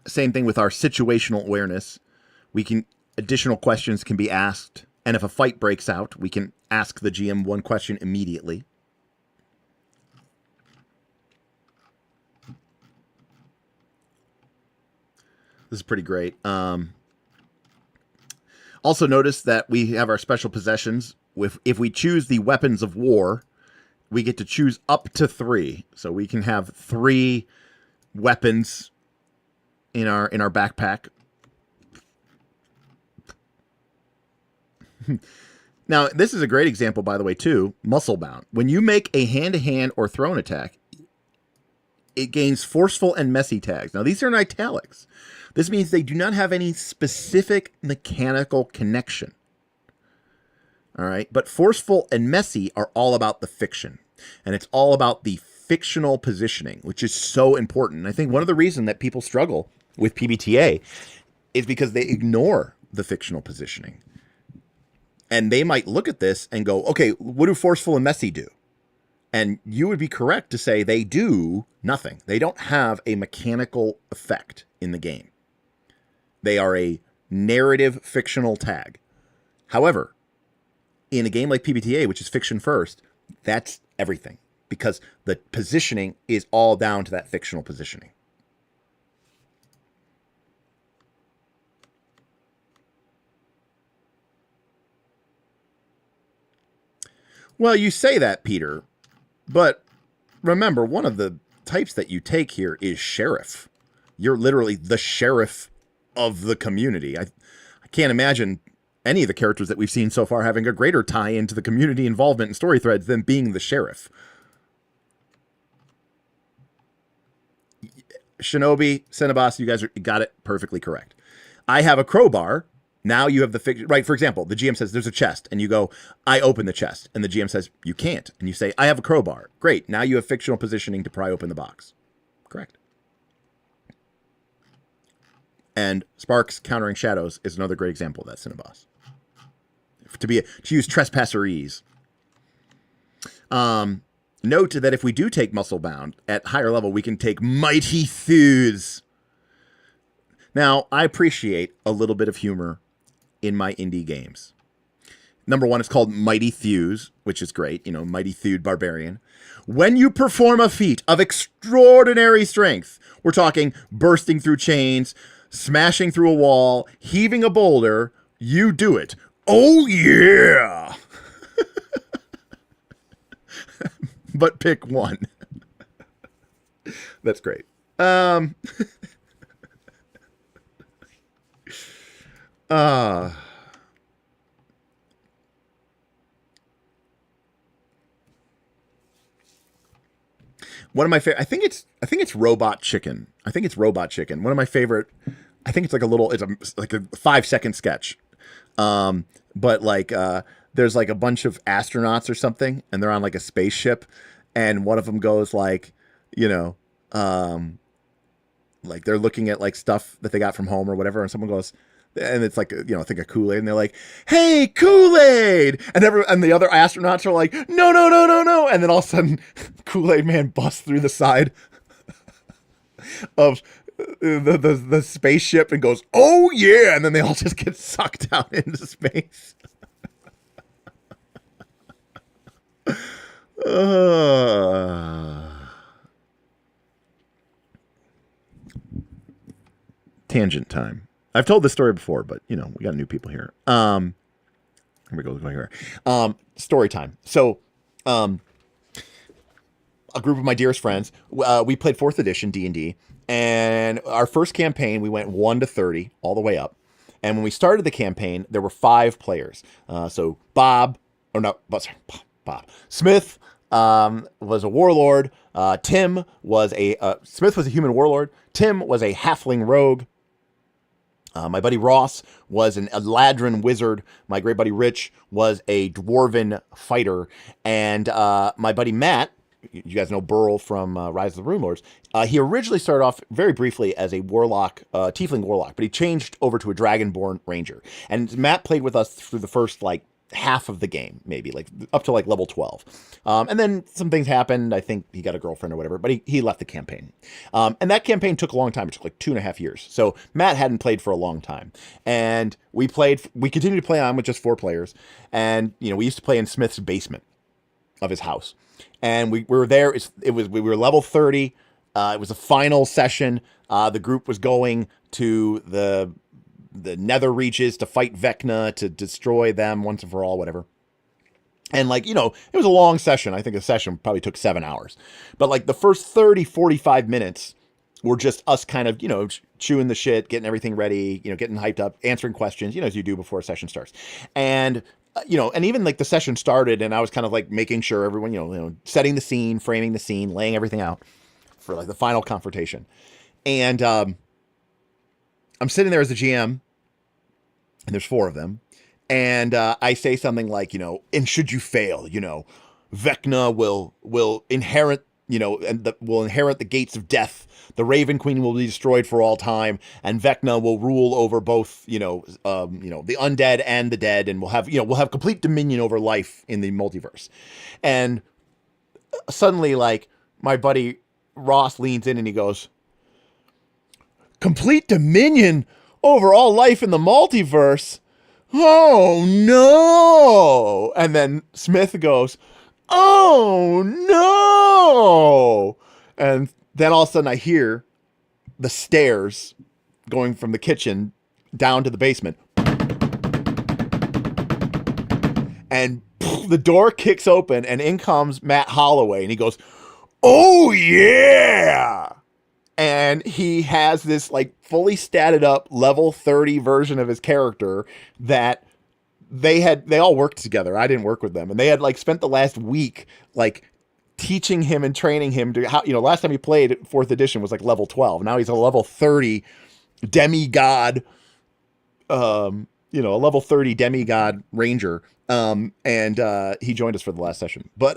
Speaker 3: Same thing with our situational awareness. Additional questions can be asked, and if a fight breaks out, we can ask the GM one question immediately. This is pretty great. Also notice that we have our special possessions. If we choose the weapons of war, we get to choose up to 3. So we can have 3 weapons in our backpack. Now, this is a great example, by the way, too. Muscle bound. When you make a hand-to-hand or thrown attack, it gains forceful and messy tags. Now, these are in italics. This means they do not have any specific mechanical connection. All right. But forceful and messy are all about the fiction. And it's all about the fictional positioning, which is so important. And I think one of the reasons that people struggle with PBTA is because they ignore the fictional positioning. And they might look at this and go, okay, what do forceful and messy do? And you would be correct to say they do nothing. They don't have a mechanical effect in the game. They are a narrative fictional tag. However, in a game like PBTA, which is fiction first, that's everything, because the positioning is all down to that fictional positioning. Well, you say that, Peter, but remember, one of the types that you take here is sheriff. You're literally the sheriff of the community. I can't imagine any of the characters that we've seen so far having a greater tie into the community involvement and story threads than being the sheriff. Shinobi, Cinnabos, you guys got it perfectly correct. I have a crowbar. Now you have the fiction, right? For example, the GM says there's a chest, and you go, I open the chest, and the GM says you can't, and you say I have a crowbar. Great. Now you have fictional positioning to pry open the box. Correct. And Sparks countering shadows is another great example of that, Cinnabos. To use trespasserese. Note that if we do take muscle bound at higher level, we can take mighty thews. Now, I appreciate a little bit of humor in my indie games. Number one, it's called Mighty Thews, which is great. You know, Mighty Thewed Barbarian. When you perform a feat of extraordinary strength, we're talking bursting through chains, smashing through a wall, heaving a boulder, you do it. Oh, yeah! But pick one. That's great. One of my favorite, I think it's Robot Chicken. I think it's Robot Chicken. One of my favorite, I think it's like a 5-second sketch. But like, there's like a bunch of astronauts or something, and they're on like a spaceship, and one of them goes like, you know, like they're looking at like stuff that they got from home or whatever, and someone goes, and it's like, you know, think of Kool-Aid, and they're like, hey, Kool-Aid! And the other astronauts are like, no, no, no, no, no. And then all of a sudden, Kool-Aid Man busts through the side of the spaceship and goes, oh, yeah! And then they all just get sucked out into space. Tangent time. I've told this story before, but, you know, we got new people here. Here we go here. Story time. So, a group of my dearest friends, we played 4th edition D&D, and our first campaign, we went 1 to 30, all the way up. And when we started the campaign, there were 5 players. So Bob. Smith was a warlord. Tim was Smith was a human warlord. Tim was a halfling rogue. My buddy Ross was an Eladrin wizard. My great buddy Rich was a dwarven fighter. And my buddy Matt, you guys know Burl from Rise of the Rune Lords, he originally started off very briefly as a warlock, tiefling warlock, but he changed over to a dragonborn ranger. And Matt played with us through the first, like, half of the game, maybe, like, up to, like, level 12. And then some things happened. I think he got a girlfriend or whatever, but he left the campaign. And that campaign took a long time. It took, like, 2.5 years. So Matt hadn't played for a long time. And we continued to play on with just 4 players. And, you know, we used to play in Smith's basement of his house. And we were there. We were level 30. It was a final session. The group was going to the nether reaches to fight Vecna, to destroy them once and for all, whatever. And, like, you know, it was a long session. I think the session probably took 7 hours. But, like, the first 30, 45 minutes were just us kind of, you know, chewing the shit, getting everything ready, you know, getting hyped up, answering questions, you know, as you do before a session starts. And, you know, and even, like, the session started, and I was kind of, like, making sure everyone, you know, setting the scene, framing the scene, laying everything out for, like, the final confrontation. And I'm sitting there as the GM, and there's 4 of them. And I say something like, you know, and should you fail, you know, Vecna will inherit, and will inherit the gates of death. The Raven Queen will be destroyed for all time, and Vecna will rule over both, the undead and the dead, and we'll have complete dominion over life in the multiverse. And suddenly, like, my buddy Ross leans in and he goes, "Complete dominion over all life in the multiverse? Oh no!" And then Smith goes, "Oh no!" And then all of a sudden I hear the stairs going from the kitchen down to the basement. And the door kicks open and in comes Matt Holloway and he goes, "Oh yeah!" And he has this like fully statted up level 30 version of his character that they all worked together. I didn't work with them. And they had like spent the last week like teaching him and training him to how, last time he played 4th edition was like level 12. Now he's a level 30 demigod, a level 30 demigod ranger. And he joined us for the last session. But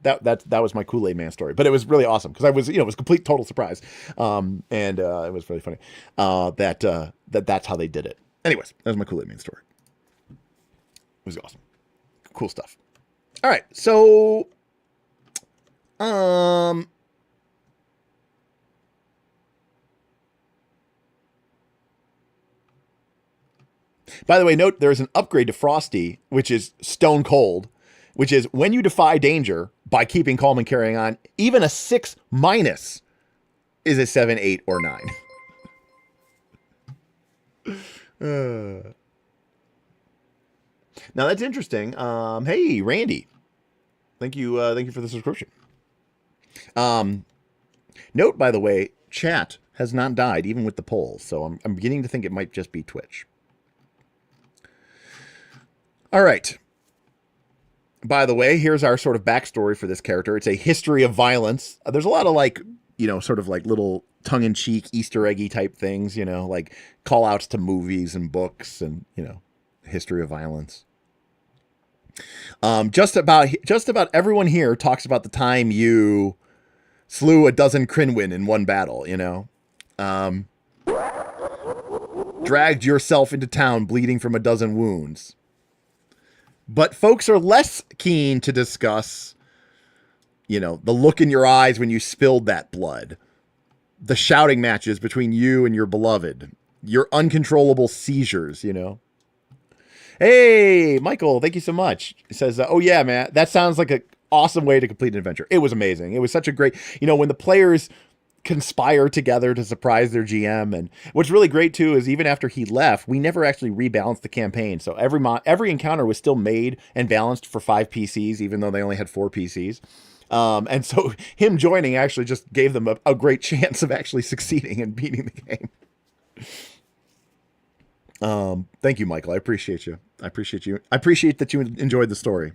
Speaker 3: that was my Kool-Aid Man story. But it was really awesome because I was, it was a complete total surprise. And it was really funny that's how they did it. Anyways, that was my Kool-Aid Man story. It was awesome. Cool stuff. All right. So, by the way, note there's an upgrade to Frosty, which is Stone Cold, which is when you defy danger by keeping calm and carrying on, even a 6 minus is a 7, 8, or 9. Now that's interesting. Hey, Randy, thank you for the subscription. Note, by the way, chat has not died even with the poll, so I'm beginning to think it might just be Twitch. All right. By the way, here's our sort of backstory for this character. It's a history of violence. There's a lot of like, sort of like little tongue-in-cheek Easter eggy type things, like call outs to movies and books and, history of violence. Just about everyone here talks about the time you slew a dozen Crinwin in one battle, dragged yourself into town bleeding from a dozen wounds. But folks are less keen to discuss, the look in your eyes when you spilled that blood, the shouting matches between you and your beloved, your uncontrollable seizures, Hey, Michael, thank you so much. He says, "Oh yeah, man, that sounds like an awesome way to complete an adventure." It was amazing. It was such a great, when the players conspire together to surprise their GM. And what's really great too is even after he left, we never actually rebalanced the campaign. So every encounter was still made and balanced for 5 PCs, even though they only had 4 PCs. And so him joining actually just gave them a great chance of actually succeeding and beating the game. Thank you, Michael. I appreciate you. I appreciate that you enjoyed the story.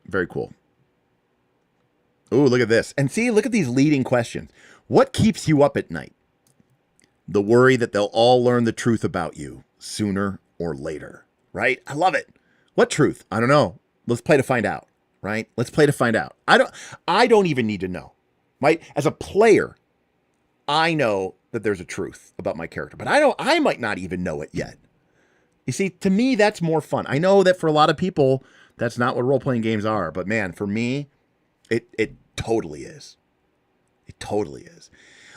Speaker 3: Very cool. Oh, look at this. And see, look at these leading questions. What keeps you up at night? The worry that they'll all learn the truth about you sooner or later, right? I love it. What truth? I don't know. Let's play to find out, right? Let's play to find out. I don't even need to know, right? As a player, I know that there's a truth about my character, but I might not even know it yet. You see, to me, that's more fun. I know that for a lot of people, that's not what role-playing games are, but man, for me, it totally is. It totally is.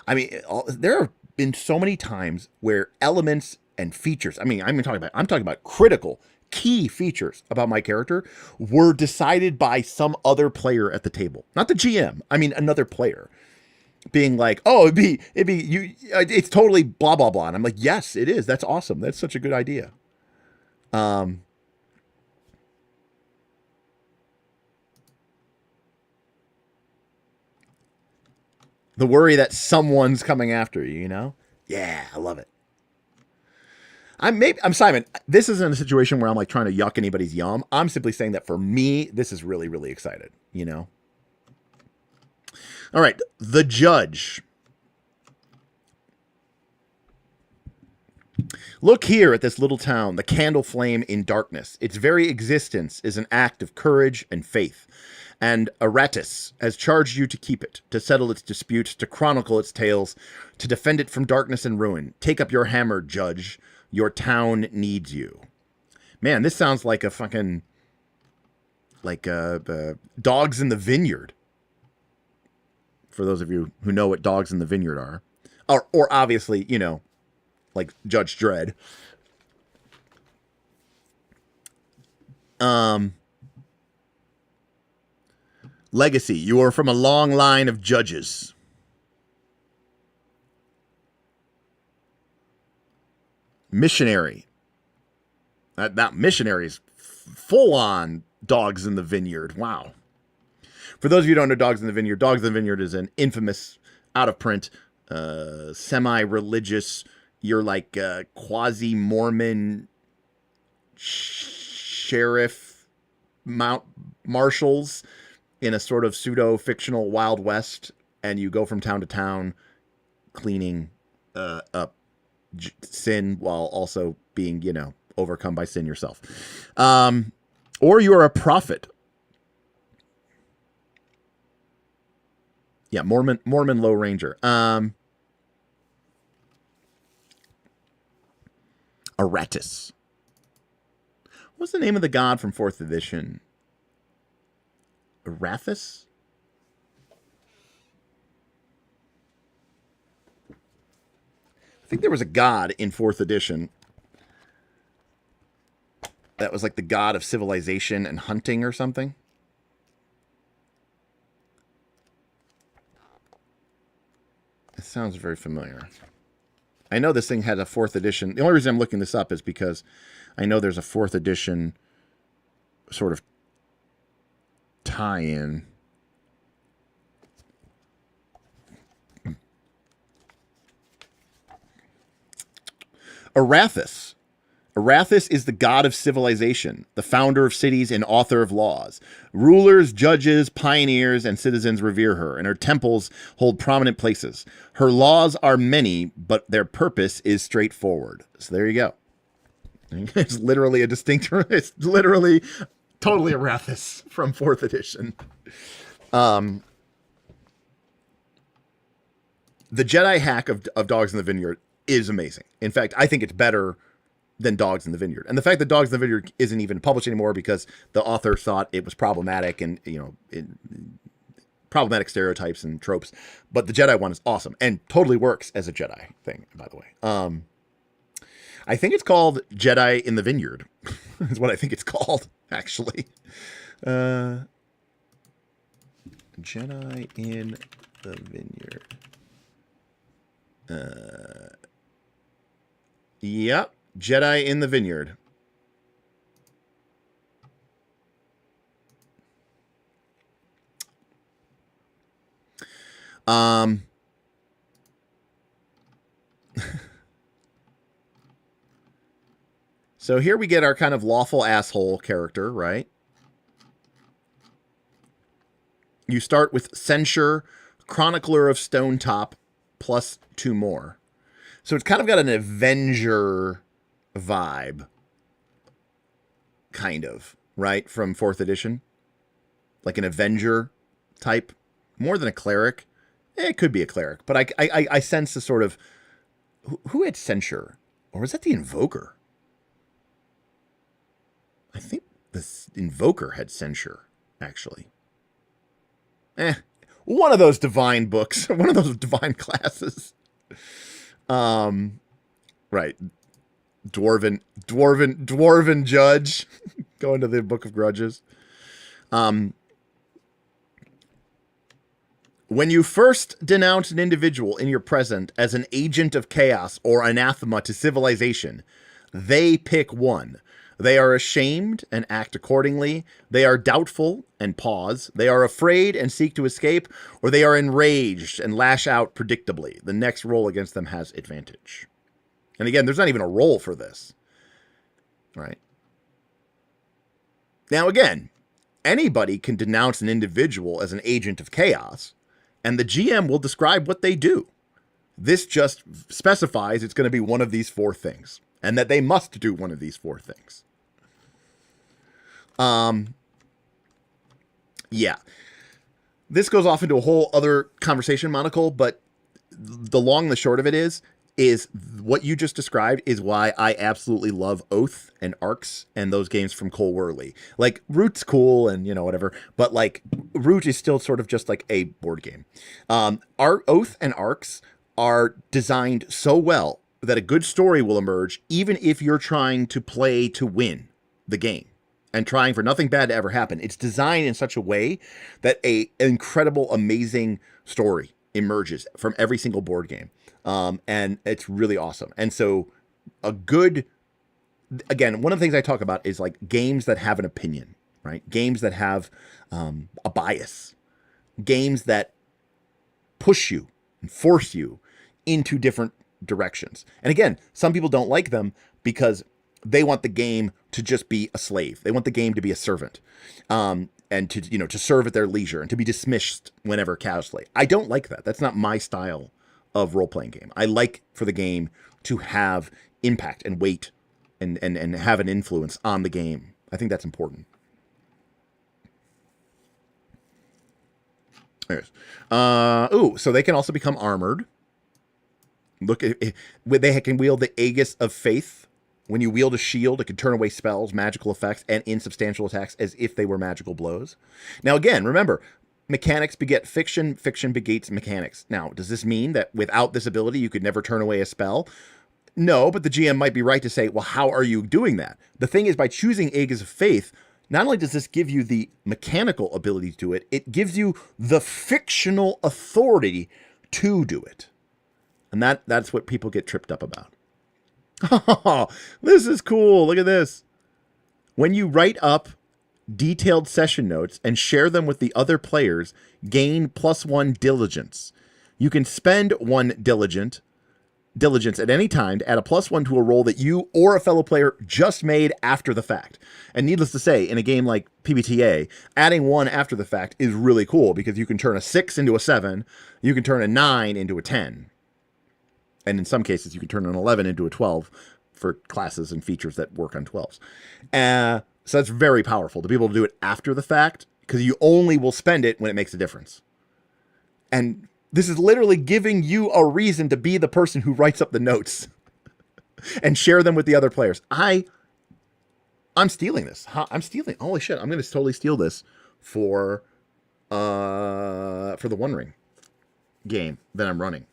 Speaker 3: I mean, there have been so many times where elements and features, I'm talking about critical, key features about my character were decided by some other player at the table. Not the GM. I mean, another player. Being like, oh, it'd be you. It's totally blah blah blah, and I'm like, yes, it is. That's awesome. That's such a good idea. The worry that someone's coming after you, Yeah, I love it. I'm Simon. This isn't a situation where I'm like trying to yuck anybody's yum. I'm simply saying that for me, this is really, really excited. All right, the judge. Look here at this little town, the candle flame in darkness. Its very existence is an act of courage and faith. And Aratus has charged you to keep it, to settle its disputes, to chronicle its tales, to defend it from darkness and ruin. Take up your hammer, judge. Your town needs you. Man, this sounds like a fucking... like Dogs in the Vineyard. For those of you who know what Dogs in the Vineyard are. Or obviously, you know, like Judge Dredd. Legacy. You are from a long line of judges. Missionary. That missionaries full on Dogs in the Vineyard. Wow. For those of you who don't know Dogs in the Vineyard is an infamous, out of print, semi-religious, you're like quasi-Mormon sheriff marshals in a sort of pseudo-fictional Wild West, and you go from town to town cleaning up sin while also being, you know, overcome by sin yourself. Or you are a prophet. Yeah, Mormon Low Ranger. Aratus. What's the name of the god from 4th edition? Arathis? I think there was a god in 4th edition that was like the god of civilization and hunting or something. It sounds very familiar. I know this thing had a 4th edition. The only reason I'm looking this up is because I know there's a 4th edition sort of tie-in. Arathis. Arathis is the god of civilization, the founder of cities and author of laws. Rulers, judges, pioneers, and citizens revere her, and her temples hold prominent places. Her laws are many, but their purpose is straightforward. So there you go. It's literally a distinct... It's literally totally Arathis from 4th edition. The Jedi hack of Dogs in the Vineyard is amazing. In fact, I think it's better than Dogs in the Vineyard. And the fact that Dogs in the Vineyard isn't even published anymore because the author thought it was problematic and, you know, problematic stereotypes and tropes. But the Jedi one is awesome and totally works as a Jedi thing, by the way. I think it's called Jedi in the Vineyard is what I think it's called, actually. Jedi in the Vineyard. Yep. Jedi in the Vineyard. So here we get our kind of lawful asshole character, right? You start with Censure, Chronicler of Stonetop, plus 2 more. So it's kind of got an Avenger vibe, kind of, right? From 4th edition. Like an Avenger type. More than a cleric. It could be a cleric. But I sense the sort of... Who had Censure? Or was that the Invoker? I think the Invoker had Censure, actually. One of those divine books. One of those divine classes. Right. Dwarven judge. Going to the Book of Grudges. When you first denounce an individual in your present as an agent of chaos or anathema to civilization, they pick one. They are ashamed and act accordingly. They are doubtful and pause. They are afraid and seek to escape, or they are enraged and lash out predictably. The next roll against them has advantage. And again, there's not even a roll for this. Right? Now again, anybody can denounce an individual as an agent of chaos, and the GM will describe what they do. This just specifies it's going to be one of these 4 things, and that they must do one of these 4 things. Yeah. This goes off into a whole other conversation, Monocle, but the long and the short of it is what you just described is why I absolutely love Oath and Arcs and those games from Cole Wehrle. Like, Root's cool and, whatever, but, like, Root is still sort of just like a board game. Our Oath and Arcs are designed so well that a good story will emerge even if you're trying to play to win the game and trying for nothing bad to ever happen. It's designed in such a way that an incredible, amazing story emerges from every single board game. And it's really awesome. And so again, one of the things I talk about is like games that have an opinion, right? Games that have a bias, games that push you and force you into different directions. And again, some people don't like them because they want the game to just be a slave. They want the game to be a servant, and to serve at their leisure and to be dismissed whenever casually. I don't like that. That's not my style of role-playing game. I like for the game to have impact and weight and have an influence on the game. I think that's important. Anyways. So they can also become armored. Look, they can wield the Aegis of Faith. When you wield a shield, it can turn away spells, magical effects, and insubstantial attacks as if they were magical blows. Now, again, remember, mechanics beget fiction, fiction begets mechanics. Now, does this mean that without this ability, you could never turn away a spell? No, but the GM might be right to say, well, how are you doing that? The thing is, by choosing Aegis of Faith, not only does this give you the mechanical ability to do it, it gives you the fictional authority to do it. And that's what people get tripped up about. Oh, this is cool. Look at this. When you write up detailed session notes and share them with the other players, gain +1 diligence. You can spend 1 diligence at any time to add a +1 to a roll that you or a fellow player just made after the fact. And needless to say, in a game like PBTA, adding 1 after the fact is really cool because you can turn a 6 into a 7, you can turn a 9 into a 10. And in some cases, you can turn an 11 into a 12 for classes and features that work on 12s. So that's very powerful to be able to do it after the fact because you only will spend it when it makes a difference. And this is literally giving you a reason to be the person who writes up the notes and share them with the other players. I'm stealing this. Holy shit. I'm going to totally steal this for the One Ring game that I'm running.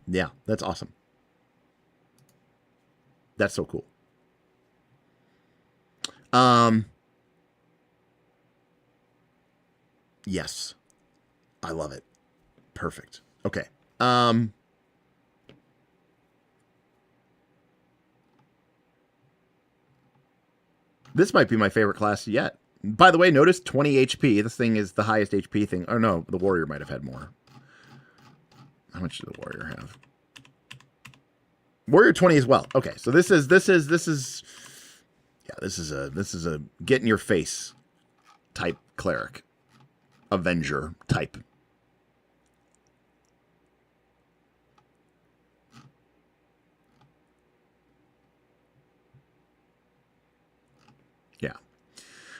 Speaker 3: Yeah, that's awesome. That's so cool. Yes. I love it. Perfect. Okay. This might be my favorite class yet. By the way, notice 20 HP. This thing is the highest HP thing. Oh no, the warrior might have had more. How much did the warrior have? Warrior 20 as well. Okay, so this is a get in your face type cleric, avenger type. Yeah.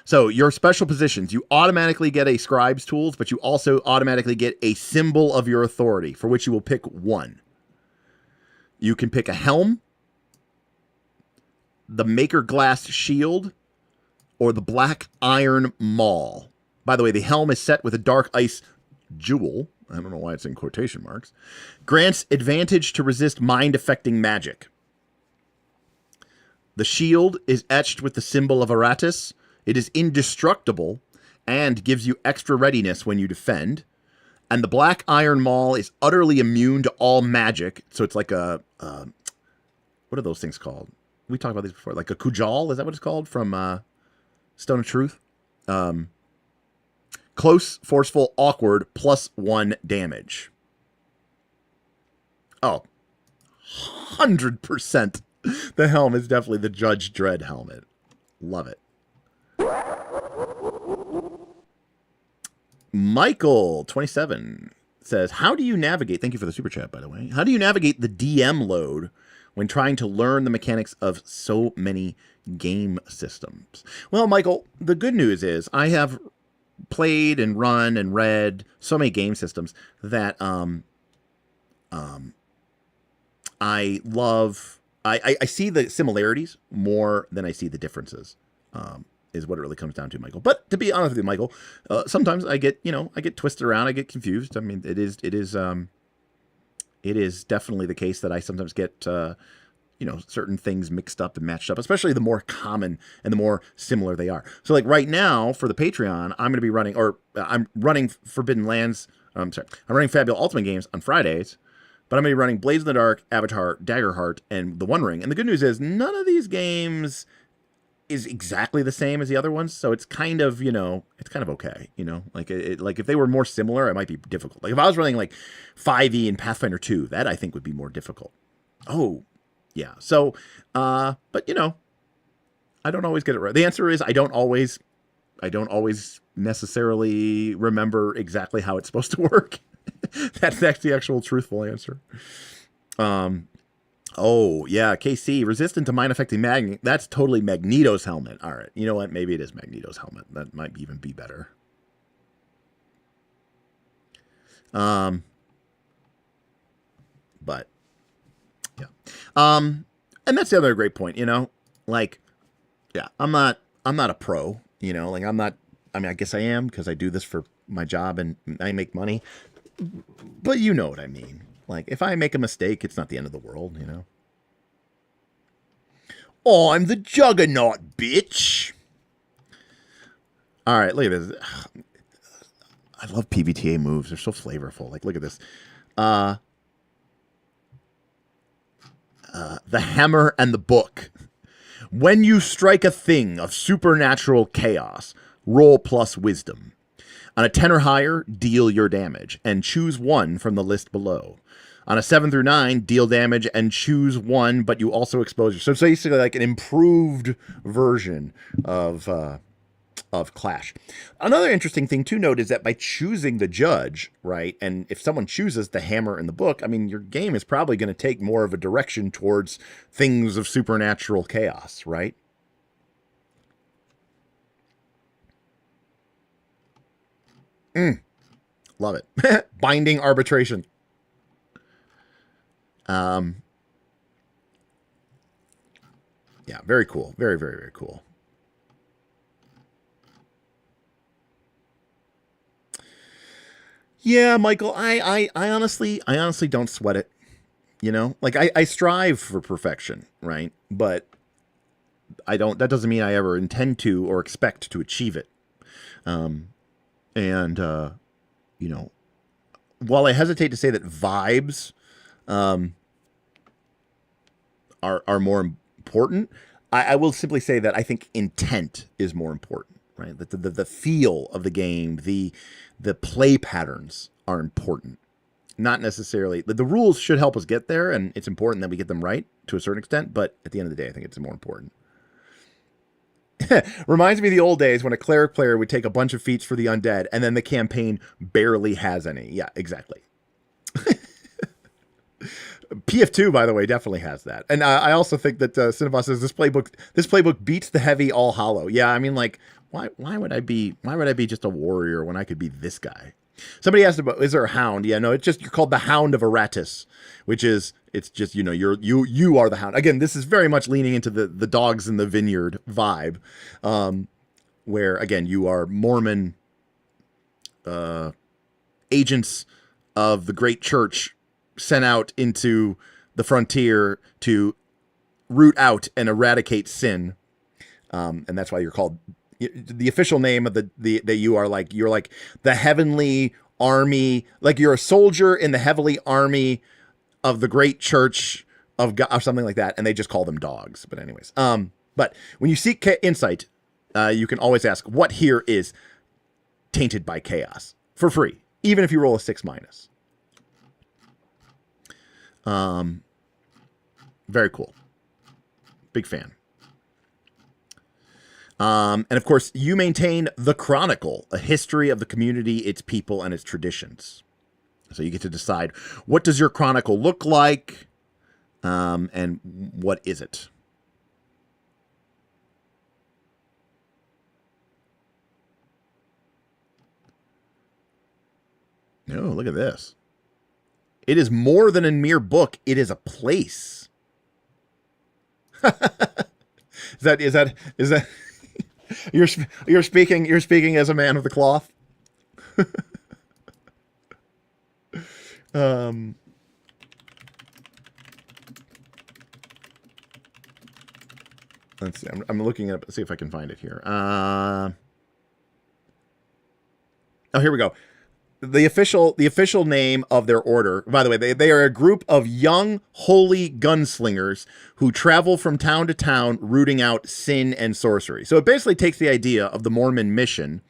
Speaker 3: So your special positions, you automatically get a scribe's tools, but you also automatically get a symbol of your authority for which you will pick 1. You can pick a helm, the Maker Glass Shield, or the Black Iron Maul. By the way, the helm is set with a Dark Ice Jewel. I don't know why it's in quotation marks. Grants advantage to resist mind-affecting magic. The shield is etched with the symbol of Aratus. It is indestructible and gives you extra readiness when you defend. And the Black Iron Maul is utterly immune to all magic. So it's like a... what are those things called? We talked about these before. Like a Kujal, is that what it's called? From Stone of Truth? Close, forceful, awkward, +1 damage. Oh. 100%. The helm is definitely the Judge Dredd helmet. Love it. Michael 27 says, how do you navigate? Thank you for the super chat, by the way. How do you navigate the DM load when trying to learn the mechanics of so many game systems? Well, Michael, the good news is I have played and run and read so many game systems that I love. I see the similarities more than I see the differences. Is what it really comes down to, Michael. But to be honest with you, Michael, sometimes I get twisted around. I get confused. I mean, it is definitely the case that I sometimes get certain things mixed up and matched up, especially the more common and the more similar they are. So like right now for the Patreon, I'm running Forbidden Lands. I'm running Fabulous Ultimate Games on Fridays, but I'm going to be running Blades in the Dark, Avatar, Daggerheart, and The One Ring. And the good news is none of these games is exactly the same as the other ones, so it's kind of okay, like if they were more similar, it might be difficult. Like if I was running like 5e and Pathfinder 2, that I think would be more difficult. Oh, yeah. So, but I don't always get it right. The answer is I don't always necessarily remember exactly how it's supposed to work. That's the actual truthful answer. Oh, yeah, KC, resistant to mind-affecting magnet. That's totally Magneto's helmet. All right, you know what? Maybe it is Magneto's helmet. That might even be better. But, yeah. And that's the other great point, like, yeah, I'm not a pro, like I guess I am because I do this for my job and I make money. But you know what I mean. Like, if I make a mistake, it's not the end of the world, Oh, I'm the Juggernaut, bitch. All right, look at this. I love PBTA moves. They're so flavorful. Like, look at this. The Hammer and the Book. When you strike a thing of supernatural chaos, roll plus wisdom. On a 10 or higher, deal your damage, and choose one from the list below. On a 7 through 9, deal damage and choose one, but you also expose yourself. So it's basically like an improved version of Clash. Another interesting thing to note is that by choosing the judge, right, and if someone chooses the Hammer and the Book, I mean, your game is probably going to take more of a direction towards things of supernatural chaos, right? Love it. Binding arbitration. Yeah, very cool. Very, very, very cool. Yeah, Michael, I honestly don't sweat it. Like I strive for perfection, right? But that doesn't mean I ever intend to or expect to achieve it. While I hesitate to say that vibes, are more important, I will simply say that I think intent is more important, right? That the feel of the game, the play patterns are important. Not necessarily, the rules should help us get there, and it's important that we get them right to a certain extent, but at the end of the day, I think it's more important. Reminds me of the old days when a cleric player would take a bunch of feats for the undead, and then the campaign barely has any. Yeah, exactly. PF2, by the way, definitely has that. And I also think that Cinnabon says this playbook beats the heavy all hollow. Yeah, I mean, like, why would I be just a warrior when I could be this guy? Somebody asked about, is there a hound? Yeah, no, you're called the Hound of Aratus, which is, it's just, you are the hound. Again, this is very much leaning into the dogs in the vineyard vibe, where, again, you are Mormon agents of the great church sent out into the frontier to root out and eradicate sin. And that's why you're called, the official name of you're like the heavenly army, like you're a soldier in the heavenly army of the great church of God, or something like that. And they just call them dogs. But anyways, but when you seek insight, you can always ask what here is tainted by chaos for free, even if you roll a 6-. Very cool. Big fan. And of course, you maintain the Chronicle, a history of the community, its people, and its traditions. So you get to decide, what does your Chronicle look like, and what is it? Oh, look at this. It is more than a mere book. It is a place. Is that you're speaking as a man of the cloth? Let's see. I'm looking up, see if I can find it here. Oh, here we go. The official name of their order, by the way, they are a group of young holy gunslingers who travel from town to town rooting out sin and sorcery. So it basically takes the idea of the Mormon mission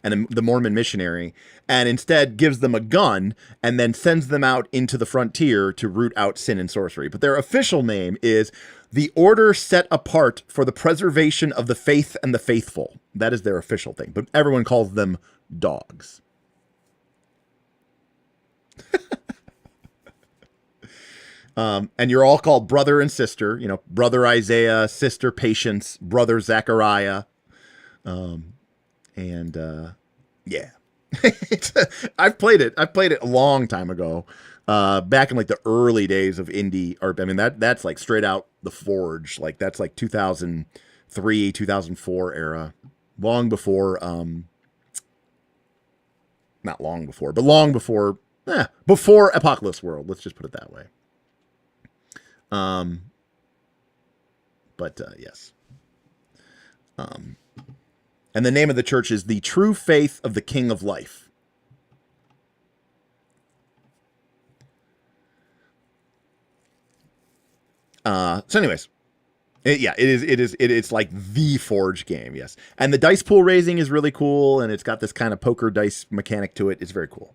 Speaker 3: and the Mormon missionary and instead gives them a gun and then sends them out into the frontier to root out sin and sorcery. But their official name is the Order Set Apart for the Preservation of the Faith and the Faithful. That is their official thing, but everyone calls them dogs. And you're all called brother and sister, you know, brother Isaiah, sister Patience, brother Zechariah. Yeah. I've played it a long time ago, back in like the early days of indie, or I mean, that's like straight out the Forge. Like that's like 2003, 2004 era, long before, not long before, but long before, before Apocalypse World. Let's just put it that way. Yes. And the name of the church is the True Faith of the King of Life. So anyways, it's like the Forge game. Yes. And the dice pool raising is really cool. And it's got this kind of poker dice mechanic to it. It's very cool.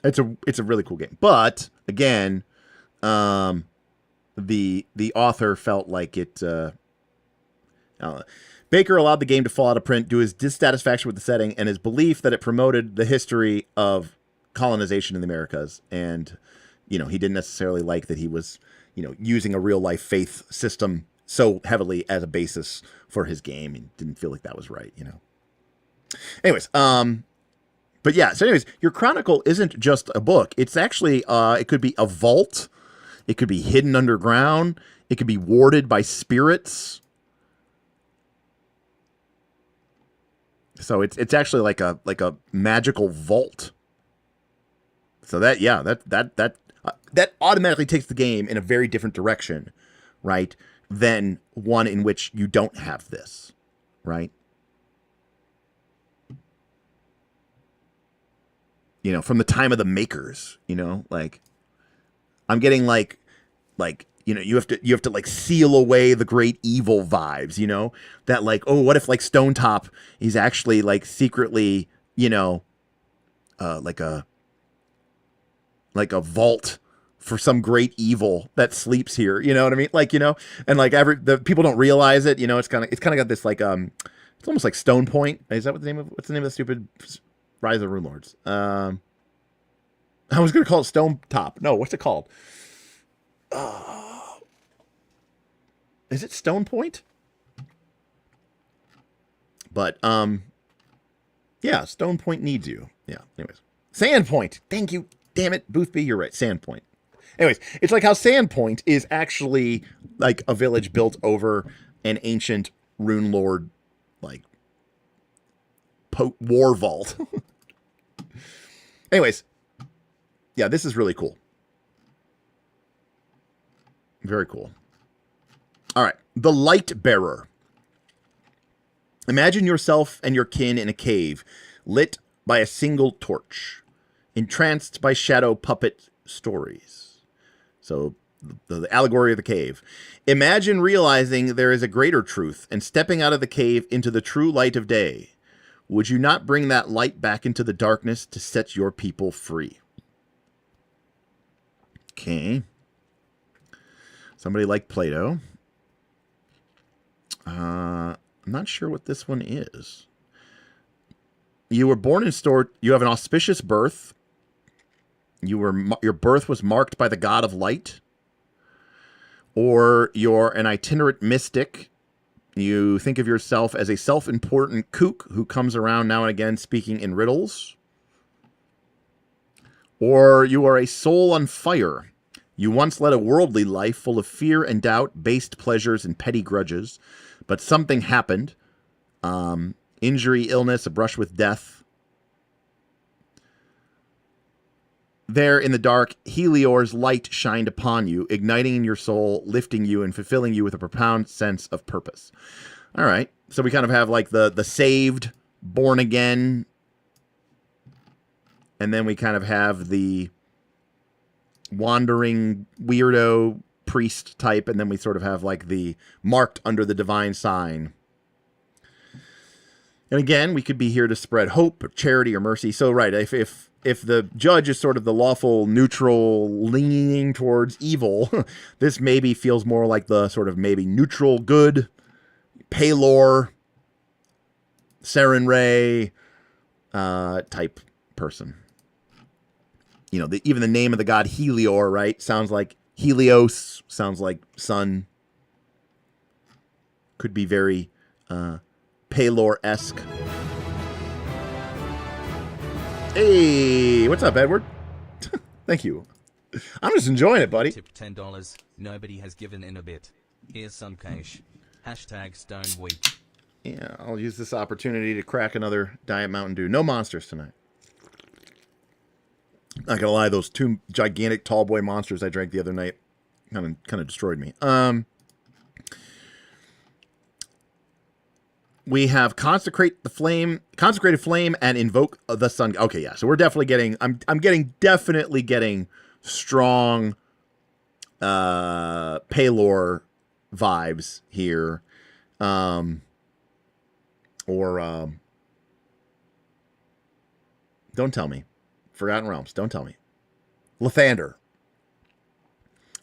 Speaker 3: It's a really cool game, but again, the author felt like it. Baker allowed the game to fall out of print due to his dissatisfaction with the setting and his belief that it promoted the history of colonization in the Americas, and he didn't necessarily like that he was using a real life faith system so heavily as a basis for his game. He didn't feel like that was right. Anyways, but yeah, so anyways, your Chronicle isn't just a book. It's actually, it could be a vault. It could be hidden underground. It could be warded by spirits. So it's actually like a magical vault. So that automatically takes the game in a very different direction, right? Than one in which you don't have this, right? From the time of the makers, like I'm getting like, you have to like seal away the great evil vibes, that like, oh, what if like Stonetop is actually like secretly, like a vault for some great evil that sleeps here. You know what I mean? Like, and like the people don't realize it, it's kind of got this like, it's almost like Stone Point. Is that what's the name of the stupid Rise of the Rune Lords? I was going to call it Stonetop. No, what's it called? Is it Stone Point? But, yeah, Stone Point needs you. Yeah, anyways. Sandpoint. Thank you. Damn it, Boothby, you're right. Sandpoint. Anyways, it's like how Sandpoint is actually like a village built over an ancient Rune Lord, like, war vault. Anyways, yeah, this is really cool. Very cool. All right, the Lightbearer. Imagine yourself and your kin in a cave, lit by a single torch, entranced by shadow puppet stories. So, the allegory of the cave. Imagine realizing there is a greater truth and stepping out of the cave into the true light of day. Would you not bring that light back into the darkness to set your people free? Okay. Somebody like Plato. I'm not sure what this one is. You were born in store. You have an auspicious birth. Your birth was marked by the god of light. Or you're an itinerant mystic. You think of yourself as a self-important kook who comes around now and again speaking in riddles. Or you are a soul on fire. You once led a worldly life full of fear and doubt, based pleasures and petty grudges. But something happened. Injury, illness, a brush with death. There in the dark, Helior's light shined upon you, igniting in your soul, lifting you, and fulfilling you with a profound sense of purpose. All right. So we kind of have like the saved, born again. And then we kind of have the wandering weirdo priest type. And then we sort of have like the marked under the divine sign. And again, we could be here to spread hope, or charity, or mercy. So, right, if the judge is sort of the lawful, neutral, leaning towards evil, this maybe feels more like the sort of maybe neutral good, Palor, Saren Ray type person. You know, even the name of the god Helior, right? Sounds like Helios, sounds like sun. Could be very Palor-esque. Hey, what's up, Edward? Thank you. I'm just enjoying it, buddy.
Speaker 4: Tip $10. Nobody has given in a bit. Here's some cash. Hashtag Stone Week.
Speaker 3: Yeah, I'll use this opportunity to crack another Diet Mountain Dew. No monsters tonight. Not gonna lie, those two gigantic tall boy monsters I drank the other night kind of destroyed me. We have consecrated flame, and invoke the sun. Okay, yeah. So we're definitely getting. I'm definitely getting strong, Palor vibes here, don't tell me, Forgotten Realms. Don't tell me, Lathander.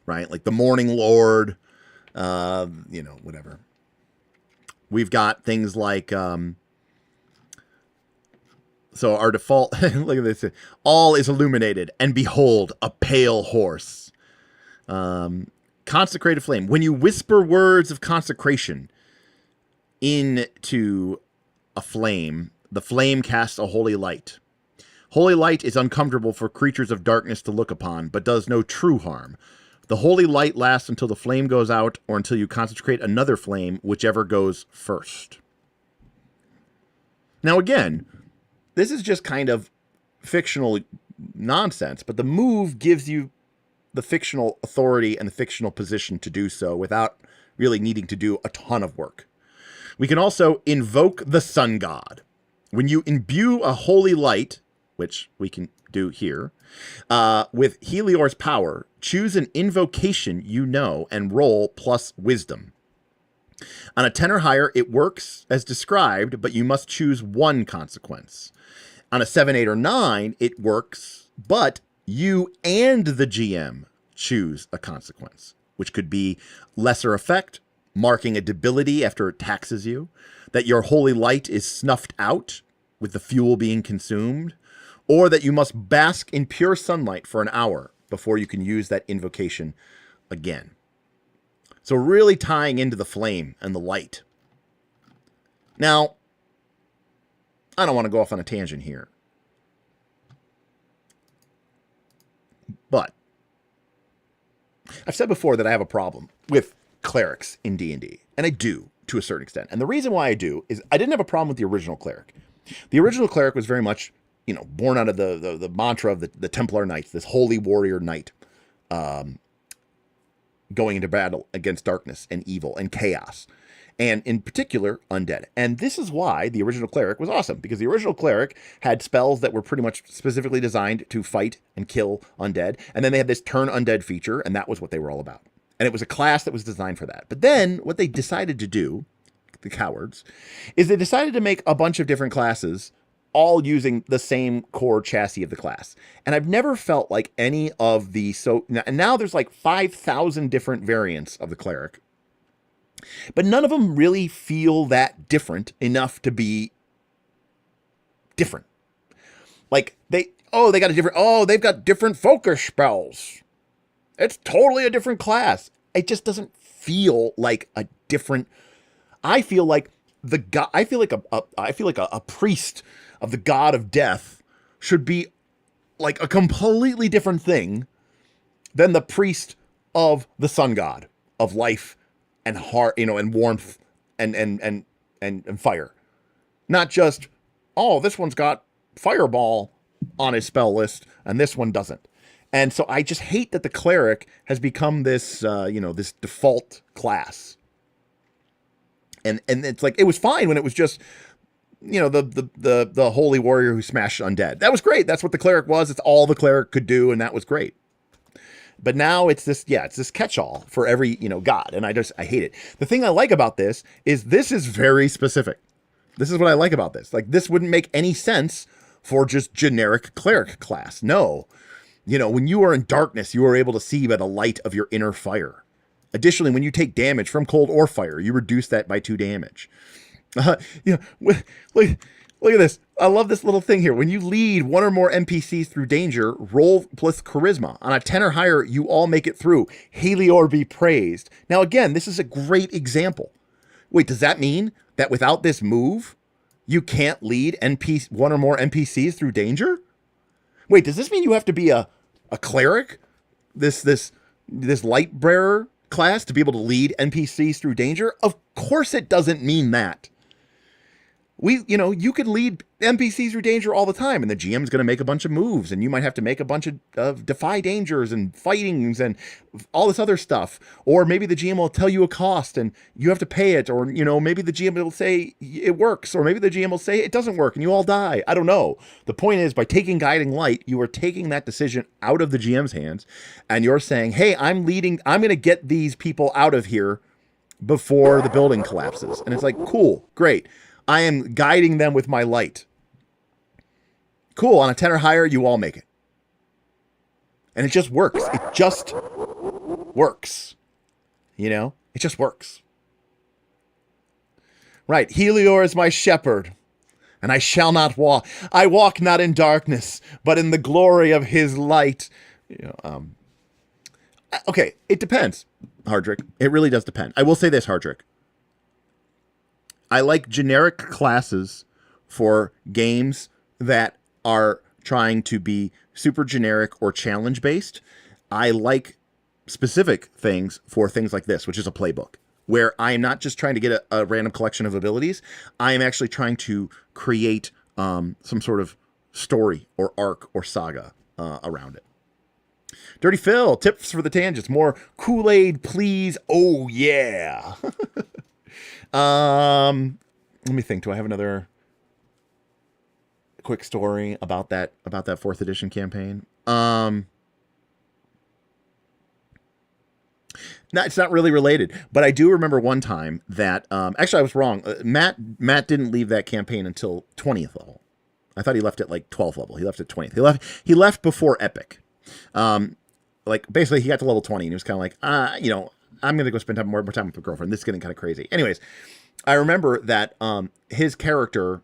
Speaker 3: Right, like the Morning Lord. Whatever. We've got things like, so our default, look at this, all is illuminated, and behold, a pale horse. Consecrated flame. When you whisper words of consecration into a flame, the flame casts a holy light. Holy light is uncomfortable for creatures of darkness to look upon, but does no true harm. The holy light lasts until the flame goes out or until you consecrate another flame, whichever goes first. Now, again, this is just kind of fictional nonsense, but the move gives you the fictional authority and the fictional position to do so without really needing to do a ton of work. We can also invoke the sun god. When you imbue a holy light, which we can do here, with Helior's power, choose an invocation you know and roll plus wisdom. On a 10 or higher, it works as described, but you must choose one consequence. On a 7, 8, or 9, it works, but you and the GM choose a consequence, which could be lesser effect, marking a debility after it taxes you, that your holy light is snuffed out with the fuel being consumed, or that you must bask in pure sunlight for an hour before you can use that invocation again. So really tying into the flame and the light. Now, I don't want to go off on a tangent here, but I've said before that I have a problem with clerics in D&D, and I do to a certain extent. And the reason why I do is I didn't have a problem with the original cleric. The original cleric was very much, born out of the mantra of the Templar Knights, this holy warrior knight, going into battle against darkness and evil and chaos, and in particular, undead. And this is why the original cleric was awesome, because the original cleric had spells that were pretty much specifically designed to fight and kill undead, and then they had this turn undead feature, and that was what they were all about. And it was a class that was designed for that. But then what they decided to do, the cowards, is they decided to make a bunch of different classes all using the same core chassis of the class. And I've never felt like any of the and now there's like 5,000 different variants of the cleric. But none of them really feel that different enough to be different. Like they've got different focus spells. It's totally a different class. It just doesn't feel like a different. I feel like a priest of the god of death should be like a completely different thing than the priest of the sun god of life and heart, and warmth and fire. Not just, oh, this one's got fireball on his spell list and this one doesn't. And so I just hate that the cleric has become this, this default class. And it's like, it was fine when it was just, the holy warrior who smashed undead. That was great. That's what the cleric was. It's all the cleric could do, and that was great. But now it's this catch-all for every, god, and I hate it. The thing I like about this is very specific. This is what I like about this. Like, this wouldn't make any sense for just generic cleric class. No. When you are in darkness, you are able to see by the light of your inner fire. Additionally, when you take damage from cold or fire, you reduce that by 2 damage. Look at this. I love this little thing here. When you lead one or more NPCs through danger, roll plus charisma. On a 10 or higher, you all make it through. Helior be praised. Now, again, this is a great example. Wait, does that mean that without this move, you can't lead one or more NPCs through danger? Wait, does this mean you have to be a cleric? This Lightbearer class to be able to lead NPCs through danger? Of course it doesn't mean that. You could lead NPCs through danger all the time, and the GM's going to make a bunch of moves, and you might have to make a bunch of defy dangers and fightings and all this other stuff. Or maybe the GM will tell you a cost and you have to pay it, or maybe the GM will say it works, or maybe the GM will say it doesn't work and you all die. I don't know. The point is, by taking Guiding Light, you are taking that decision out of the GM's hands, and you're saying, hey, I'm going to get these people out of here before the building collapses. And it's like, cool, great. I am guiding them with my light. Cool. On a 10 or higher, you all make it. And it just works. It just works. It just works. Right. Helior is my shepherd, and I shall not walk. I walk not in darkness, but in the glory of his light. Okay. It depends, Hardrick. It really does depend. I will say this, Hardrick. I like generic classes for games that are trying to be super generic or challenge based. I like specific things for things like this, which is a playbook, where I am not just trying to get a random collection of abilities. I am actually trying to create some sort of story or arc or saga around it. Dirty Phil, tips for the tangents. More Kool-Aid, please. Oh, yeah. Let me think. Do I have another quick story about that 4th edition campaign? No, it's not really related, but I do remember one time that actually I was wrong. Matt didn't leave that campaign until 20th level. I thought he left at like 12th level. He left at 20th. He left before Epic. Like basically he got to level 20 and he was kind of like, I'm going to go spend more time with my girlfriend. This is getting kind of crazy. Anyways, I remember that his character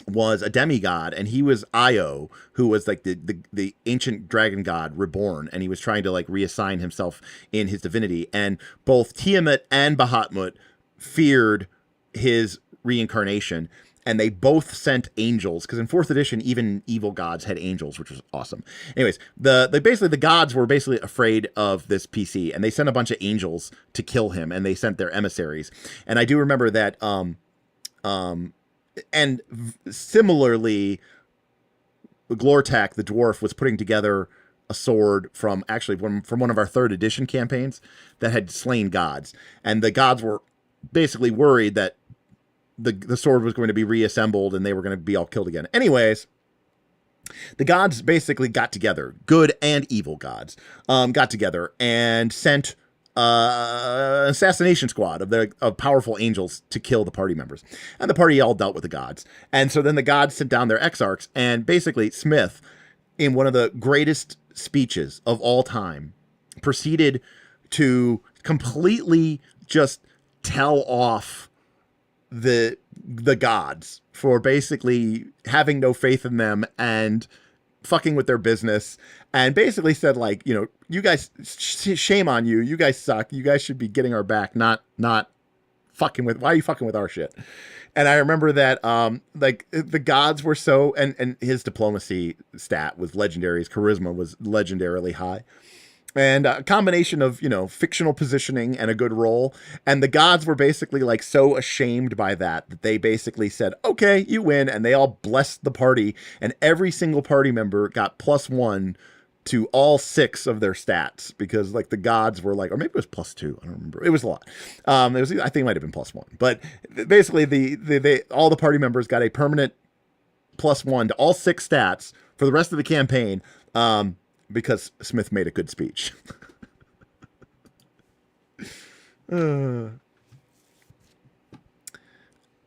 Speaker 3: was a demigod, and he was Io, who was like the ancient dragon god reborn, and he was trying to like reassign himself in his divinity. And both Tiamat and Bahamut feared his reincarnation, and they both sent angels, because in 4th edition, even evil gods had angels, which was awesome. Anyways, the gods were basically afraid of this PC, and they sent a bunch of angels to kill him, and they sent their emissaries. And I do remember that, and similarly, Glortak, the dwarf, was putting together a sword from one of our 3rd edition campaigns that had slain gods. And the gods were basically worried that the sword was going to be reassembled and they were going to be all killed again. Anyways, the gods basically got together, good and evil gods, got together and sent assassination squad of powerful angels to kill the party members. And the party all dealt with the gods. And so then the gods sent down their exarchs, and basically Smith, in one of the greatest speeches of all time, proceeded to completely just tell off the gods for basically having no faith in them and fucking with their business, and basically said, like, you know, you guys, shame on you. You guys suck. You guys should be getting our back, not fucking with, why are you fucking with our shit? And I remember that, like, the gods were so, and his diplomacy stat was legendary. His charisma was legendarily high. And a combination of, you know, fictional positioning and a good role. And the gods were basically like so ashamed by that they basically said, okay, you win. And they all blessed the party. And every single party member got +1 to all 6 of their stats, because like the gods were like, or maybe it was +2. I don't remember. It was a lot. I think it might have been +1. But basically they all the party members got a permanent +1 to all 6 stats for the rest of the campaign. Because Smith made a good speech.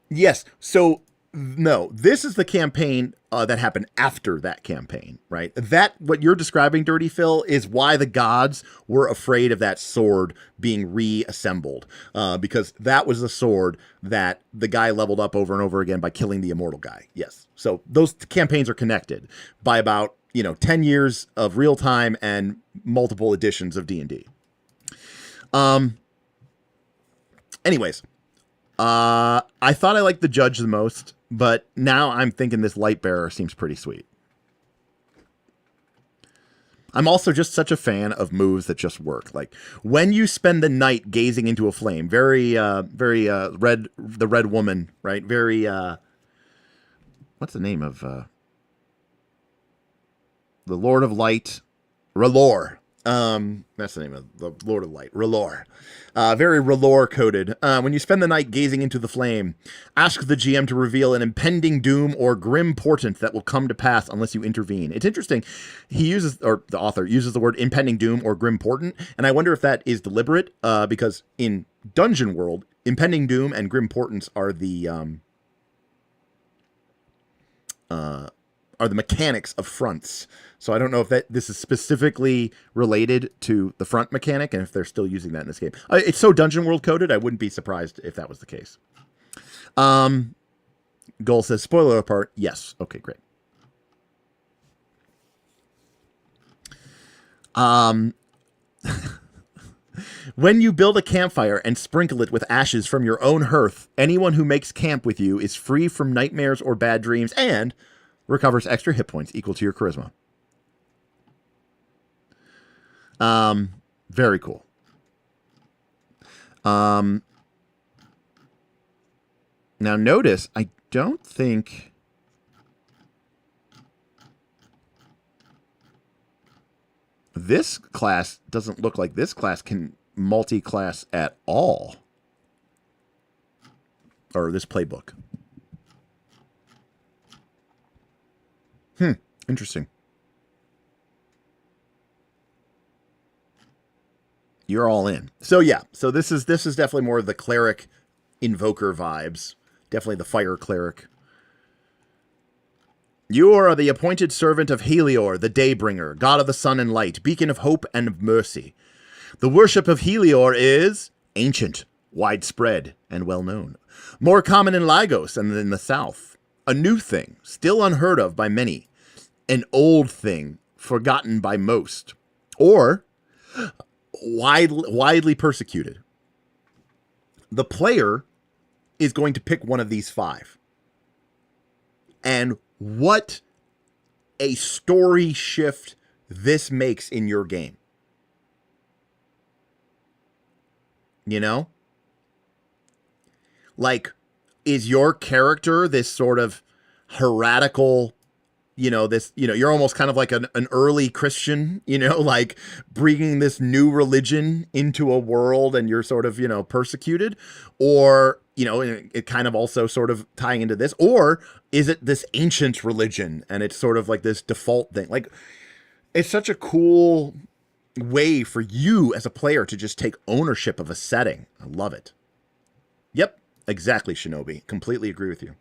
Speaker 3: Yes. So, no, this is the campaign that happened after that campaign, right? That, what you're describing, Dirty Phil, is why the gods were afraid of that sword being reassembled. Because that was the sword that the guy leveled up over and over again by killing the immortal guy. Yes. So those campaigns are connected by about, 10 years of real time and multiple editions of D&D. Anyways, I thought I liked the judge the most, but now I'm thinking this Lightbearer seems pretty sweet. I'm also just such a fan of moves that just work. Like when you spend the night gazing into a flame, very red, the red woman, right? Very, what's the name of, the Lord of Light, R'hllor. That's the name of the Lord of Light, R'hllor. Very R'hllor coded. When you spend the night gazing into the flame, ask the GM to reveal an impending doom or grim portent that will come to pass unless you intervene. It's interesting. He uses, or the author uses the word impending doom or grim portent, and I wonder if that is deliberate, because in Dungeon World, impending doom and grim portents are the mechanics of fronts. So I don't know if this is specifically related to the front mechanic and if they're still using that in this game. It's so Dungeon World coded, I wouldn't be surprised if that was the case. Goal says, spoiler apart, yes. Okay, great. When you build a campfire and sprinkle it with ashes from your own hearth, anyone who makes camp with you is free from nightmares or bad dreams and recovers extra hit points equal to your charisma. Very cool. Now notice, I don't think this class doesn't look like this class can multi-class at all. Or this playbook. Interesting. You're all in. So yeah, so this is definitely more of the cleric invoker vibes. Definitely the fire cleric. You are the appointed servant of Helior, the Daybringer, god of the sun and light, beacon of hope and of mercy. The worship of Helior is ancient, widespread, and well known. More common in Lagos and in the south. A new thing, still unheard of by many. An old thing, forgotten by most. Or widely persecuted. The player is going to pick one of these 5. And what a story shift this makes in your game. You know? Like, is your character this sort of heretical, you're almost kind of like an early Christian, like bringing this new religion into a world and you're sort of, persecuted, or, it kind of also sort of tying into this, or is it this ancient religion and it's sort of like this default thing? Like, it's such a cool way for you as a player to just take ownership of a setting. I love it. Yep, exactly, Shinobi. Completely agree with you.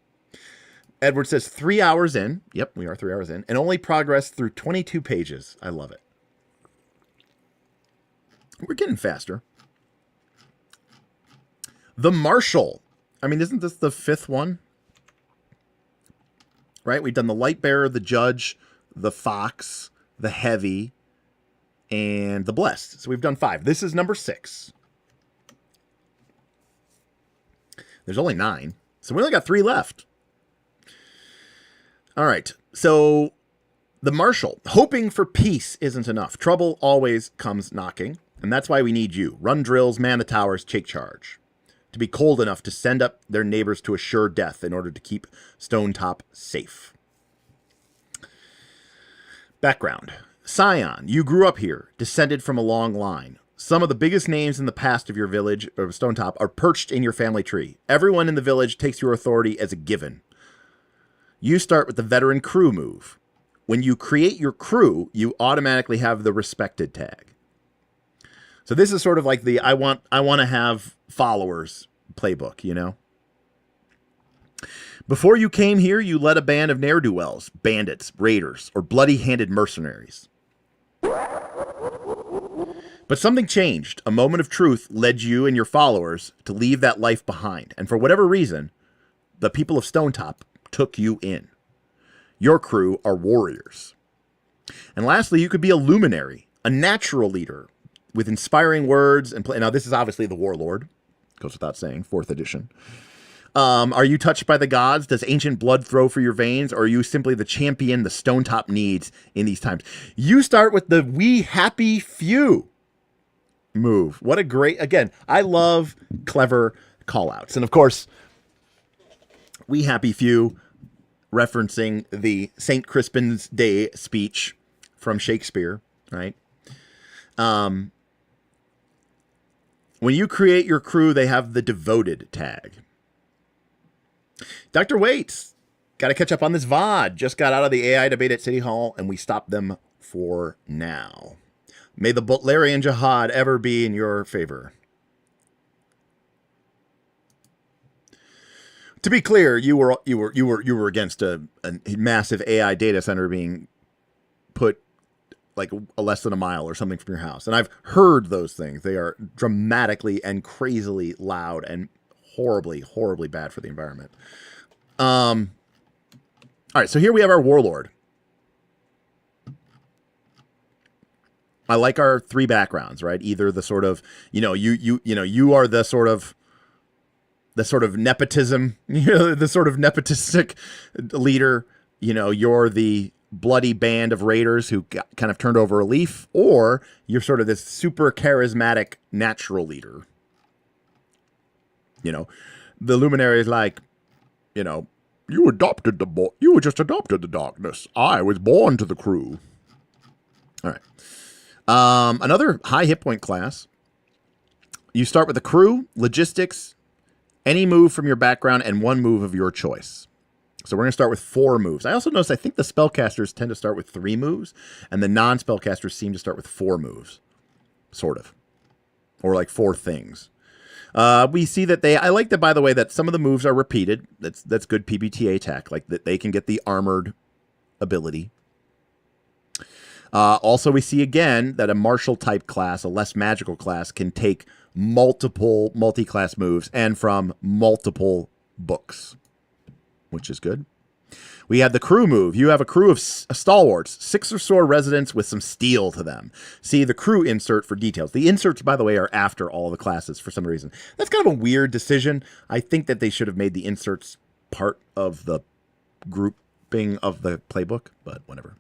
Speaker 3: Edward says 3 hours in. Yep, we are 3 hours in. And only progress through 22 pages. I love it. We're getting faster. The Marshal. I mean, isn't this the 5th one? Right? We've done the Lightbearer, the Judge, the Fox, the Heavy, and the Blessed. So we've done 5. This is number 6. There's only 9. So we only got 3 left. All right. So the Marshal. Hoping for peace isn't enough. Trouble always comes knocking. And that's why we need you. Run drills, man the towers, take charge. To be cold enough to send up their neighbors to assure death in order to keep Stonetop safe. Background. Scion, you grew up here, descended from a long line. Some of the biggest names in the past of your village, or Stonetop, are perched in your family tree. Everyone in the village takes your authority as a given. You start with the veteran crew move. When you create your crew, you automatically have the respected tag. So this is sort of like the I want to have followers playbook, you know? Before you came here, you led a band of ne'er-do-wells, bandits, raiders, or bloody-handed mercenaries. But something changed. A moment of truth led you and your followers to leave that life behind. And for whatever reason, the people of Stonetop took you in. Your crew are warriors. And lastly, you could be a luminary, a natural leader with inspiring words and play. Now, this is obviously the warlord. Goes without saying, 4th edition. Are you touched by the gods? Does ancient blood flow for your veins? Or are you simply the champion the Stonetop needs in these times? You start with the We Happy Few move. What a great, again, I love clever call-outs. And of course, We Happy Few, referencing the St. Crispin's Day speech from Shakespeare, right? When you create your crew, they have the devoted tag. Dr. Waits, got to catch up on this VOD. Just got out of the AI debate at City Hall, and we stopped them for now. May the Butlerian Jihad ever be in your favor. To be clear, you were against a massive AI data center being put like less than a mile or something from your house. And I've heard those things. They are dramatically and crazily loud and horribly, horribly bad for the environment. All right, so here we have our warlord. I like our 3 backgrounds, right? Either the sort of, you are the sort of nepotism, the sort of nepotistic leader. You're the bloody band of raiders who kind of turned over a leaf, or you're sort of this super charismatic natural leader. The luminary is like, you were just adopted the darkness. I was born to the crew. All right. Another high hit point class. You start with the crew, logistics, any move from your background, and 1 move of your choice. So we're going to start with 4 moves. I also notice I think the spellcasters tend to start with 3 moves, and the non-spellcasters seem to start with 4 moves. Sort of. Or like 4 things. We see that I like that, by the way, that some of the moves are repeated. That's good PBTA tech. Like that they can get the armored ability. Also, we see again that a martial type class, a less magical class, can take multiple multi-class moves and from multiple books, which is good. We have the crew move. You have a crew of stalwarts, 6 or so residents with some steel to them. See the crew insert for details. The inserts, by the way, are after all the classes for some reason. That's kind of a weird decision. I think that they should have made the inserts part of the grouping of the playbook, but whatever.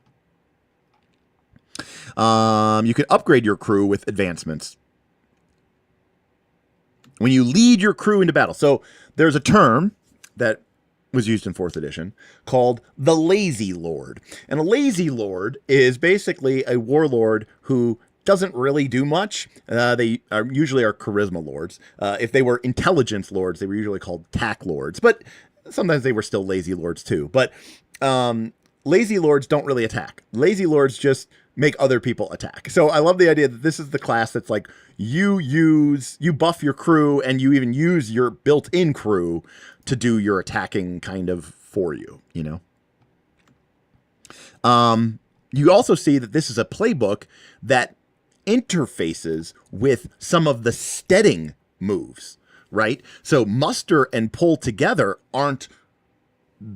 Speaker 3: You can upgrade your crew with advancements when you lead your crew into battle. So there's a term that was used in 4th edition called the Lazy Lord. And a Lazy Lord is basically a warlord who doesn't really do much. They are usually charisma lords. If they were intelligence lords, they were usually called tack lords. But sometimes they were still lazy lords too. But lazy lords don't really attack. Lazy lords just make other people attack. So I love the idea that this is the class that's like you buff your crew and you even use your built-in crew to do your attacking kind of for you, you know? You also see that this is a playbook that interfaces with some of the steading moves, right? So muster and pull together aren't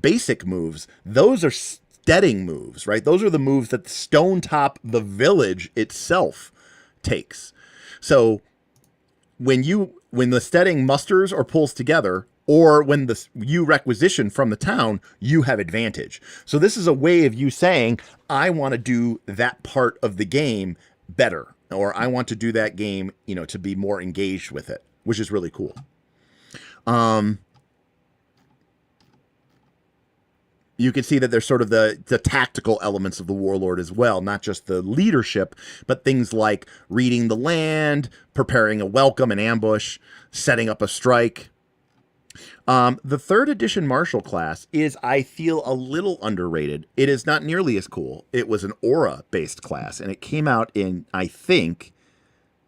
Speaker 3: basic moves. Those are steading moves, right? Those are the moves that Stonetop, the village itself, takes. So when the steading musters or pulls together, or when you requisition from the town, you have advantage. So this is a way of you saying, I want to do that part of the game better, or I want to do that game, you know, to be more engaged with it, which is really cool. You can see that there's sort of the tactical elements of the Warlord as well, not just the leadership, but things like reading the land, preparing a welcome, an ambush, setting up a strike. The 3rd edition Martial class is, I feel, a little underrated. It is not nearly as cool. It was an aura-based class, and it came out in, I think,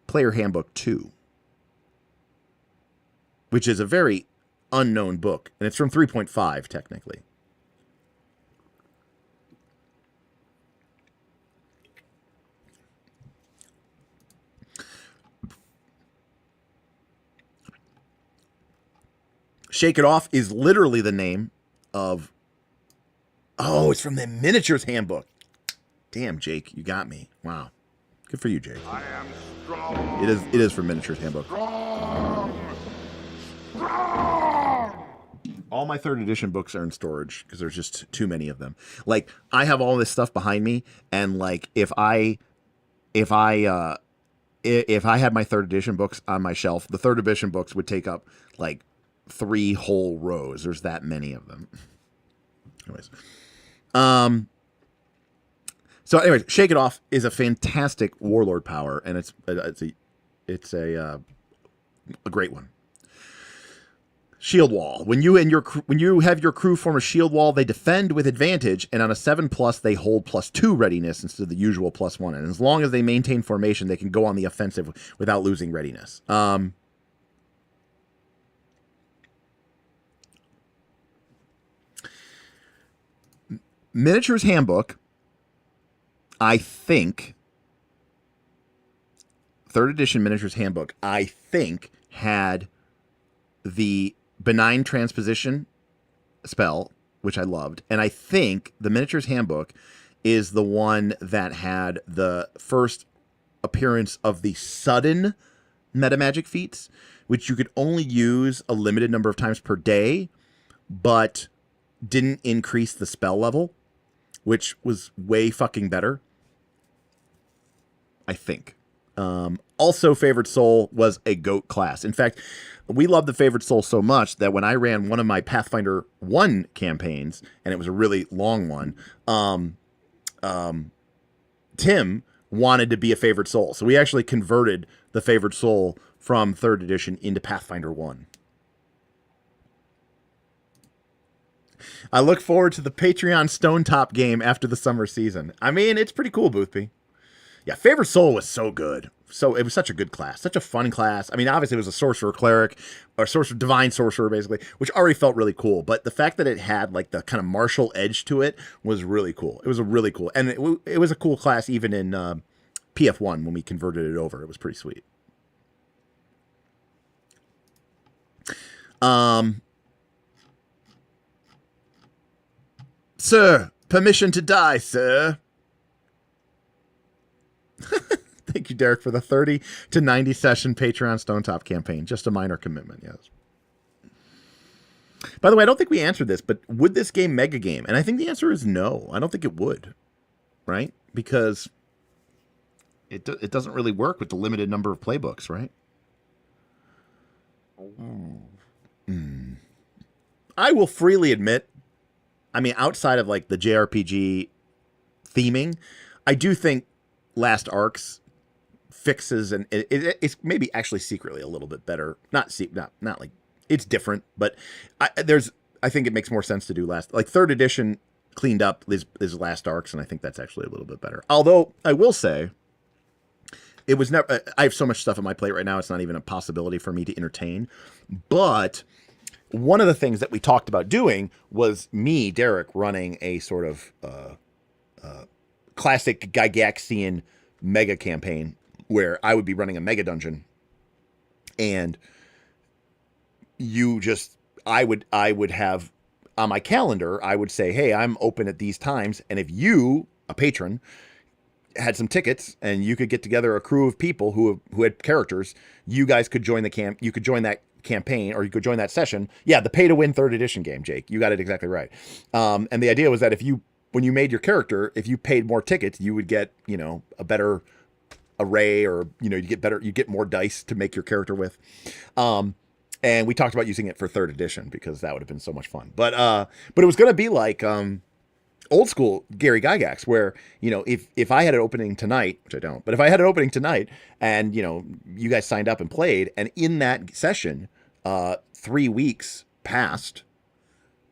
Speaker 3: Player Handbook 2, which is a very unknown book, and it's from 3.5, technically. Shake It Off is literally the name of... Oh, it's from the Miniatures Handbook. Damn, Jake, you got me. Wow. Good for you, Jake.
Speaker 5: I am strong.
Speaker 3: It is from Miniatures Handbook.
Speaker 5: Strong.
Speaker 3: All my 3rd edition books are in storage because there's just too many of them. Like, I have all this stuff behind me, and like if I had my 3rd edition books on my shelf, the 3rd edition books would take up like 3 whole rows. There's that many of them. Anyways. So anyways, Shake It Off is a fantastic Warlord power, and it's a great one. Shield Wall. When you have your crew form a shield wall, they defend with advantage, and on a 7+, they hold +2 readiness instead of the usual +1. And as long as they maintain formation, they can go on the offensive without losing readiness. Miniatures Handbook, I think, 3rd edition Miniatures Handbook, I think, had the Benign Transposition spell, which I loved. And I think the Miniatures Handbook is the one that had the first appearance of the sudden metamagic feats, which you could only use a limited number of times per day, but didn't increase the spell level, which was way fucking better, I think. Also, Favored Soul was a GOAT class. In fact, we loved the Favored Soul so much that when I ran one of my Pathfinder 1 campaigns, and it was a really long one, Tim wanted to be a Favored Soul. So we actually converted the Favored Soul from 3rd edition into Pathfinder 1. I look forward to the Patreon Stonetop game after the summer season. I mean, it's pretty cool, Boothby. Yeah, Favored Soul was so good. So it was such a good class, such a fun class. I mean, obviously it was a sorcerer cleric, or divine sorcerer basically, which already felt really cool. But the fact that it had like the kind of martial edge to it was really cool. It was a really cool, and it was a cool class even in PF1 when we converted it over. It was pretty sweet. Sir, permission to die, sir. Thank you, Derek, for the 30 to 90 session Patreon Stonetop campaign. Just a minor commitment, yes. By the way, I don't think we answered this, but would this game mega game? And I think the answer is no. I don't think it would, right? Because it doesn't really work with the limited number of playbooks, right? I will freely admit, I mean, outside of like the JRPG theming, I do think Last Arcs fixes, and it's maybe actually secretly a little bit better. Not like it's different, but I think it makes more sense to do 3rd edition cleaned up his last arcs, and I think that's actually a little bit better. Although I will say, it was never. I have so much stuff on my plate right now; it's not even a possibility for me to entertain. But one of the things that we talked about doing was me, Derek, running a sort of classic Gygaxian mega campaign where I would be running a mega dungeon, and I would have on my calendar, I would say, hey, I'm open at these times, and if you, a patron, had some tickets and you could get together a crew of people who had characters, you guys could join the camp. You could join that campaign, or you could join that session. Yeah, the pay to win 3rd edition game, Jake. You got it exactly right. And the idea was that when you made your character, if you paid more tickets, you would get, a better array, or, you get more dice to make your character with. And we talked about using it for 3rd edition because that would have been so much fun. But it was going to be like, old school Gary Gygax, where, if I had an opening tonight, which I don't, but if I had an opening tonight and, you guys signed up and played, and in that session, 3 weeks passed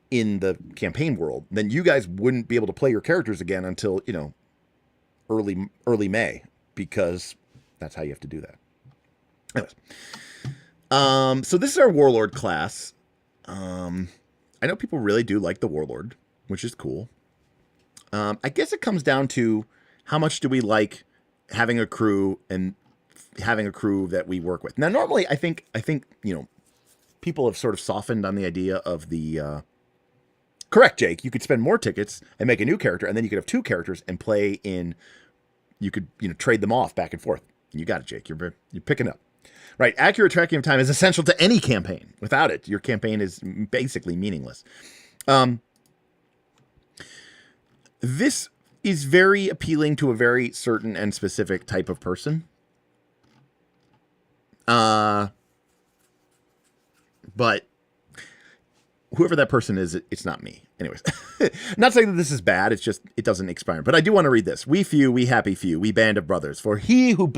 Speaker 3: in the campaign world, then you guys wouldn't be able to play your characters again until, early May, because that's how you have to do that. Anyways, so this is our Warlord class. I know people really do like the Warlord, which is cool. I guess it comes down to how much do we like having a crew and having a crew that we work with. Now, normally, I think people have sort of softened on the idea of the. Correct, Jake. You could spend more tickets and make a new character, and then you could have 2 characters and play in. You could trade them off back and forth. You got it, Jake. You're picking up. Right, accurate tracking of time is essential to any campaign. Without it, your campaign is basically meaningless. This is very appealing to a very certain and specific type of person. But whoever that person is, it's not me. Anyways, not saying that this is bad. It's just, it doesn't expire. But I do want to read this. We few, we happy few, we band of brothers. For he who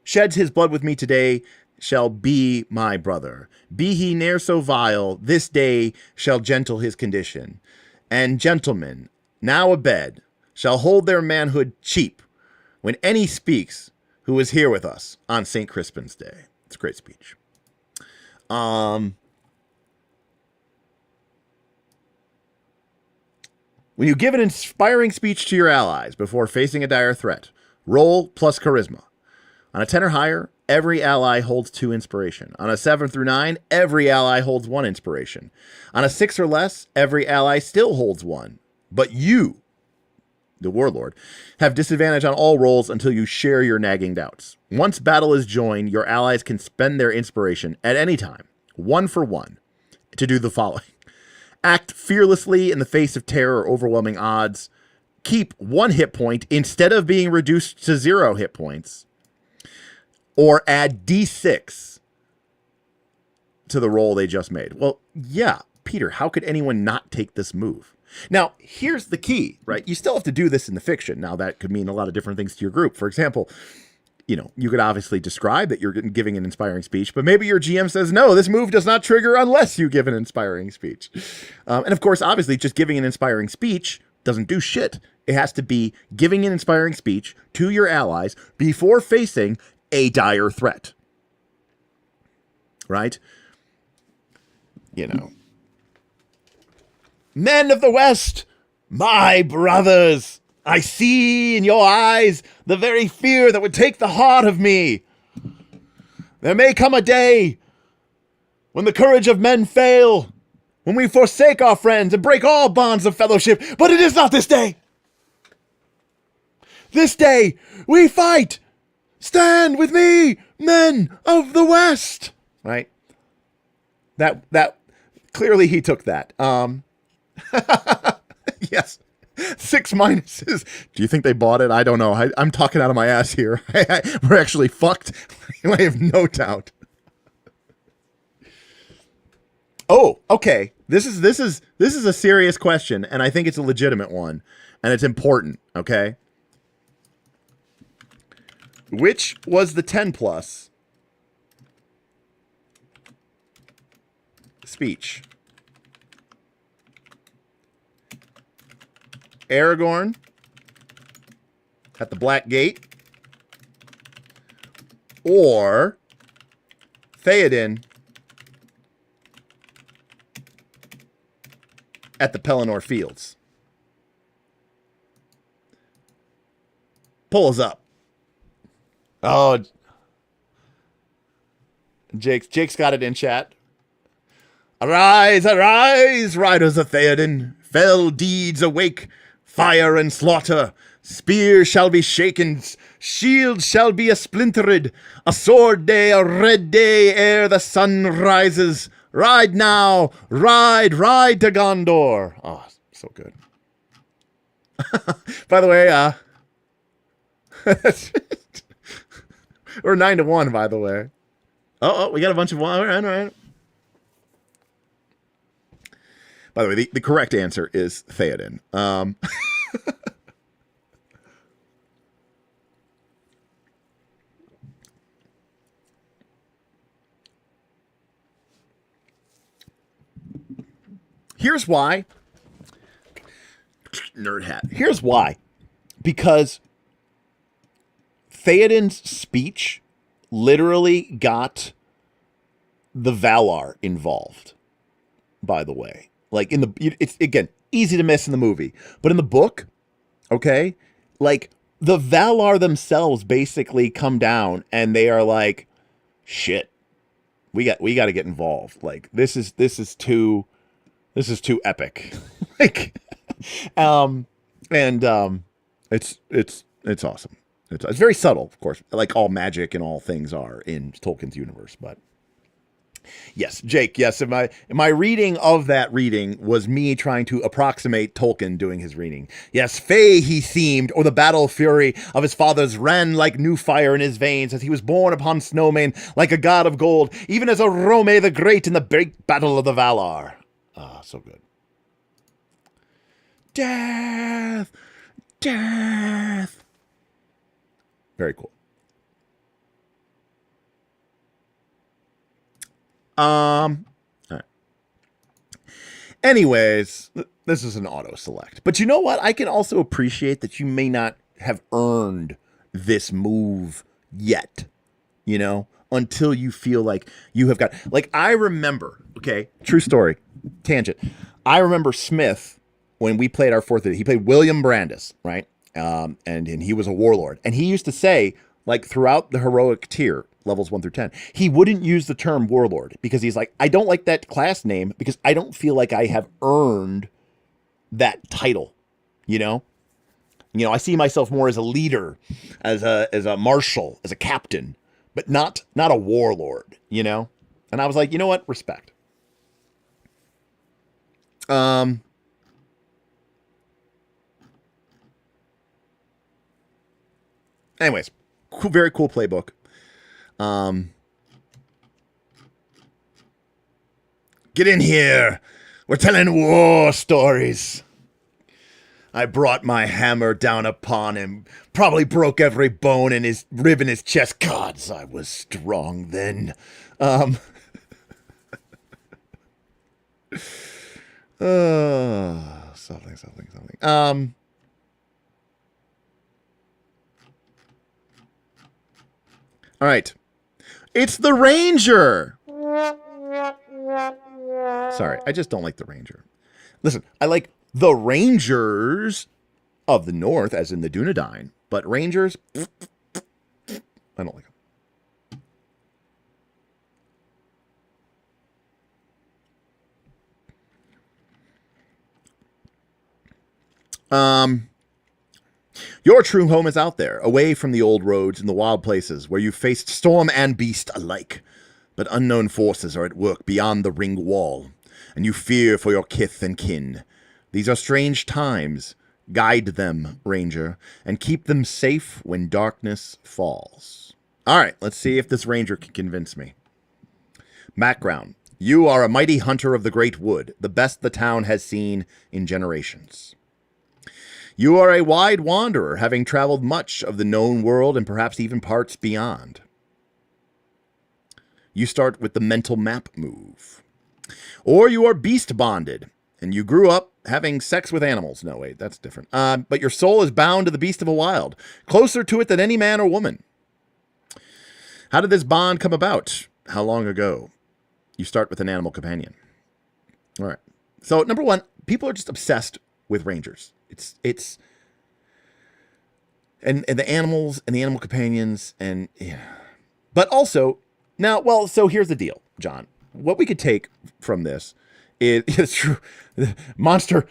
Speaker 3: sheds his blood with me today shall be my brother. Be he ne'er so vile, this day shall gentle his condition. And gentlemen, now abed, shall hold their manhood cheap when any speaks who is here with us on St. Crispin's Day. It's a great speech. When you give an inspiring speech to your allies before facing a dire threat, roll plus charisma. On a 10 or higher, every ally holds 2 inspiration. On a 7 through 9, every ally holds 1 inspiration. On a 6 or less, every ally still holds 1. But you, the Warlord, have disadvantage on all rolls until you share your nagging doubts. Once battle is joined, your allies can spend their inspiration at any time, 1 for 1, to do the following. Act fearlessly in the face of terror or overwhelming odds. Keep 1 hit point instead of being reduced to 0 hit points. Or add D6 to the roll they just made. Well, yeah, Peter, how could anyone not take this move? Now, here's the key, right? You still have to do this in the fiction. Now, that could mean a lot of different things to your group. For example, you could obviously describe that you're giving an inspiring speech, but maybe your GM says, no, this move does not trigger unless you give an inspiring speech. And of course, obviously, just giving an inspiring speech doesn't do shit. It has to be giving an inspiring speech to your allies before facing a dire threat. Right? Men of the West, my brothers, I see in your eyes the very fear that would take the heart of me. There may come a day when the courage of men fail, when we forsake our friends and break all bonds of fellowship, but it is not this day. This day we fight. Stand with me, men of the West. Right? That clearly he took that. Yes. 6 minuses. Do you think they bought it? I don't know. I'm talking out of my ass here. We're actually fucked. I have no doubt. Oh, okay. This is a serious question, and I think it's a legitimate one, and it's important. Okay. Which was the 10 plus speech Aragorn at the Black Gate, or Theoden at the Pelennor Fields. Pull us up. Oh, Jake's got it in chat. Arise, arise, riders of Theoden. Fell deeds awake, fire and slaughter. Spears shall be shaken, shields shall be a-splintered. A sword day, a red day, ere the sun rises. Ride now, ride to Gondor. Oh, so good. By the way, we're 9-1, by the way. Oh, we got a bunch of one. All right. By the way, the correct answer is Theoden. Here's why. Nerd hat. Here's why. Because Theoden's speech literally got the Valar involved, by the way. Like, it's, again, easy to miss in the movie. But in the book, okay, like, the Valar themselves basically come down and they are like, shit, we got to get involved. Like, this is too epic. Like, it's awesome. It's very subtle, of course, like all magic and all things are in Tolkien's universe. But yes, Jake, yes, my reading of that reading was me trying to approximate Tolkien doing his reading. Yes, Fey he seemed, or the battle fury of his fathers ran like new fire in his veins as he was born upon Snowmain like a god of gold, even as a Rome the Great in the great battle of the Valar. Ah, so good. Death! Very cool. All right. Anyways, this is an auto select. But you know what? I can also appreciate that you may not have earned this move yet, you know, until you feel like you have got, like, I remember, okay, true story, tangent. I remember Smith, when we played our fourth edition, he played William Brandis, right? And he was a warlord. And he used to say, like, throughout the heroic tier, levels 1 through 10, he wouldn't use the term warlord because he's like, I don't like that class name because I don't feel like I have earned that title, you know? I see myself more as a leader, as a marshal, as a captain, but not a warlord, you know? And I was like, you know what? Respect. Anyways, cool, very cool playbook. Get in here. We're telling war stories. I brought my hammer down upon him. Probably broke every bone in his rib in his chest. Gods, I was strong then. Something. All right. It's the Ranger. Sorry, I just don't like the Ranger. Listen, I like the Rangers of the North, as in the Dunedain, but Rangers, I don't like them. Your true home is out there, away from the old roads and the wild places where you faced storm and beast alike. But unknown forces are at work beyond the ring wall, and you fear for your kith and kin. These are strange times. Guide them, Ranger, and keep them safe when darkness falls. All right, let's see if this Ranger can convince me. Background. You are a mighty hunter of the great wood, the best the town has seen in generations. You are a wide wanderer, having traveled much of the known world and perhaps even parts beyond. You start with the mental map move. Or you are beast bonded, And you grew up having sex with animals. No, wait, that's different. But your soul is bound to the beast of the wild, closer to it than any man or woman. How did this bond come about? How long ago? You start with an animal companion. All right. So number one, people are just obsessed with rangers. It's and the animals and the animal companions and yeah. But also now, well, so here's the deal, John. What we could take from this is it's true. Monster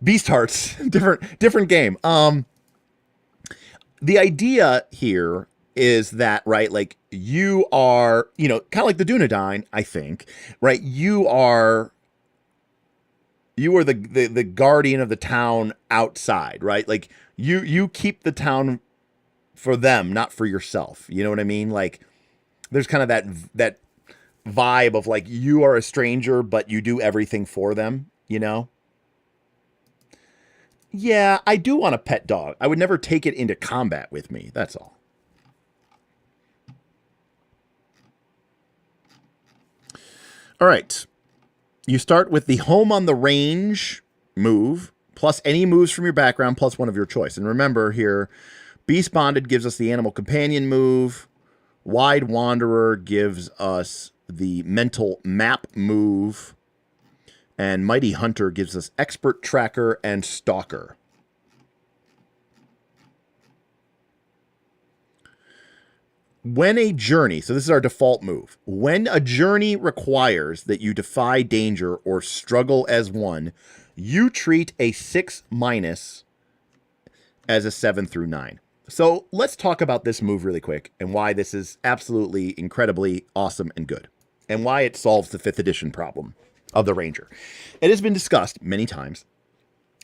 Speaker 3: Beast Hearts, different game. The idea here is that, right, like you are, kind of like the Dunedain, I think, right? You are the guardian of the town outside, right? Like you keep the town for them, not for yourself. You know what I mean? Like there's kind of that vibe of like you are a stranger, but you do everything for them, Yeah, I do want a pet dog. I would never take it into combat with me. That's all. All right. You start with the home on the range move, plus any moves from your background, plus one of your choice. And remember here, Beast Bonded gives us the animal companion move. Wide Wanderer gives us the mental map move. And Mighty Hunter gives us expert tracker and stalker. When a journey, so this is our default move. When a journey requires that you defy danger or struggle as one, you treat a 6- as a 7 through 9. So let's talk about this move really quick and why this is absolutely incredibly awesome and good. And why it solves the 5th edition problem of the Ranger. It has been discussed many times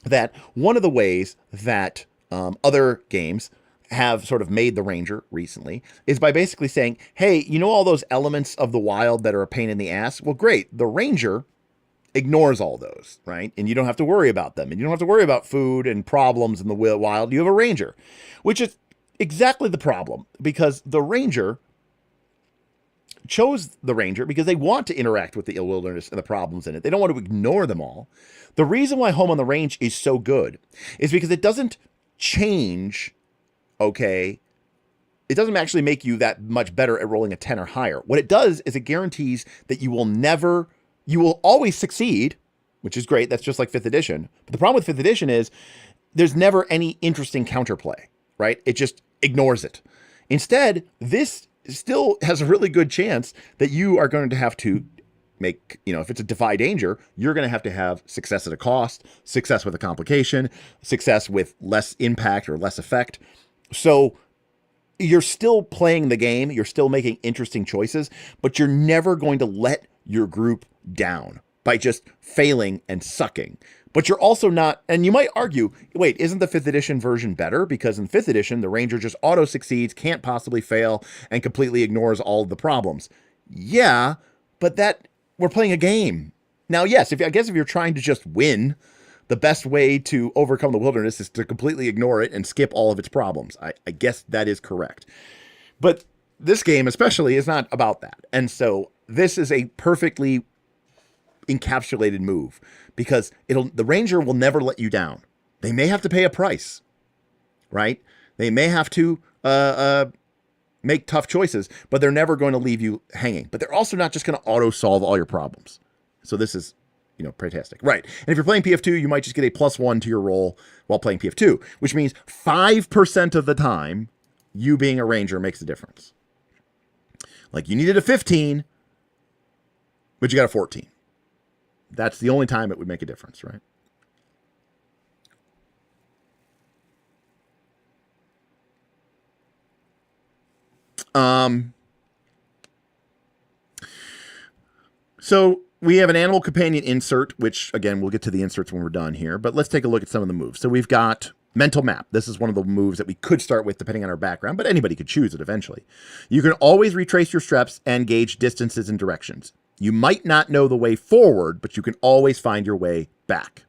Speaker 3: that one of the ways that other games have sort of made the Ranger recently is by basically saying, hey, all those elements of the wild that are a pain in the ass? Well, great. The Ranger ignores all those, right? And you don't have to worry about them. And you don't have to worry about food and problems in the wild. You have a Ranger, which is exactly the problem, because the Ranger chose the Ranger because they want to interact with the wilderness and the problems in it. They don't want to ignore them all. The reason why Home on the Range is so good is because it doesn't change, okay? It doesn't actually make you that much better at rolling a 10 or higher. What it does is it guarantees that you will always succeed, which is great. That's just like 5th edition. But the problem with 5th edition is there's never any interesting counterplay, right? It just ignores it. Instead, this still has a really good chance that you are going to have to make, if it's a defy danger, you're going to have success at a cost, success with a complication, success with less impact or less effect. So you're still playing the game, you're still making interesting choices, but you're never going to let your group down by just failing and sucking. But you're also not, and you might argue, wait, isn't the 5th edition version better? Because in 5th edition, the Ranger just auto-succeeds, can't possibly fail, and completely ignores all of the problems. Yeah, but we're playing a game. Now, yes, I guess if you're trying to just win, the best way to overcome the wilderness is to completely ignore it and skip all of its problems. I guess that is correct. But this game especially is not about that. And so this is a perfectly encapsulated move, because the Ranger will never let you down. They may have to pay a price, right? They may have to make tough choices, but they're never going to leave you hanging. But they're also not just going to auto solve all your problems. So this is, fantastic. Right. And if you're playing PF2, you might just get a +1 to your roll while playing PF2, which means 5% of the time you being a Ranger makes a difference. Like you needed a 15, but you got a 14. That's the only time it would make a difference, right? So we have an animal companion insert, which again, we'll get to the inserts when we're done here, but let's take a look at some of the moves. So we've got mental map. This is one of the moves that we could start with depending on our background, but anybody could choose it eventually. You can always retrace your steps and gauge distances and directions. You might not know the way forward, but you can always find your way back.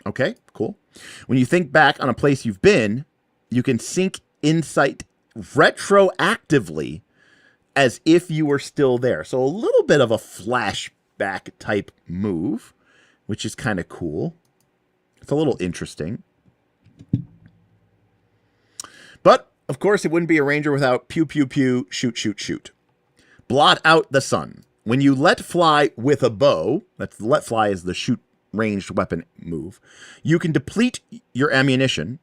Speaker 3: Okay, cool. When you think back on a place you've been, you can sync insight retroactively as if you were still there. So a little bit of a flashback type move. which is kind of cool. It's a little interesting. But, of course, it wouldn't be a ranger without pew, pew, pew, shoot, shoot, shoot. Blot out the sun. When you let fly with a bow, that's let fly is the shoot ranged weapon move, you can deplete your ammunition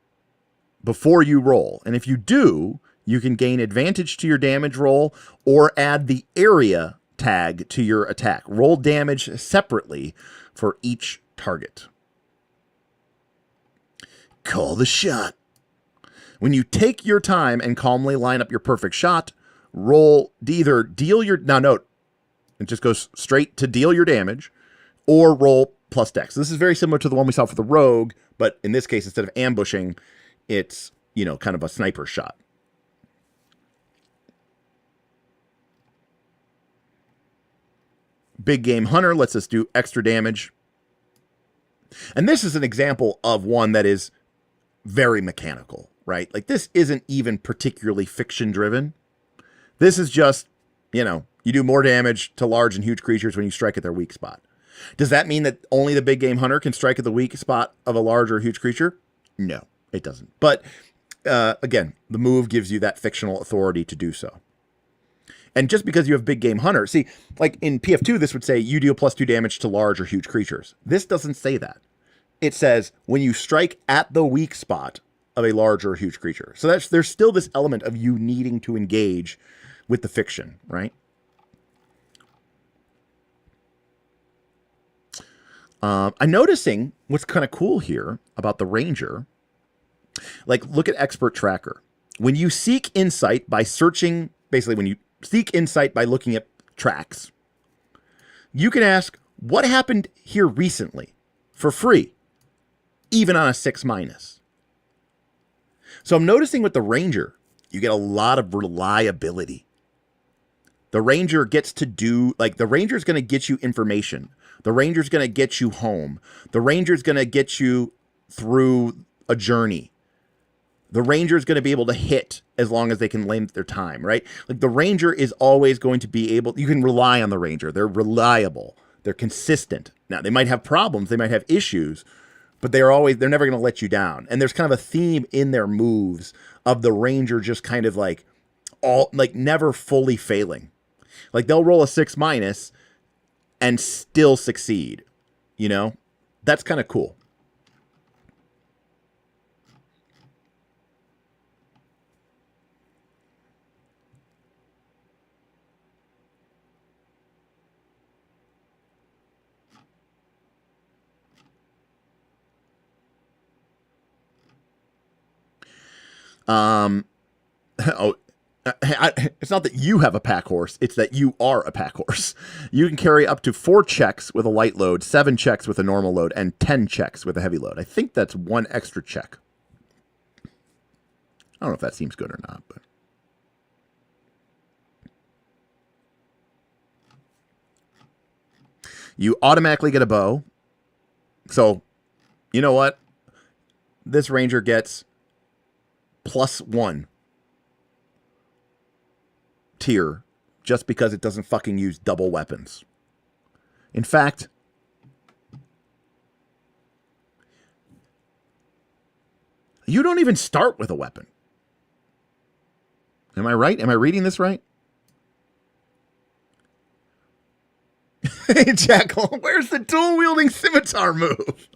Speaker 3: before you roll. And if you do, you can gain advantage to your damage roll or add the area tag to your attack. Roll damage separately for each target. Call the shot. When you take your time and calmly line up your perfect shot, roll either deal your... Now note, it just goes straight to deal your damage or roll plus dex. This is very similar to the one we saw for the rogue, but in this case, instead of ambushing, it's, kind of a sniper shot. Big Game Hunter lets us do extra damage. And this is an example of one that is very mechanical, right? Like, this isn't even particularly fiction-driven. This is just, you do more damage to large and huge creatures when you strike at their weak spot. Does that mean that only the Big Game Hunter can strike at the weak spot of a large or huge creature? No, it doesn't. But, again, the move gives you that fictional authority to do so. And just because you have Big Game Hunter, see, like in PF2, this would say you deal +2 damage to large or huge creatures. This doesn't say that. It says when you strike at the weak spot of a large or huge creature. So there's still this element of you needing to engage with the fiction, right? I'm noticing what's kind of cool here about the Ranger. Like, look at Expert Tracker. When you seek insight by searching, basically when you seek insight by looking at tracks, you can ask, what happened here recently for free, even on a 6-. So I'm noticing with the Ranger, you get a lot of reliability. The Ranger gets to do, like, the Ranger's going to get you information. The Ranger's going to get you home. The Ranger's going to get you through a journey. The Ranger's going to be able to hit as long as they can length their time, right? Like, the Ranger is always going to be able, you can rely on the Ranger. They're reliable. They're consistent. Now, they might have problems. They might have issues, but they're never going to let you down. And there's kind of a theme in their moves of the Ranger just kind of like never fully failing. Like, they'll roll a 6- and still succeed, That's kind of cool. It's not that you have a pack horse, it's that you are a pack horse. You can carry up to 4 checks with a light load, 7 checks with a normal load, and 10 checks with a heavy load. I think that's 1 extra check. I don't know if that seems good or not, but you automatically get a bow. So, you know what? This Ranger gets +1 tier just because it doesn't fucking use double weapons. In fact, you don't even start with a weapon. Am I right? Am I reading this right? Hey, Jackal, where's the dual-wielding scimitar move?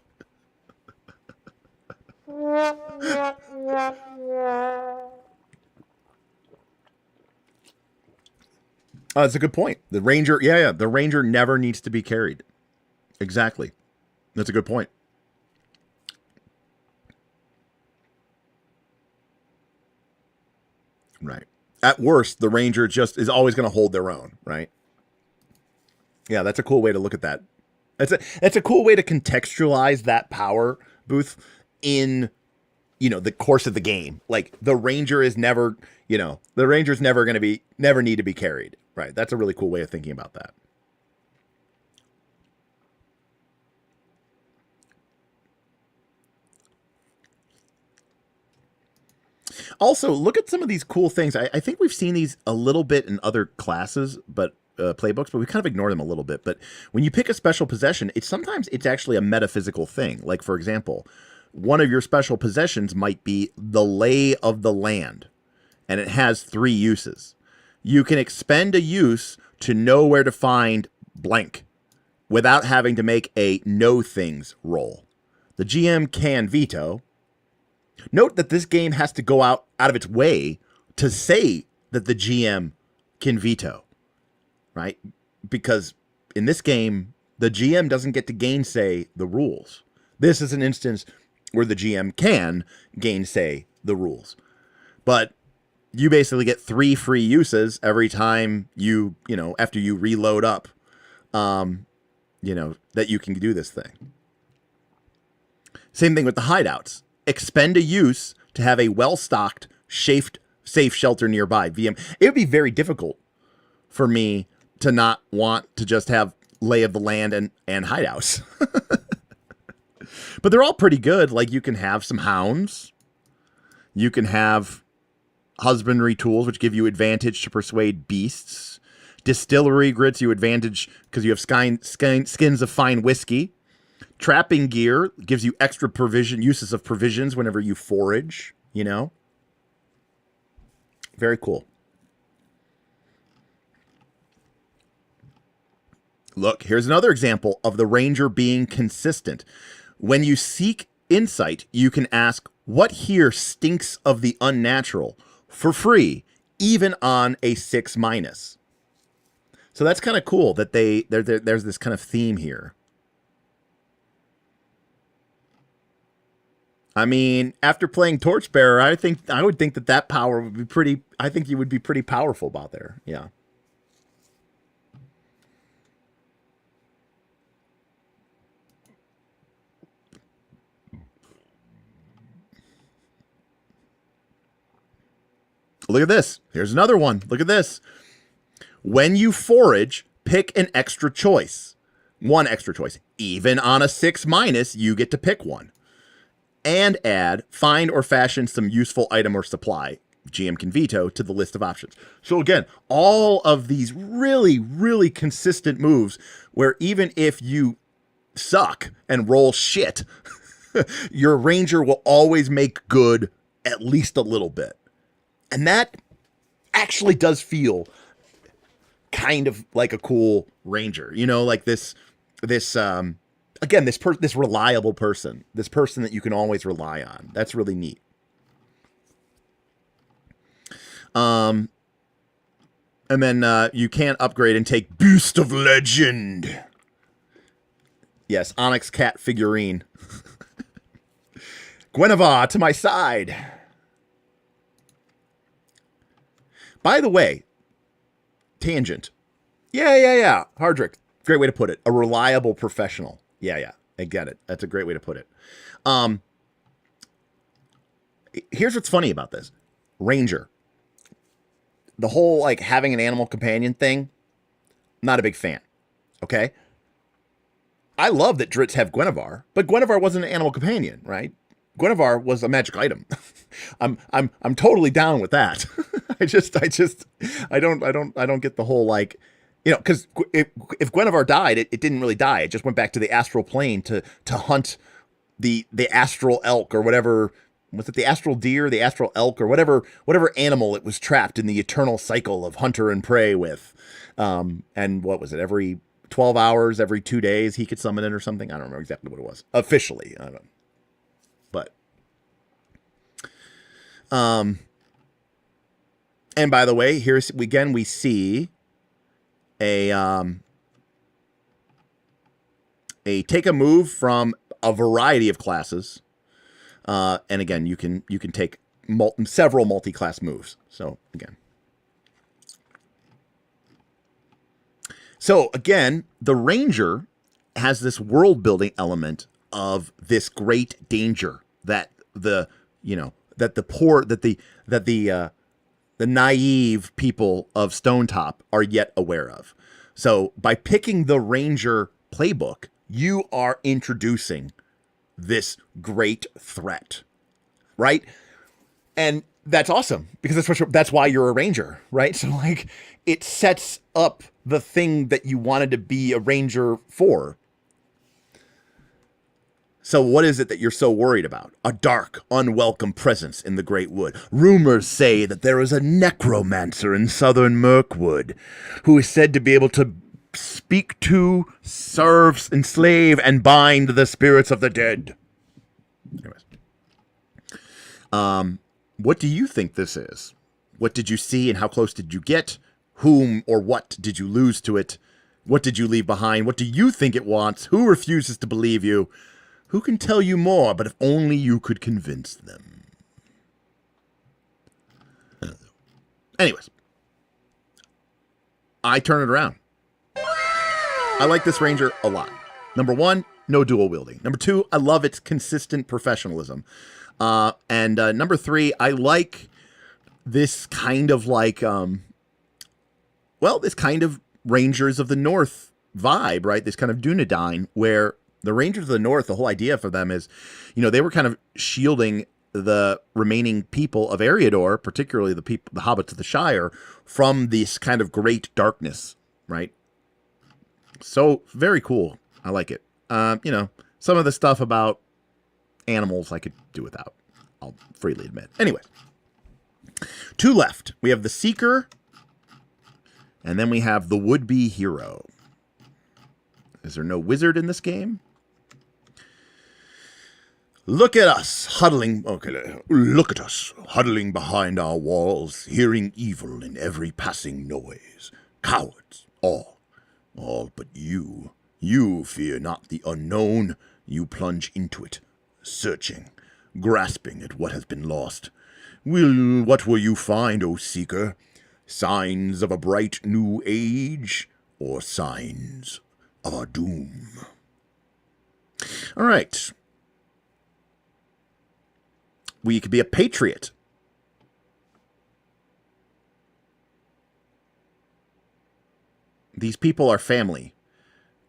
Speaker 3: Oh, that's a good point. The Ranger, the Ranger never needs to be carried. Exactly. That's a good point. Right. At worst, the Ranger just is always going to hold their own, right? Yeah, that's a cool way to look at that. That's a cool way to contextualize that power, Booth, in, the course of the game. Like, the Ranger is never, the Ranger's never need to be carried. Right. That's a really cool way of thinking about that. Also, look at some of these cool things. I think we've seen these a little bit in other classes, but playbooks, but we kind of ignore them a little bit. But when you pick a special possession, sometimes it's actually a metaphysical thing. Like, for example, one of your special possessions might be the lay of the land, and it has 3 uses. You can expend a use to know where to find blank without having to make a know things roll. The GM can veto. Note that this game has to go out of its way to say that the GM can veto, right? Because in this game, the GM doesn't get to gainsay the rules. This is an instance where the GM can gainsay the rules. But you basically get 3 free uses every time after you reload up, that you can do this thing. Same thing with the hideouts. Expend a use to have a well-stocked, safe shelter nearby. VM. It would be very difficult for me to not want to just have lay of the land and hideouts. But they're all pretty good. Like, you can have some hounds. You can have husbandry tools, which give you advantage to persuade beasts. Distillery grits you advantage because you have skins of fine whiskey. Trapping gear gives you extra uses of provisions whenever you forage, Very cool. Look, here's another example of the ranger being consistent. When you seek insight, you can ask, what here stinks of the unnatural for free, even on a 6-. So that's kind of cool that there's this kind of theme here. I mean, after playing Torchbearer, I would think that power would be pretty. I think you would be pretty powerful out there. Yeah. Look at this. Here's another one. Look at this. When you forage, pick an extra choice. One extra choice. Even on a 6-, you get to pick one. And add, find or fashion some useful item or supply. GM can veto to the list of options. So again, all of these really, really consistent moves where even if you suck and roll shit, your ranger will always make good at least a little bit. And that actually does feel kind of like a cool ranger, like this reliable person, this person that you can always rely on. That's really neat. And then you can upgrade and take Beast of Legend. Yes, Onyx Cat figurine. Guinevere to my side. By the way, tangent. Yeah. Hardrick. Great way to put it. A reliable professional. Yeah. I get it. That's a great way to put it. Here's what's funny about this. Ranger. The whole, having an animal companion thing, not a big fan. Okay? I love that Drits have Guinevere, but Guinevere wasn't an animal companion, right? Guinevere was a magic item. I'm totally down with that. I don't get the whole because if Guinevere died, it didn't really die. It just went back to the astral plane to hunt the astral elk or whatever. Was it the astral deer, the astral elk, or whatever animal it was trapped in the eternal cycle of hunter and prey with? And what was it? Every 12 hours, every 2 days, he could summon it or something. I don't remember exactly what it was officially. I don't know. But, and by the way, here's again, we see a take a move from a variety of classes. And again, you can take several multi-class moves. So again, the Ranger has this world building element of this great danger that the naive people of Stonetop are yet aware of. So by picking the Ranger playbook, you are introducing this great threat, right? And that's awesome because that's why you're a ranger, right? So it sets up the thing that you wanted to be a ranger for. So what is it that you're so worried about? A dark, unwelcome presence in the Great Wood. Rumors say that there is a necromancer in southern Mirkwood who is said to be able to speak to, serve, enslave, and bind the spirits of the dead. Anyways. What do you think this is? What did you see and how close did you get? Whom or what did you lose to it? What did you leave behind? What do you think it wants? Who refuses to believe you? Who can tell you more, but if only you could convince them? Anyways. I turn it around. I like this ranger a lot. Number one, no dual wielding. Number two, I love its consistent professionalism. And number three, I like this kind of like, this kind of Rangers of the North vibe, right? This kind of Dunedain, where the Rangers of the North, the whole idea for them is, they were kind of shielding the remaining people of Eriador, particularly the hobbits of the Shire, from this kind of great darkness, right? So very cool. I like it. Some of the stuff about animals I could do without, I'll freely admit. Anyway, two left. We have the Seeker, and then we have the would-be hero. Is there no wizard in this game? Look at us, huddling. Okay, look at us, huddling behind our walls, hearing evil in every passing noise. Cowards, all but you. You fear not the unknown. You plunge into it, searching, grasping at what has been lost. What will you find, O Seeker? Signs of a bright new age, or signs of our doom? All right. We could be a patriot. These people are family.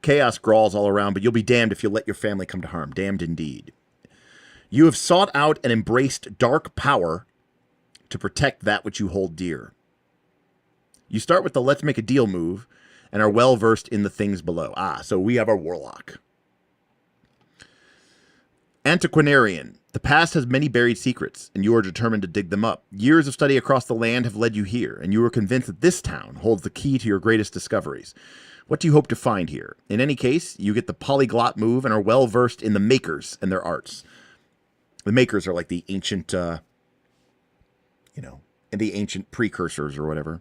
Speaker 3: Chaos crawls all around, but you'll be damned if you let your family come to harm. Damned indeed. You have sought out and embraced dark power to protect that which you hold dear. You start with the let's make a deal move and are well versed in the things below. So we have our warlock. Antiquarian. The past has many buried secrets, and you are determined to dig them up. Years of study across the land have led you here, and you are convinced that this town holds the key to your greatest discoveries. What do you hope to find here? In any case, you get the polyglot move and are well versed in the makers and their arts. The makers are like the ancient, the ancient precursors or whatever.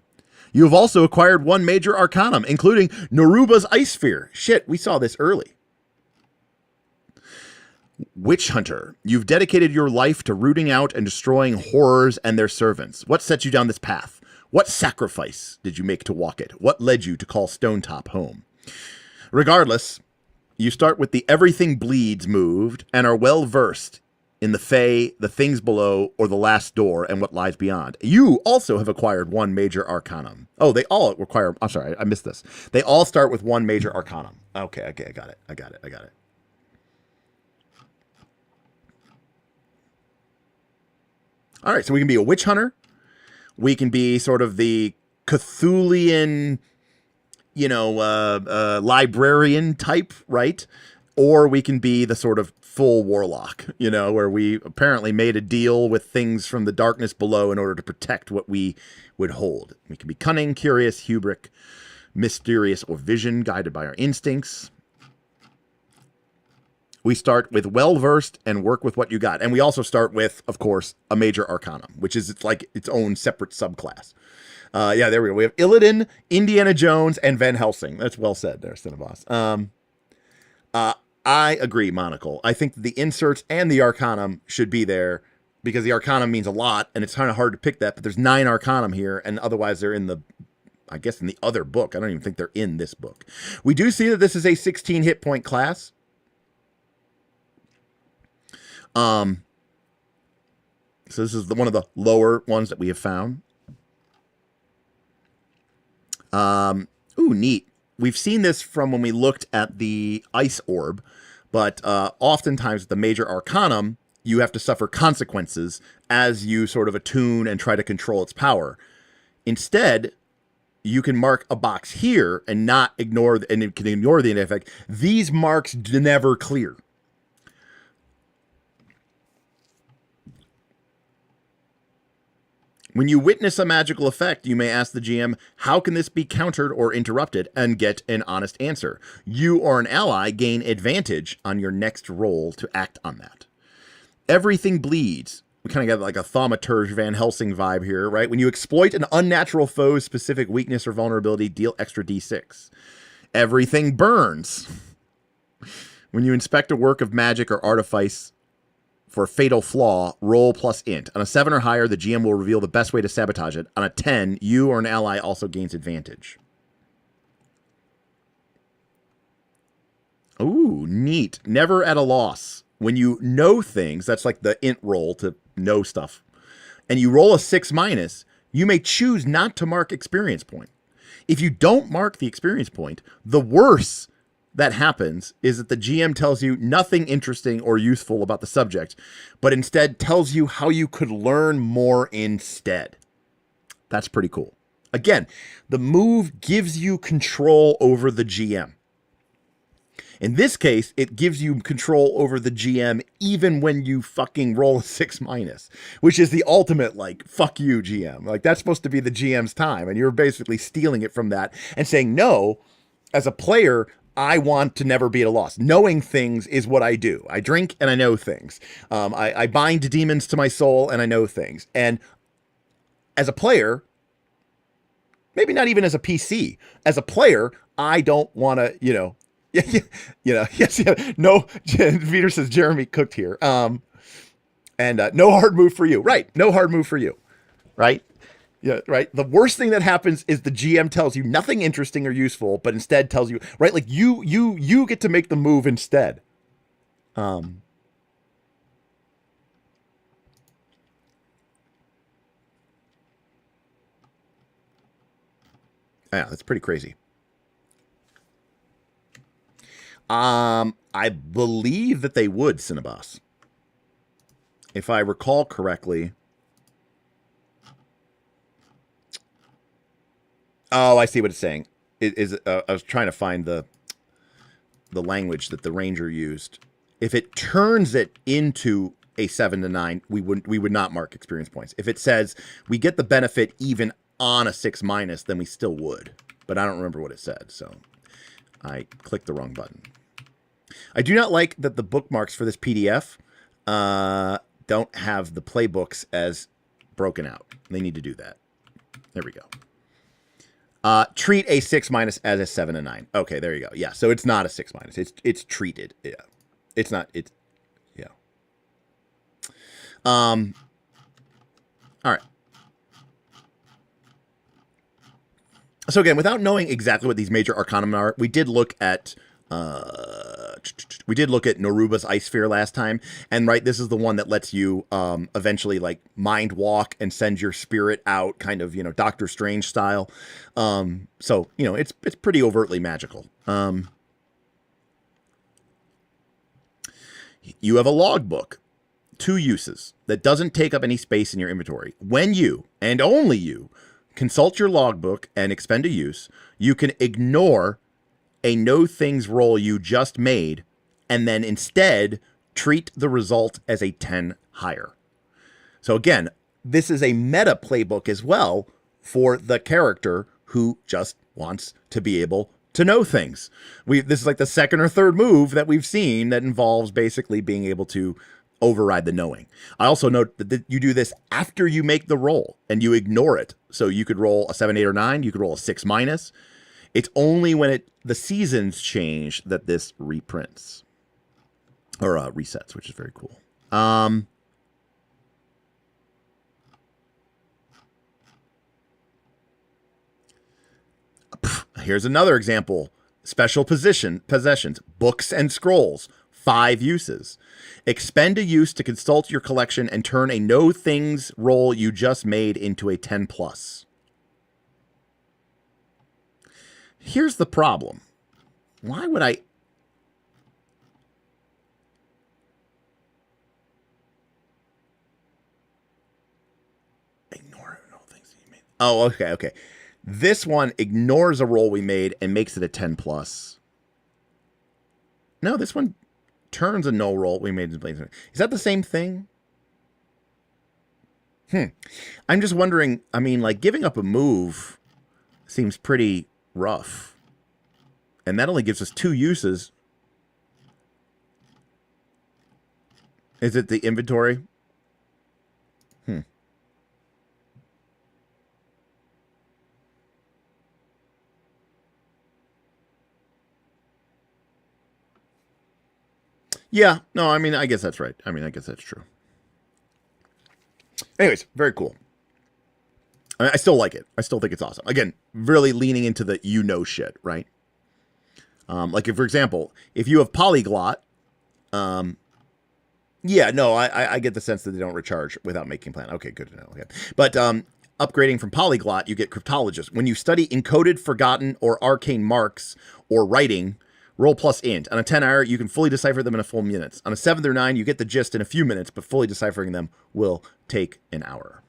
Speaker 3: You have also acquired one major arcanum, including Naruba's Ice Sphere. Shit, we saw this early. Witch Hunter. You've dedicated your life to rooting out and destroying horrors and their servants. What set you down this path? What sacrifice did you make to walk it? What led you to call Stonetop home? Regardless, you start with the Everything Bleeds moved and are well versed in the Fae, the things below, or the last door and what lies beyond. You also have acquired one major arcanum. Oh, they all require... I'm sorry, I missed this. They all start with one major arcanum. Okay, I got it. All right, so we can be a witch hunter. We can be sort of the Cthulian, librarian type, right? Or we can be the sort of full warlock, where we apparently made a deal with things from the darkness below in order to protect what we would hold. We can be cunning, curious, hubric, mysterious, or vision, guided by our instincts. We start with well-versed and work with what you got. And we also start with, of course, a major arcanum, which is like its own separate subclass. There we go. We have Illidan, Indiana Jones, and Van Helsing. That's well said there, Cineboss. I agree, Monocle. I think the inserts and the arcanum should be there because the arcanum means a lot, and it's kind of hard to pick that, but there's 9 arcanum here, and otherwise they're in the other book. I don't even think they're in this book. We do see that this is a 16 hit point class. So this is one of the lower ones that we have found. Neat. We've seen this from when we looked at the ice orb, but oftentimes with the major arcanum, you have to suffer consequences as you sort of attune and try to control its power. Instead, you can mark a box here and not ignore, and it can ignore the effect. These marks never clear. When you witness a magical effect, you may ask the GM, how can this be countered or interrupted, and get an honest answer. You or an ally gain advantage on your next roll to act on that. Everything bleeds. We kind of got like a thaumaturge Van Helsing vibe here, right? When you exploit an unnatural foe's specific weakness or vulnerability, deal extra d6. Everything burns. When you inspect a work of magic or artifice for fatal flaw, roll plus int. On a 7 or higher, the GM will reveal the best way to sabotage it. On a 10, you or an ally also gains advantage. Ooh, neat. Never at a loss. When you know things, that's like the int roll to know stuff, and you roll a 6-, you may choose not to mark experience point. If you don't mark the experience point, the worse that happens is that the GM tells you nothing interesting or useful about the subject, but instead tells you how you could learn more instead. That's pretty cool. Again, the move gives you control over the GM. In this case, it gives you control over the GM even when you fucking roll a 6-, which is the ultimate, like, fuck you, GM. Like, that's supposed to be the GM's time, and you're basically stealing it from that and saying, no, as a player, I want to never be at a loss. Knowing things is what I do. I drink and I know things. I bind demons to my soul and I know things. And as a player, maybe not even as a PC, as a player, I don't want to, yes, no, Peter says Jeremy cooked here. And no hard move for you. Right. No hard move for you. Right. Yeah, right. The worst thing that happens is the GM tells you nothing interesting or useful, but instead tells you, right, like you get to make the move instead. Yeah, that's pretty crazy. I believe that they would, Cinnabos. If I recall correctly. Oh, I see what it's saying. I was trying to find the language that the ranger used. If it turns it into a 7 to 9, we would not mark experience points. If it says we get the benefit even on a 6-, then we still would. But I don't remember what it said, so I clicked the wrong button. I do not like that the bookmarks for this PDF don't have the playbooks as broken out. They need to do that. There we go. Treat a 6- as a 7 to 9. Okay, there you go. Yeah, so it's not a 6-. It's treated. Yeah, it's not. It's yeah. All right. So again, without knowing exactly what these major arcana are, we did look at Noruba's Ice Sphere last time, and right, this is the one that lets you eventually like mind walk and send your spirit out, kind of, Doctor Strange style. So it's pretty overtly magical. You have a logbook, 2 uses, that doesn't take up any space in your inventory. When you, and only you, consult your logbook and expend a use, you can ignore a know things roll you just made, and then instead treat the result as a 10 higher. So again, this is a meta playbook as well for the character who just wants to be able to know things. This is like the second or third move that we've seen that involves basically being able to override the knowing. I also note that you do this after you make the roll and you ignore it. So you could roll a 7, 8, or 9. You could roll a 6-. It's only when the seasons change that this reprints or resets, which is very cool. Here's another example. Special possessions, books and scrolls, 5 uses. Expend a use to consult your collection and turn a know things roll you just made into a 10+. Here's the problem. Why would I... ignore all things you made? Oh, okay. This one ignores a roll we made and makes it a 10 plus. No, this one turns a no roll we made. Is that the same thing? I'm just wondering, I mean, like, giving up a move seems pretty rough. And that only gives us 2 uses. Is it the inventory? Yeah, no, I mean, I guess that's right. I mean, I guess that's true. Anyways, very cool. I still like it. I still think it's awesome. Again, really leaning into the shit, right? Like, if, for example, if you have polyglot, yeah, no, I get the sense that they don't recharge without making plan. Okay, good to know. Okay. But upgrading from polyglot, you get cryptologist. When you study encoded, forgotten, or arcane marks or writing, roll plus int. On a 10 hour, you can fully decipher them in a full minutes. On a 7 or 9, you get the gist in a few minutes, but fully deciphering them will take an hour.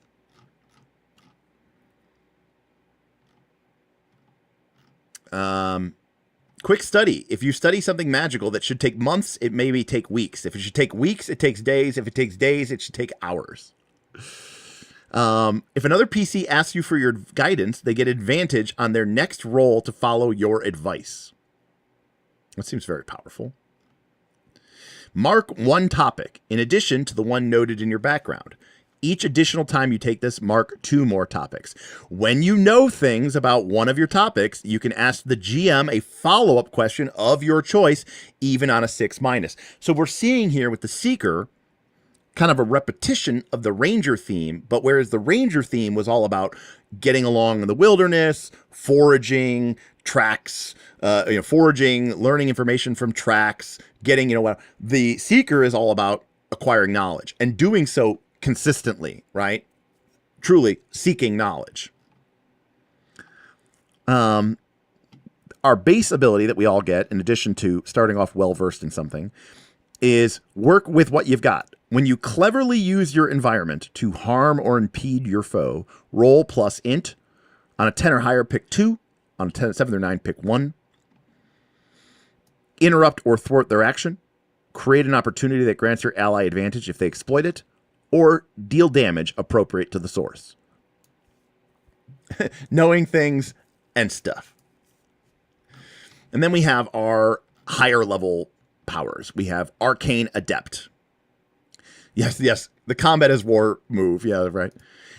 Speaker 3: Quick study. If you study something magical that should take months, it maybe take weeks. If it should take weeks, it takes days. If it takes days, it should take hours. If another PC asks you for your guidance, they get advantage on their next roll to follow your advice. That seems very powerful. Mark one topic in addition to the one noted in your background. Each additional time you take this, mark 2 more topics. When you know things about one of your topics, you can ask the GM a follow-up question of your choice, even on a 6-. So we're seeing here with the Seeker kind of a repetition of the Ranger theme, but whereas the Ranger theme was all about getting along in the wilderness, foraging, tracks, foraging, learning information from tracks, getting, the Seeker is all about acquiring knowledge and doing so consistently, right? Truly seeking knowledge. Our base ability that we all get, in addition to starting off well-versed in something, is work with what you've got. When you cleverly use your environment to harm or impede your foe, roll plus int. On a 10 or higher, pick 2. On a 10, 7 or 9, pick 1. Interrupt or thwart their action. Create an opportunity that grants your ally advantage if they exploit it. Or deal damage appropriate to the source. Knowing things and stuff. And then we have our higher level powers. We have Arcane Adept. Yes, the combat as war move. Yeah, right.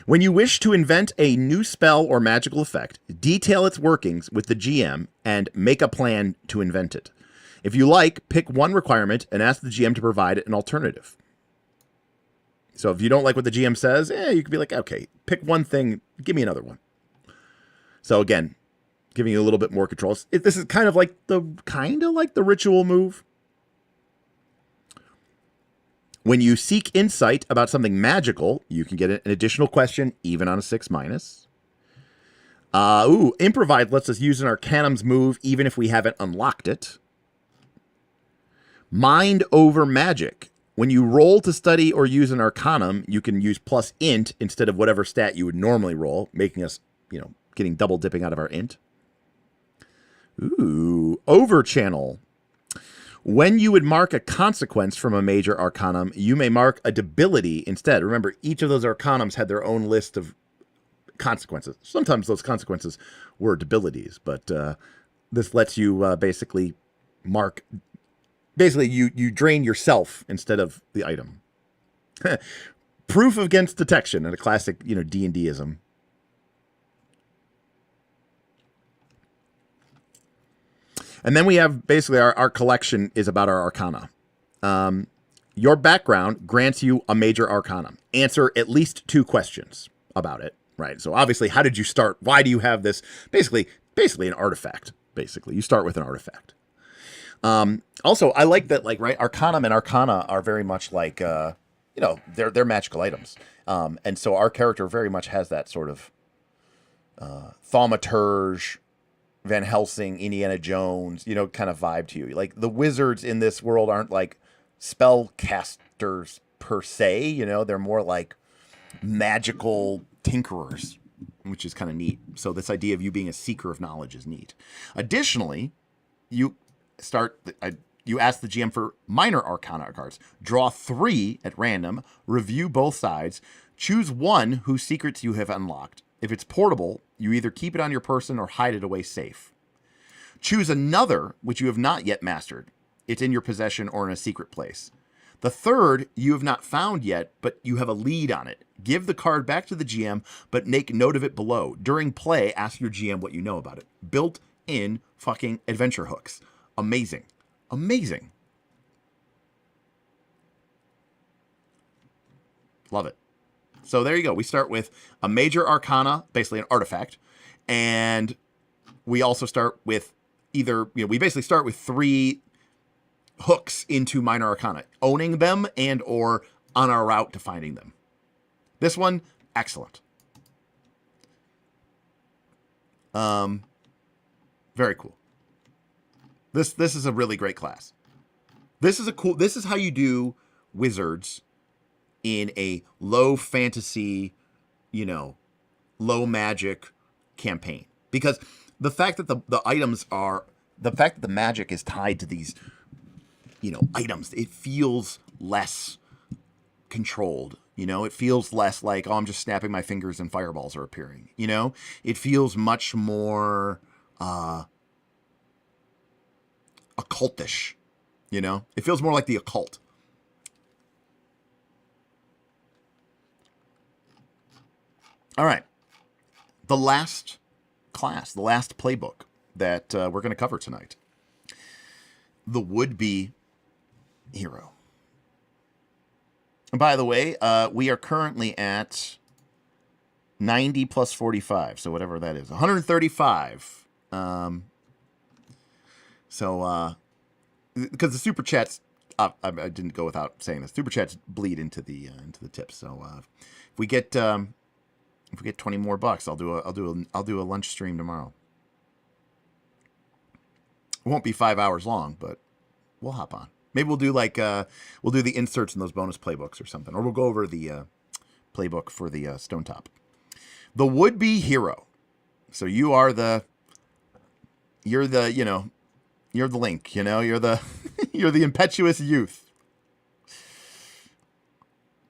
Speaker 3: When you wish to invent a new spell or magical effect, detail its workings with the GM and make a plan to invent it. If you like, pick one requirement and ask the GM to provide an alternative. So if you don't like what the GM says, you could be like, okay, pick one thing, give me another one. So again, giving you a little bit more control. This is kind of like the ritual move. When you seek insight about something magical, you can get an additional question, even on a 6-. Improvise lets us use an Arcanum's move, even if we haven't unlocked it. Mind over magic. When you roll to study or use an Arcanum, you can use plus int instead of whatever stat you would normally roll, making us, getting double dipping out of our int. Over channel. When you would mark a consequence from a major Arcanum, you may mark a debility instead. Remember, each of those Arcanums had their own list of consequences. Sometimes those consequences were debilities, but this lets you basically mark. Basically, you drain yourself instead of the item. Proof against detection, and a classic, D&Dism. And then we have basically our collection is about our Arcana. Your background grants you a major Arcana. Answer at least 2 questions about it, right? So obviously, how did you start? Why do you have this? Basically an artifact. Basically, you start with an artifact. Also, I like that, right? Arcanum and Arcana are very much like, they're magical items. And so our character very much has that sort of thaumaturge, Van Helsing, Indiana Jones, kind of vibe to you. Like, the wizards in this world aren't like spellcasters per se, they're more like magical tinkerers, which is kind of neat. So this idea of you being a seeker of knowledge is neat. Additionally, you ask the GM for minor arcana cards. Draw 3 at random. Review both sides. Choose one whose secrets you have unlocked. If it's portable, you either keep it on your person or hide it away safe. Choose another which you have not yet mastered. It's in your possession or in a secret place. The third you have not found yet, but you have a lead on it. Give the card back to the GM, but make note of it below. During play, ask your GM what you know about it. Built-in fucking adventure hooks. Amazing. Amazing. Love it. So there you go. We start with a major arcana, basically an artifact, and we also start with we basically start with 3 hooks into minor arcana, owning them and or on our route to finding them. This one, excellent. Very cool. This is a really great class. This is how you do wizards in a low fantasy, low magic campaign. Because the fact that the fact that the magic is tied to these, items, it feels less controlled. It feels less like, oh, I'm just snapping my fingers and fireballs are appearing. It feels much more occultish. It feels more like the occult. All right. The last class, the last playbook that we're going to cover tonight. The would-be hero. And by the way, we are currently at 90 plus 45, so whatever that is, 135. Because the super chats, I didn't go without saying this. Super chats bleed into the tips. So if we get 20 more bucks, I'll do a lunch stream tomorrow. It won't be 5 hours long, but we'll hop on. Maybe we'll do the inserts in those bonus playbooks or something, or we'll go over the playbook for the Stonetop. The would-be hero. So you're the link, you're the impetuous youth.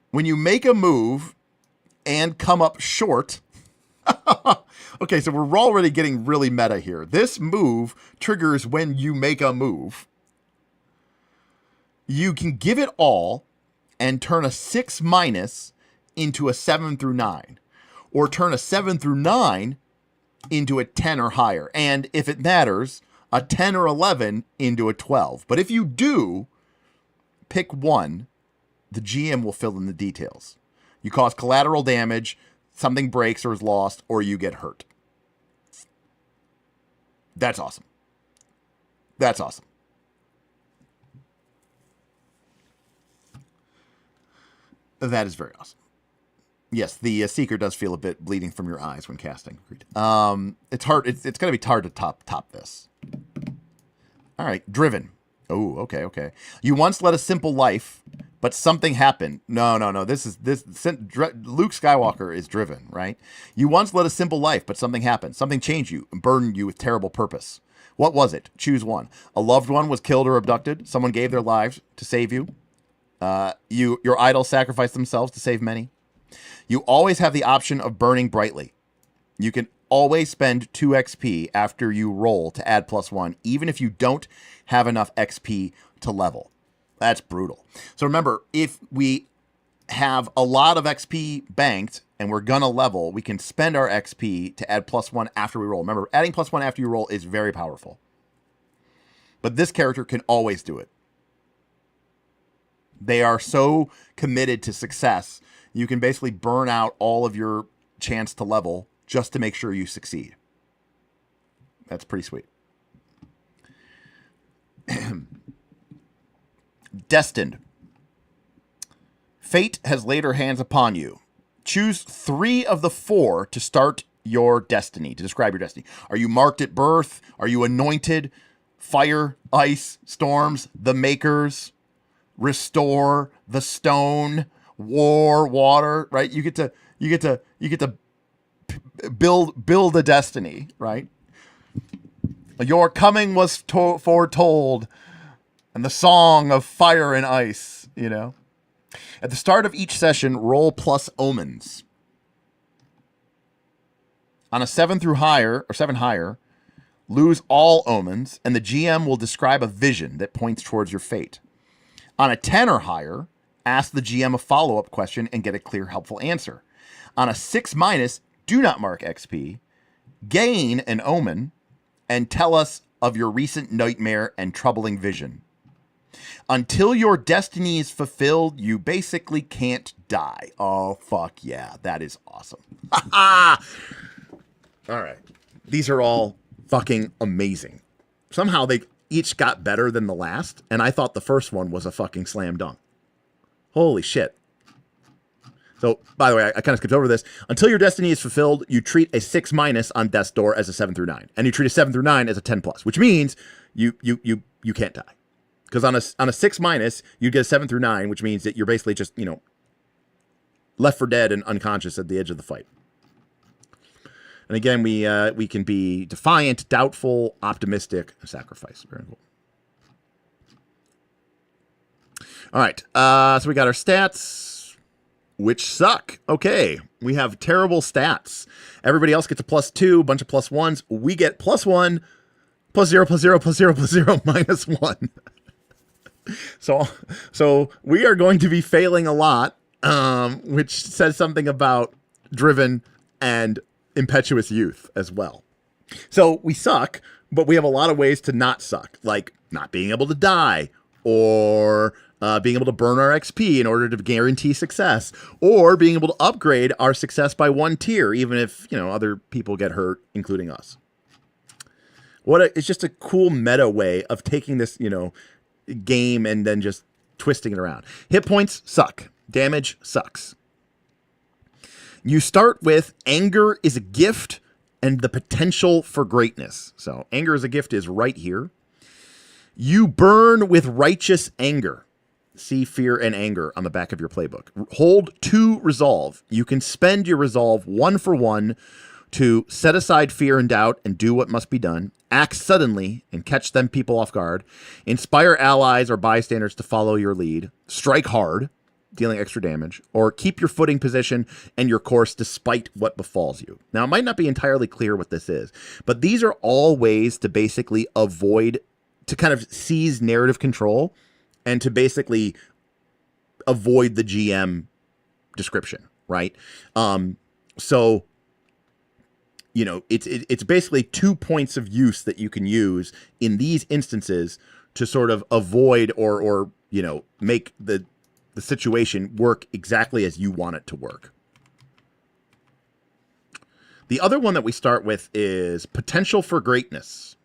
Speaker 3: When you make a move and come up short. Okay, so we're already getting really meta here. This move triggers when you make a move. You can give it all and turn a 6- into a 7 through 9. Or turn a 7 through 9 into a 10 or higher. And if it matters, a 10 or 11 into a 12. But if you do, pick one, the GM will fill in the details. You cause collateral damage, something breaks or is lost, or you get hurt. That's awesome. That's awesome. That is very awesome. Yes, the Seeker does feel a bit bleeding from your eyes when casting. It's hard. It's going to be hard to top this. All right, Driven. Oh, okay. You once led a simple life, but something happened. No. Luke Skywalker is driven, right? You once led a simple life, but something happened. Something changed you and burdened you with terrible purpose. What was it? Choose one. A loved one was killed or abducted. Someone gave their lives to save you. Your idols sacrificed themselves to save many. You always have the option of burning brightly. You can always spend 2 XP after you roll to add +1, even if you don't have enough XP to level. That's brutal. So remember, if we have a lot of XP banked and we're gonna level, we can spend our XP to add +1 after we roll. Remember, adding +1 after you roll is very powerful. But this character can always do it. They are so committed to success, you can basically burn out all of your chance to level just to make sure you succeed. That's pretty sweet. Destined. Fate has laid her hands upon you. Choose 3 of the 4 to start your destiny, to describe your destiny. Are you marked at birth? Are you anointed? Fire, ice, storms, the makers, restore, the stone, war, water, right? You get to build a destiny, right? Your coming was foretold, and the song of fire and ice, you know. At the start of each session, roll plus omens. On a 7 through higher, or 7 higher, lose all omens, and the GM will describe a vision that points towards your fate. On a 10 or higher, ask the GM a follow-up question and get a clear, helpful answer. On a 6-, do not mark XP, gain an omen, and tell us of your recent nightmare and troubling vision. Until your destiny is fulfilled, you basically can't die. Oh, fuck yeah. That is awesome. All right. These are all fucking amazing. Somehow they each got better than the last, and I thought the first one was a fucking slam dunk. Holy shit. So, by the way, I kind of skipped over this. Until your destiny is fulfilled, you treat a 6- on death's door as a 7 through 9. And you treat a 7 through 9 as a 10+, which means you can't die. Because on a 6-, you get a 7 through 9, which means that you're basically just, you know, left for dead and unconscious at the edge of the fight. And again, we can be defiant, doubtful, optimistic, sacrifice. Very cool. All right, so we got our stats, which suck. Okay, we have terrible stats. Everybody else gets a +2, bunch of +1s. We get +1, +0, +0, +0, +0, -1. So we are going to be failing a lot, which says something about driven and impetuous youth as well. So we suck, but we have a lot of ways to not suck, like not being able to die, or being able to burn our XP in order to guarantee success, or being able to upgrade our success by 1 tier, even if, you know, other people get hurt, including us. It's just a cool meta way of taking this, you know, game and then just twisting it around. Hit points suck. Damage sucks. You start with anger is a gift and the potential for greatness. So anger is a gift is right here. You burn with righteous anger. See fear and anger on the back of your playbook. Hold 2 resolve. You can spend your resolve 1 for 1 to set aside fear and doubt and do what must be done, act suddenly and catch them people off guard, inspire allies or bystanders to follow your lead, strike hard, dealing extra damage, or keep your footing position and your course despite what befalls you. Now, it might not be entirely clear what this is, but these are all ways to basically avoid, to kind of seize narrative control and to basically avoid the GM description, right? So, you know, it's basically 2 points of use that you can use in these instances to sort of avoid or you know, make the situation work exactly as you want it to work. The other one that we start with is potential for greatness.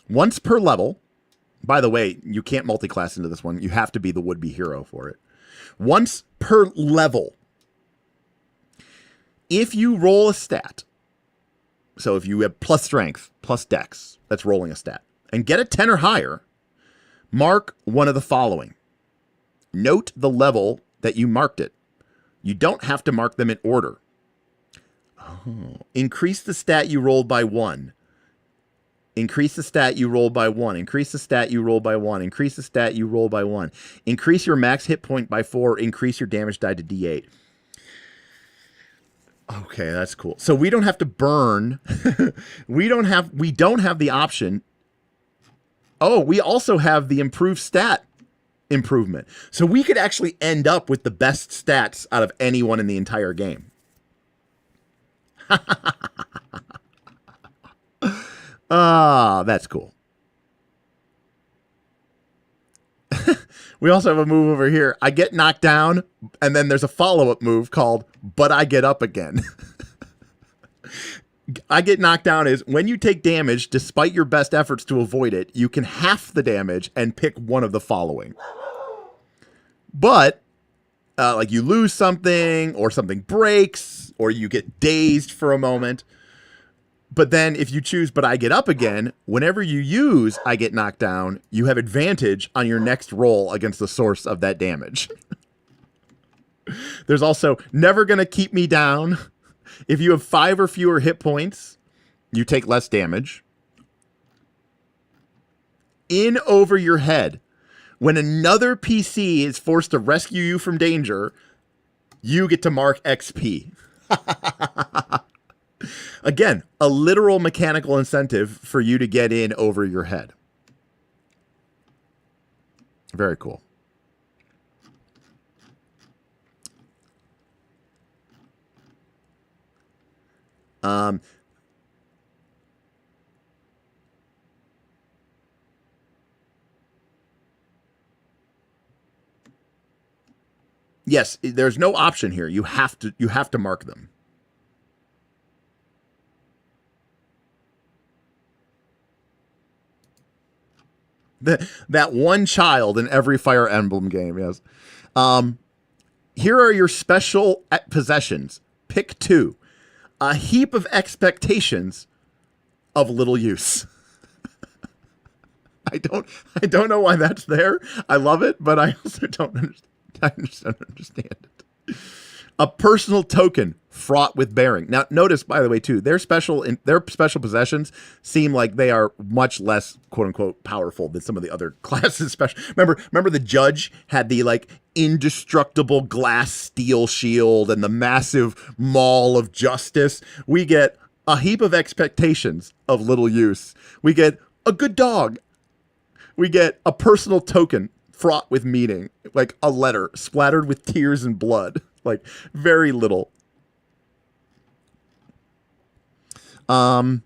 Speaker 3: Once per level, by the way, you can't multi-class into this one. You have to be the would-be hero for it. Once per level, if you roll a stat, so if you have plus strength, plus dex, that's rolling a stat, and get a 10 or higher, mark one of the following. Note the level that you marked it. You don't have to mark them in order. Oh. Increase the stat you rolled by 1. Increase the stat you roll by 1. Increase the stat you roll by 1. Increase the stat you roll by 1. Increase your max hit point by 4. Increase your damage die to D8. Okay, that's cool. So we don't have to burn. we don't have the option. Oh, we also have the improved stat improvement. So we could actually end up with the best stats out of anyone in the entire game. That's cool. We also have a move over here. I get knocked down, and then there's a follow-up move called, but I get up again. I get knocked down is when you take damage, despite your best efforts to avoid it, you can half the damage and pick one of the following. But, like you lose something, or something breaks, or you get dazed for a moment. But then if you choose, but I get up again, whenever you use I get knocked down, you have advantage on your next roll against the source of that damage. There's also never going to keep me down, If you have 5 or fewer hit points, you take less damage. In over your head. When another PC is forced to rescue you from danger, you get to mark XP. Again, a literal mechanical incentive for you to get in over your head. Very cool. Yes, there's no option here. You have to mark them. That one child in every Fire Emblem game, yes. Here are your special possessions. Pick 2. A heap of expectations of little use. I don't know why that's there. I love it, but I also don't understand it. A personal token fraught with bearing. Now, notice, by the way, too, their special possessions seem like they are much less, quote unquote, powerful than some of the other classes. Remember the judge had the like indestructible glass steel shield and the massive maul of justice. We get a heap of expectations of little use. We get a good dog. We get a personal token fraught with meaning, like a letter splattered with tears and blood. Like, very little. All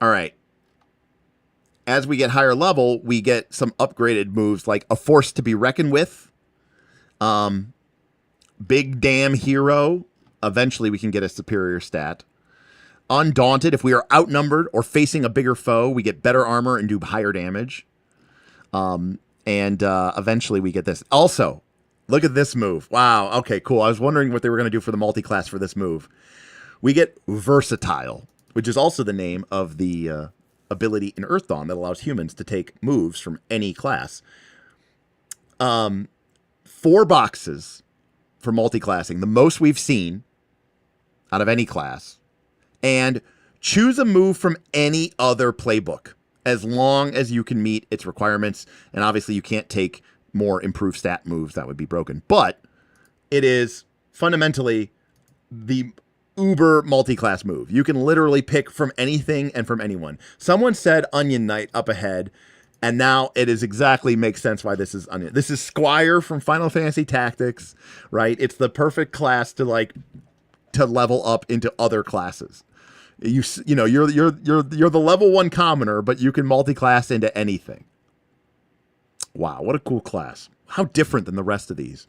Speaker 3: right. As we get higher level, we get some upgraded moves like a force to be reckoned with. Big damn hero. Eventually, we can get a superior stat. Undaunted. If we are outnumbered or facing a bigger foe, we get better armor and do higher damage. Eventually, we get this. Also, look at this move. Wow. Okay, cool. I was wondering what they were going to do for the multi-class for this move. We get Versatile, which is also the name of the ability in Earthdawn that allows humans to take moves from any class. 4 boxes for multi-classing, the most we've seen out of any class, and choose a move from any other playbook as long as you can meet its requirements. And obviously you can't take more improved stat moves, that would be broken, but it is fundamentally the uber multi-class move. You can literally pick from anything and from anyone. Someone said Onion Knight up ahead, and now it is exactly makes sense why this is Onion. This is Squire from Final Fantasy Tactics, right? It's the perfect class to level up into other classes. You're the level 1 commoner, but you can multi-class into anything. Wow, what a cool class. How different than the rest of these.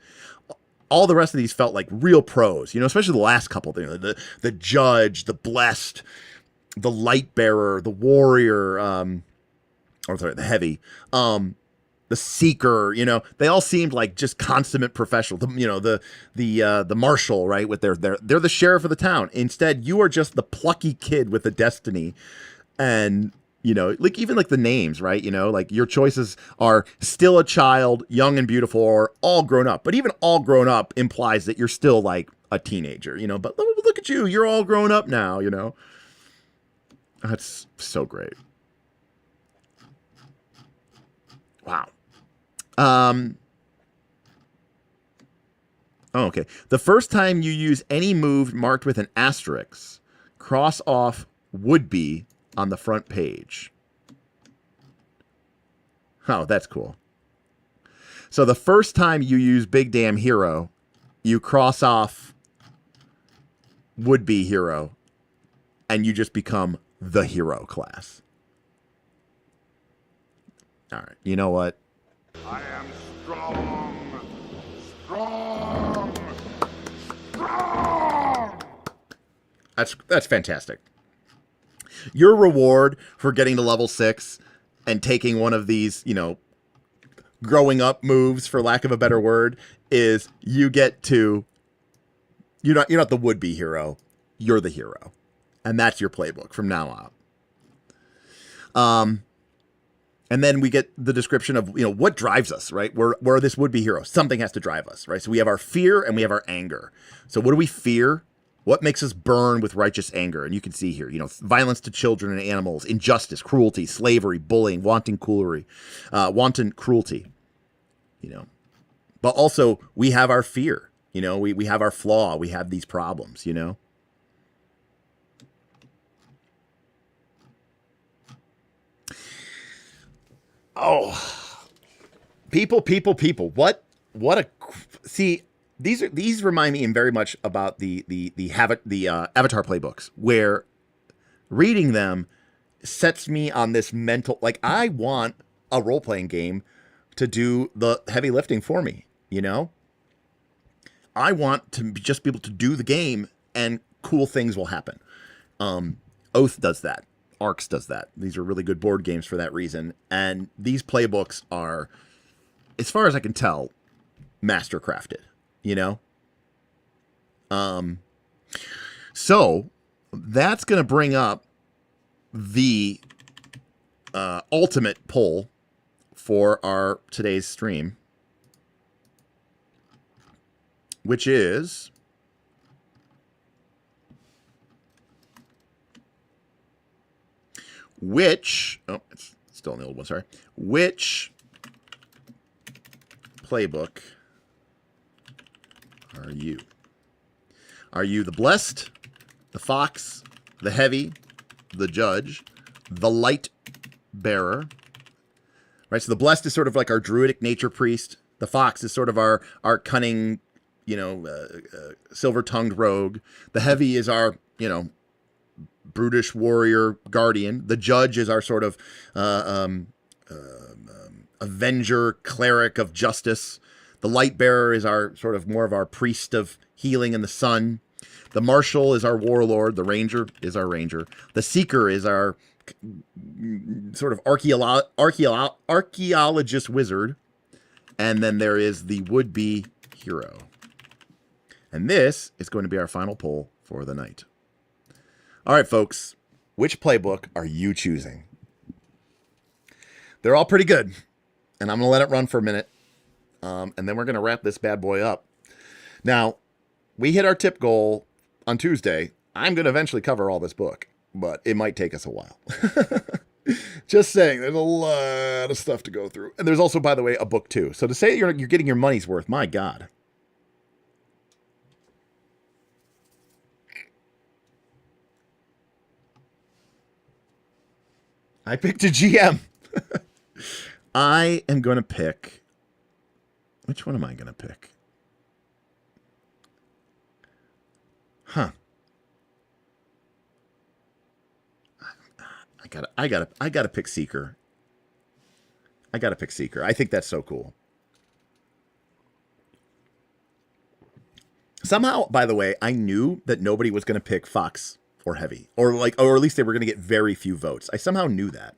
Speaker 3: All the rest of these felt like real pros, especially the last couple. The Judge, the Blessed, the Lightbearer, the Warrior, the Heavy, the Seeker, they all seemed like just consummate professional. The Marshal, right? With they're the sheriff of the town. Instead, you are just the plucky kid with a destiny, and even like the names, right? Like your choices are still a child, young and beautiful, or all grown up. But even all grown up implies that you're still like a teenager, But look at you, you're all grown up now, That's so great. Wow. Okay. The first time you use any move marked with an asterisk, cross off would be on the front page. Oh, that's cool. So the first time you use Big Damn Hero, you cross off would be hero, and you just become the hero class. All right. You know what?
Speaker 5: I am strong. Strong. Strong.
Speaker 3: That's fantastic. Your reward for getting to level 6 and taking one of these, growing up moves, for lack of a better word, is you get to, you're not the would-be hero, you're the hero. And that's your playbook from now on. And then we get the description of, what drives us, right? We're this would-be hero. Something has to drive us, right? So we have our fear and we have our anger. So what do we fear? What makes us burn with righteous anger? And you can see here, violence to children and animals, injustice, cruelty, slavery, bullying, wanton cruelty, But also we have our fear, we have our flaw. We have these problems, Oh, people. These remind me very much about the Avatar playbooks, where reading them sets me on this mental, I want a role-playing game to do the heavy lifting for me, I want to just be able to do the game and cool things will happen. Oath does that. Arcs does that. These are really good board games for that reason. And these playbooks are, as far as I can tell, mastercrafted, So that's going to bring up the ultimate poll for our today's stream, which is it's still in the old one, sorry. Which playbook are you? Are you the Blessed, the Fox, the Heavy, the Judge, the Lightbearer? Right, so the Blessed is sort of like our druidic nature priest. The Fox is sort of our cunning, silver-tongued rogue. The Heavy is our, brutish warrior guardian. The Judge is our sort of avenger, cleric of justice. The Lightbearer is our sort of more of our priest of healing in the sun. The Marshal is our warlord. The Ranger is our ranger. The Seeker is our sort of archaeologist wizard. And then there is the would-be hero. And this is going to be our final poll for the night. All right, folks, which playbook are you choosing? They're all pretty good, and I'm going to let it run for a minute, and then we're going to wrap this bad boy up. Now, we hit our tip goal on Tuesday. I'm going to eventually cover all this book, but it might take us a while. Just saying, there's a lot of stuff to go through. And there's also, by the way, a book too. So to say you're getting your money's worth, my God. I picked a GM. I am going to pick... Which one am I going to pick? Huh. I gotta pick Seeker. I gotta pick Seeker. I think that's so cool. Somehow, by the way, I knew that nobody was going to pick Fox or Heavy, or at least they were going to get very few votes. I somehow knew that.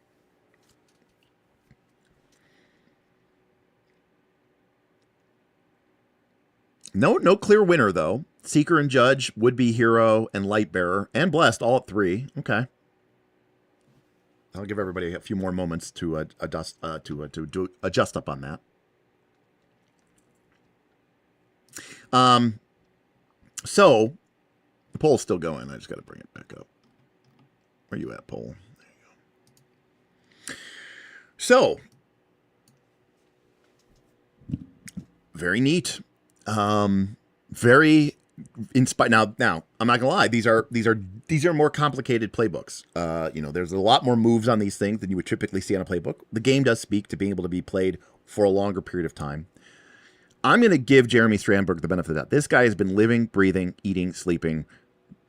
Speaker 3: No clear winner though. Seeker and Judge, Would-Be Hero, and Lightbearer, and Blessed all at 3. Okay. I'll give everybody a few more moments to adjust up on that. So the poll's still going. I just got to bring it back up. Where you at, poll? There you go. So very neat. Very inspired. Now I'm not gonna lie. These are more complicated playbooks. There's a lot more moves on these things than you would typically see on a playbook. The game does speak to being able to be played for a longer period of time. I'm going to give Jeremy Strandberg the benefit of that. This guy has been living, breathing, eating, sleeping,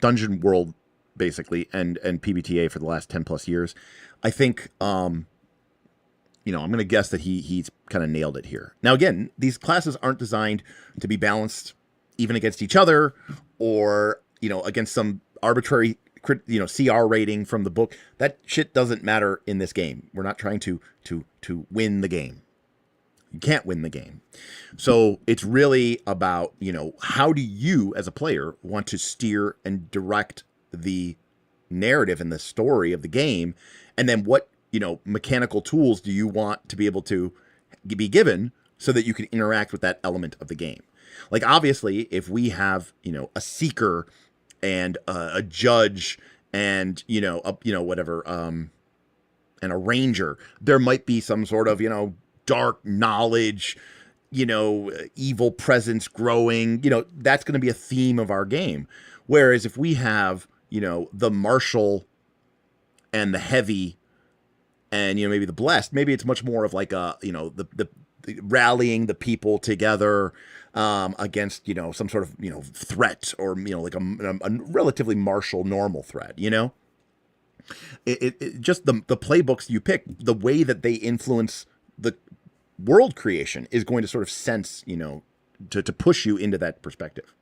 Speaker 3: Dungeon World, basically, and PBTA for the last 10 plus years. I think, I'm going to guess that he's kind of nailed it here. Now, again, these classes aren't designed to be balanced even against each other or, against some arbitrary, CR rating from the book. That shit doesn't matter in this game. We're not trying to win the game. You can't win the game. So it's really about, how do you as a player want to steer and direct the narrative and the story of the game? And then what mechanical tools do you want to be able to be given so that you can interact with that element of the game? Like, obviously, if we have, a seeker and a judge and, whatever, and a ranger, there might be some sort of, dark knowledge, evil presence growing, that's going to be a theme of our game. Whereas if we have, the martial and the heavy and, maybe the blessed, maybe it's much more of like a, the rallying the people together against, some sort of, threat or, like a relatively martial normal threat, It just the playbooks you pick, the way that they influence the world creation is going to sort of sense, to push you into that perspective.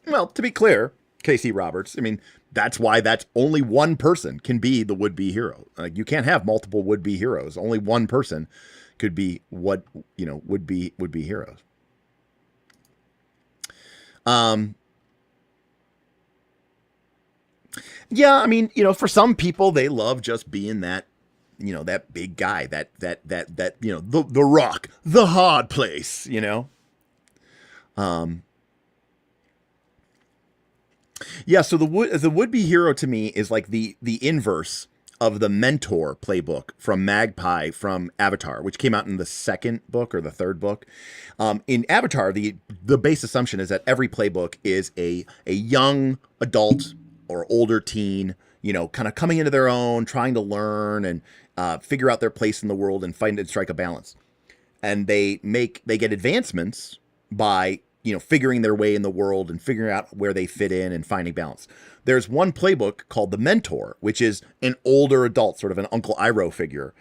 Speaker 3: Well, to be clear, Casey Roberts, I mean, that's why that's only one person can be the would-be hero. Like, you can't have multiple would-be heroes. Only one person could be would be heroes. Yeah, I mean, for some people, they love just being that, that big guy, that the rock, the hard place, Yeah, so the would-be hero to me is like the inverse of the mentor playbook from Magpie from Avatar, which came out in the second book or the third book. In Avatar, the base assumption is that every playbook is a young adult or older teen, kind of coming into their own, trying to learn and figure out their place in the world and find and strike a balance. And they get advancements by figuring their way in the world and figuring out where they fit in and finding balance. There's one playbook called The Mentor, which is an older adult, sort of an Uncle Iroh figure.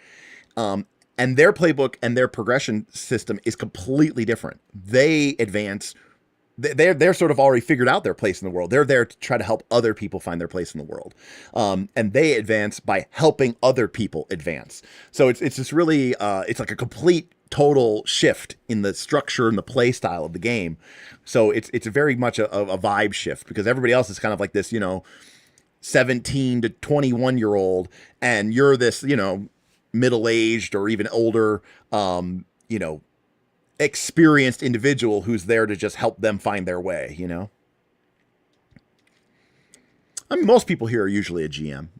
Speaker 3: And their playbook and their progression system is completely different. They advance. They're sort of already figured out their place in the world. They're there to try to help other people find their place in the world. And they advance by helping other people advance. So it's just really, it's like a complete total shift in the structure and the play style of the game. So it's very much a vibe shift, because everybody else is kind of like this, 17 to 21 year old, and you're this, middle-aged or even older, experienced individual who's there to just help them find their way, I mean, most people here are usually a GM,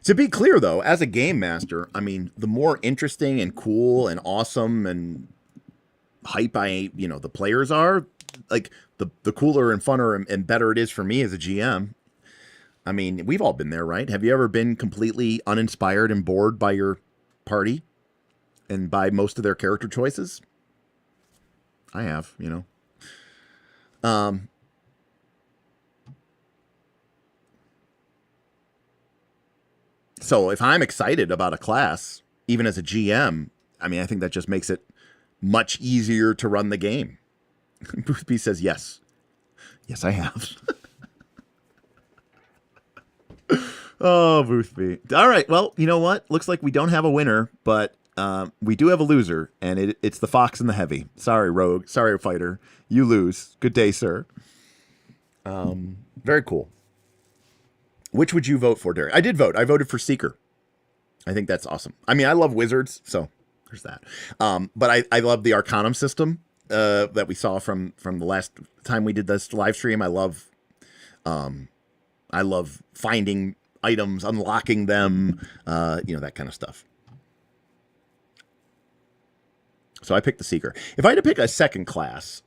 Speaker 3: To be clear, though, as a game master, I mean, the more interesting and cool and awesome and hype the players are, like, the cooler and funner and better it is for me as a GM. I mean, we've all been there, right? Have you ever been completely uninspired and bored by your party and by most of their character choices? I have, So if I'm excited about a class, even as a GM, I mean, I think that just makes it much easier to run the game. Boothby says yes. Yes, I have. Oh, Boothby. All right. Well, you know what? Looks like we don't have a winner, but we do have a loser, and it's the Fox and the Heavy. Sorry, Rogue. Sorry, Fighter. You lose. Good day, sir. Very cool. Which would you vote for, Derek? I did vote. I voted for Seeker. I think that's awesome. I mean, I love wizards, so there's that. But I love the Arcanum system that we saw from the last time we did this live stream. I love finding items, unlocking them, that kind of stuff. So I picked the Seeker. If I had to pick a second class,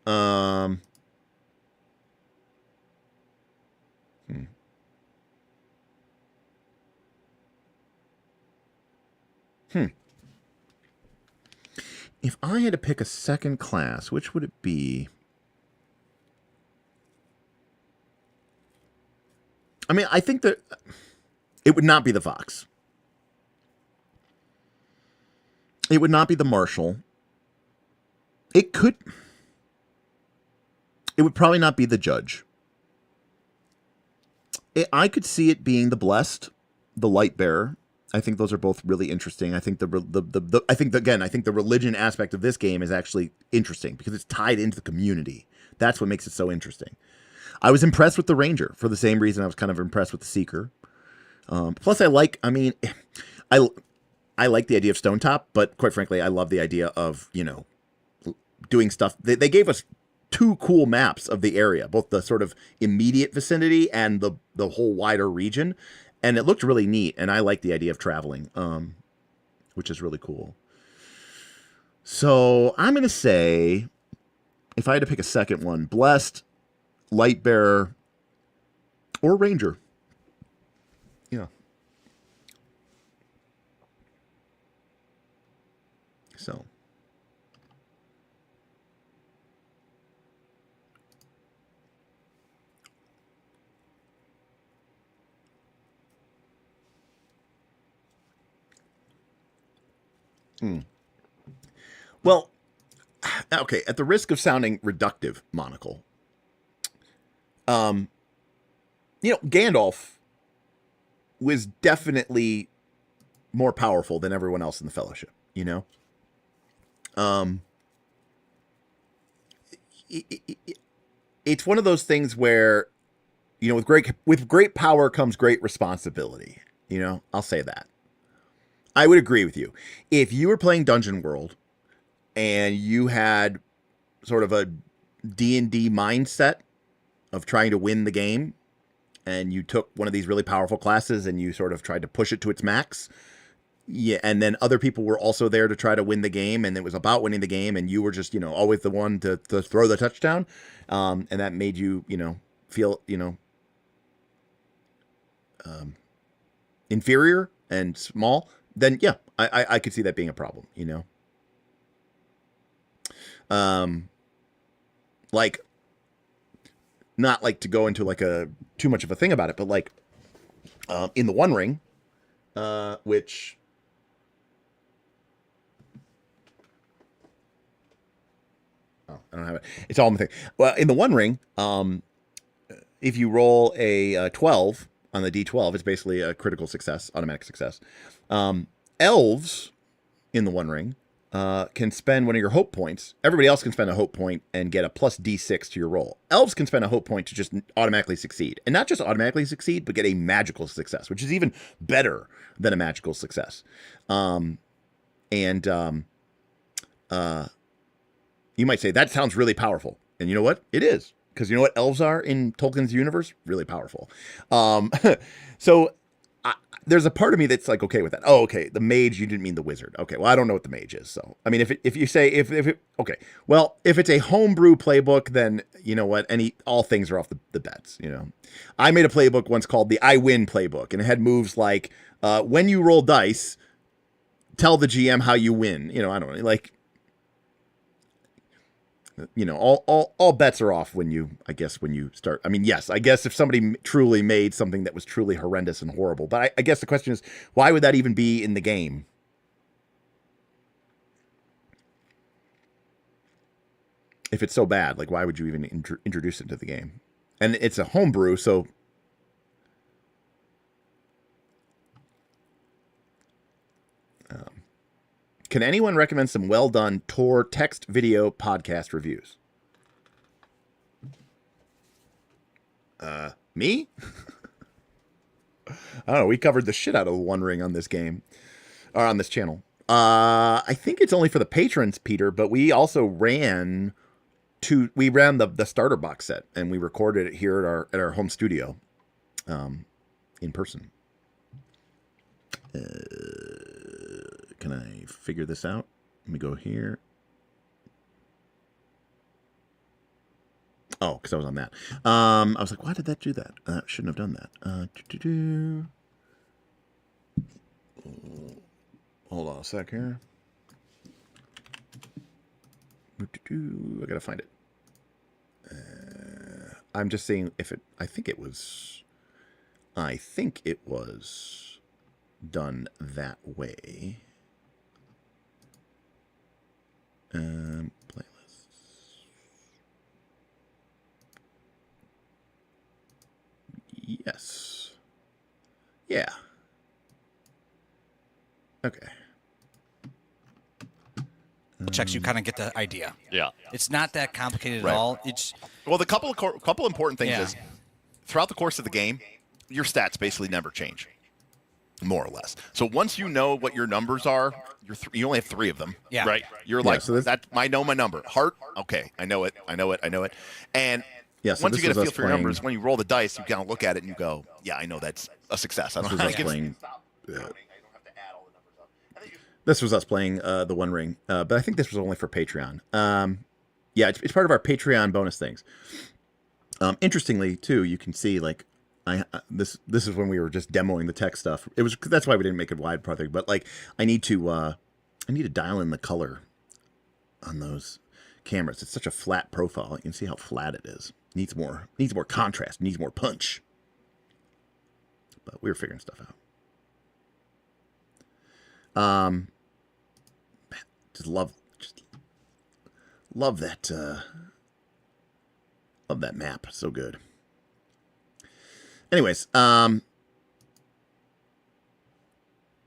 Speaker 3: If I had to pick a second class, which would it be? I mean, I think that it would not be the Fox. It would not be the Marshal. It would probably not be the Judge. I could see it being the Blessed, the Lightbearer, I think those are both really interesting. I think I think the religion aspect of this game is actually interesting because it's tied into the community. That's what makes it so interesting. I was impressed with the Ranger for the same reason I was kind of impressed with the Seeker. Plus, I like the idea of Stonetop, but quite frankly, I love the idea of, doing stuff. They gave us 2 cool maps of the area, both the sort of immediate vicinity and the whole wider region. And it looked really neat. And I like the idea of traveling, which is really cool. So I'm going to say, if I had to pick a second one, Blessed, Lightbearer, or Ranger. Yeah. So. Well, okay, at the risk of sounding reductive, Monocle, Gandalf was definitely more powerful than everyone else in the Fellowship, It's one of those things where, with great power comes great responsibility, I'll say that. I would agree with you. If you were playing Dungeon World and you had sort of a D&D mindset of trying to win the game, and you took one of these really powerful classes and you sort of tried to push it to its max, yeah, and then other people were also there to try to win the game, and it was about winning the game, and you were just, always the one to throw the touchdown, and that made you, feel, inferior and small, then yeah, I could see that being a problem, like, not like to go into like too much of a thing about it, but like, in the One Ring, which, oh, I don't have it. It's all in the thing. Well, in the One Ring, if you roll a 12 on the D12, it's basically a critical success, automatic success. Elves in the One Ring can spend one of your hope points. Everybody else can spend a hope point and get a plus D6 to your roll. Elves can spend a hope point to just automatically succeed. And not just automatically succeed, but get a magical success, which is even better than a magical success. You might say, that sounds really powerful. And you know what? It is. Because you know what elves are in Tolkien's universe? Really powerful. So there's a part of me that's like, okay with that. Oh, okay. The mage, you didn't mean the wizard. Okay. Well, I don't know what the mage is. So, I mean, if you say, okay. Well, if it's a homebrew playbook, then you know what? All things are off the bets, I made a playbook once called the I Win playbook, and it had moves like, when you roll dice, tell the GM how you win. I don't know, like, all bets are off when you start. I mean, yes, I guess if somebody truly made something that was truly horrendous and horrible, but I guess the question is, why would that even be in the game? If it's so bad, like, why would you even introduce it to the game? And it's a homebrew, so. Can anyone recommend some well-done Tor text video podcast reviews? Me? I don't know. We covered the shit out of One Ring on this game, or on this channel. I think it's only for the patrons, Peter, but we also ran the starter box set, and we recorded it here at our home studio, in person. Can I figure this out? Let me go here. Oh, because I was on that. I was like, why did that do that? Shouldn't have done that. Hold on a sec here. I gotta find it. I'm just seeing if it. I think it was done that way. Playlists. Yes. Yeah. Okay.
Speaker 6: Checks, you kind of get the idea.
Speaker 7: Yeah.
Speaker 6: It's not that complicated
Speaker 3: Right.
Speaker 6: at all. It's
Speaker 7: Well, the couple important things
Speaker 6: Yeah.
Speaker 7: is throughout the course of the game, your stats basically never change, more or less. So once you know what your numbers are, you only have 3 of them,
Speaker 6: Yeah.
Speaker 7: right? You're
Speaker 3: Yeah,
Speaker 7: like,
Speaker 3: so this-
Speaker 7: I know my number. Heart, okay, I know it. And
Speaker 3: Yeah, so
Speaker 7: once
Speaker 3: this
Speaker 7: you get a
Speaker 3: was
Speaker 7: feel
Speaker 3: us
Speaker 7: for your
Speaker 3: playing-
Speaker 7: numbers, when you roll the dice, you kind of look at it and you go, yeah, I know that's a success. I
Speaker 3: This
Speaker 7: don't
Speaker 3: was
Speaker 7: I
Speaker 3: us
Speaker 7: can
Speaker 3: playing.
Speaker 7: stop counting. I don't have to add all the numbers up. And then you
Speaker 3: This was us playing the One Ring, but I think this was only for Patreon. Yeah, it's part of our Patreon bonus things. Interestingly, too, you can see like this is when we were just demoing the tech stuff. That's why we didn't make it wide project. But like I need to dial in the color on those cameras. It's such a flat profile. You can see how flat it is. Needs more contrast. Needs more punch. But we were figuring stuff out. Just love that map. So good. Anyways,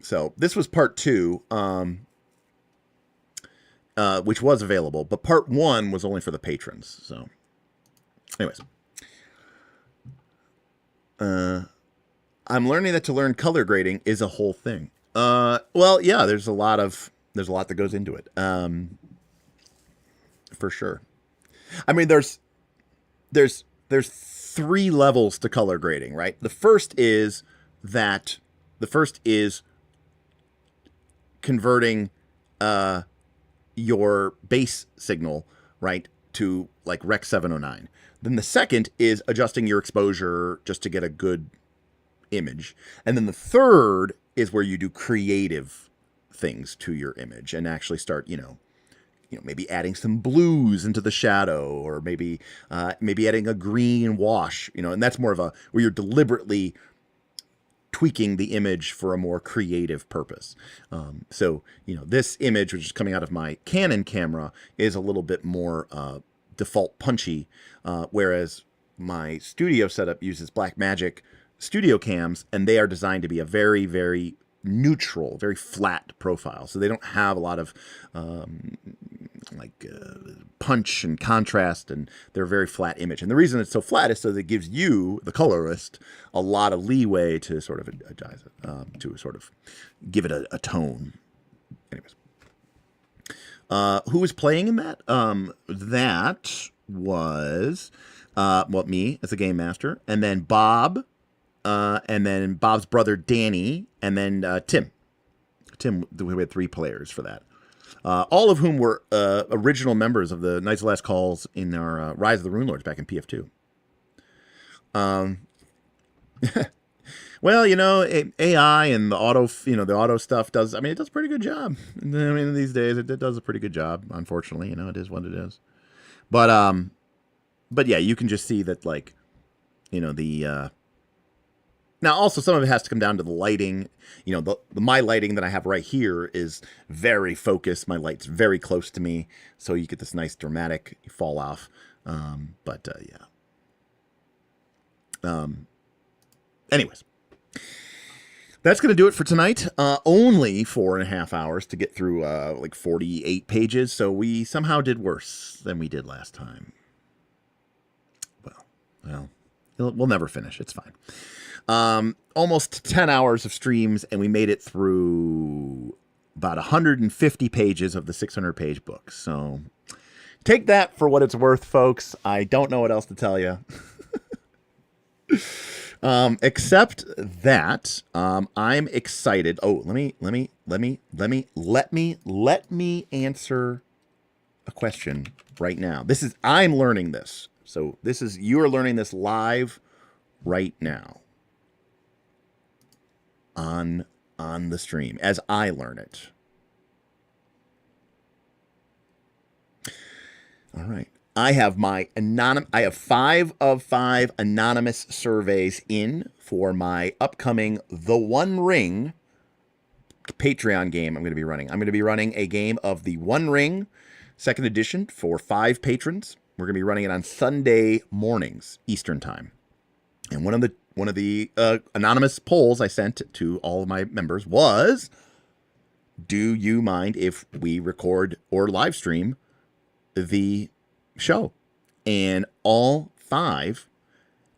Speaker 3: so this was part 2, which was available, but part 1 was only for the patrons. So, anyways, I'm learning that to learn color grading is a whole thing. Well, yeah, there's a lot that goes into it. For sure. I mean, there's 3 levels to color grading, right? The first is converting your base signal, right, to like Rec 709. Then the second is adjusting your exposure just to get a good image. And then the third is where you do creative things to your image and actually start, maybe adding some blues into the shadow, or maybe adding a green wash, and that's more of where you're deliberately tweaking the image for a more creative purpose. So, this image, which is coming out of my Canon camera, is a little bit more default punchy, whereas my studio setup uses Blackmagic studio cams, and they are designed to be a very, very neutral, very flat profile. So they don't have a lot of punch and contrast, and they're a very flat image. And the reason it's so flat is so that it gives you, the colorist, a lot of leeway to sort of adjust it, to sort of give it a tone. Anyways, who was playing in that? That was me as a game master, and then Bob, and then Bob's brother Danny, and then Tim. We had 3 players for that. All of whom were original members of the Knights of Last Calls in our Rise of the Rune Lords back in PF2. Well, AI and the auto stuff does. I mean, it does a pretty good job. I mean, these days it does a pretty good job. Unfortunately, it is what it is. But yeah, you can just see that, like, the. Now, also, some of it has to come down to the lighting. My lighting that I have right here is very focused. My light's very close to me, so you get this nice dramatic fall off. Yeah. Anyways, that's going to do it for tonight. Only 4.5 hours to get through 48 pages, so we somehow did worse than we did last time. Well, we'll never finish. It's fine. Almost 10 hours of streams, and we made it through about 150 pages of the 600-page book. So take that for what it's worth, folks. I don't know what else to tell you. Except that I'm excited. Oh, let me answer a question right now. I'm learning this. So you are learning this live right now on the stream as I learn it. All right. I have 5 of 5 anonymous surveys in for my upcoming The One Ring Patreon game I'm going to be running. I'm going to be running a game of The One Ring 2nd edition for 5 patrons. We're going to be running it on Sunday mornings, Eastern time. And one of the anonymous polls I sent to all of my members was, do you mind if we record or live stream the show? And all 5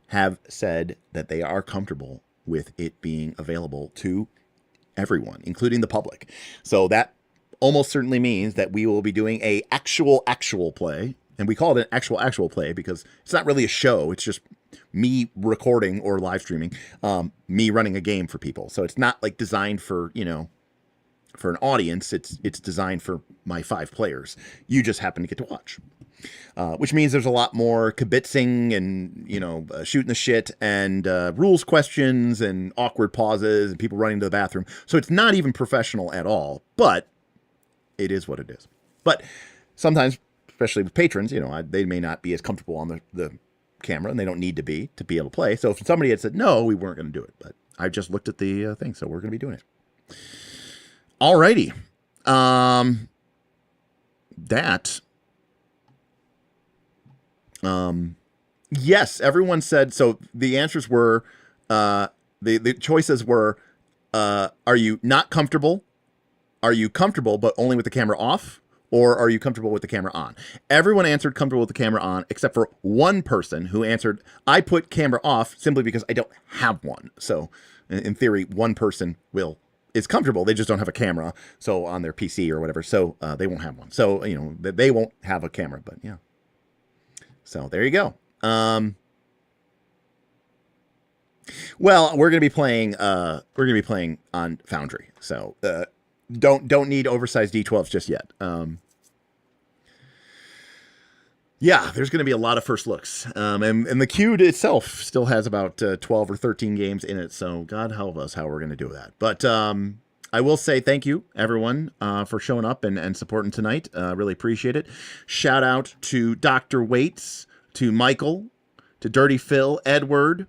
Speaker 3: have said that they are comfortable with it being available to everyone, including the public. So that almost certainly means that we will be doing a actual play. And we call it an actual play because it's not really a show. It's just me recording or live streaming, me running a game for people. So it's not like designed for, for an audience. It's designed for my 5 players. You just happen to get to watch. Which means there's a lot more kibitzing and, shooting the shit and rules questions and awkward pauses and people running to the bathroom. So it's not even professional at all, but it is what it is. But sometimes, especially with patrons, they may not be as comfortable on the camera, and they don't need to be able to play. So if somebody had said, no, we weren't going to do it, but I just looked at the thing, so we're going to be doing it. Alrighty. Yes, everyone said, so the answers were, the choices were, are you not comfortable? Are you comfortable, but only with the camera off? Or are you comfortable with the camera on? Everyone answered comfortable with the camera on, except for one person who answered, I put camera off simply because I don't have one. So in theory, one person is comfortable. They just don't have a camera. So on their PC or whatever. So they won't have one. So, they won't have a camera, but yeah. So there you go. Well, we're going to be playing on Foundry. So, don't need oversized D12s just yet. Yeah, there's going to be a lot of first looks. And the queue itself still has about 12 or 13 games in it. So God help us how we're going to do that. But I will say thank you, everyone, for showing up and supporting tonight. Really appreciate it. Shout out to Dr. Waits, to Michael, to Dirty Phil, Edward,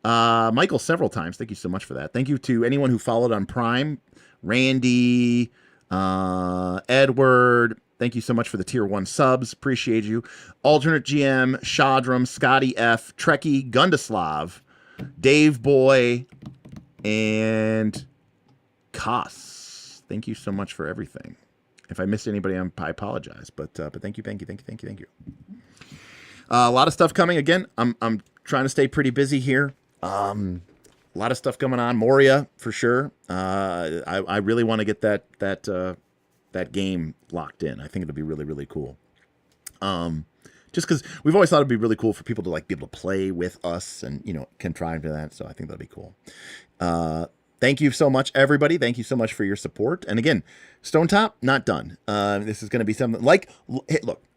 Speaker 3: Michael several times. Thank you so much for that. Thank you to anyone who followed on Prime. Randy, Edward, thank you so much for the tier 1 subs. Appreciate you. Alternate GM, Shadram, Scotty F, Trekkie, Gundaslav, Dave Boy, and Koss. Thank you so much for everything. If I missed anybody, I apologize. But thank you. A lot of stuff coming. Again, I'm trying to stay pretty busy here. A lot of stuff going on. Moria, for sure. I really want to get that game locked in. I think it'll be really, really cool. Just because we've always thought it'd be really cool for people to be able to play with us and, contrive to that. So I think that'll be cool. Thank you so much, everybody. Thank you so much for your support. And again, Stonetop, not done. This is going to be something look,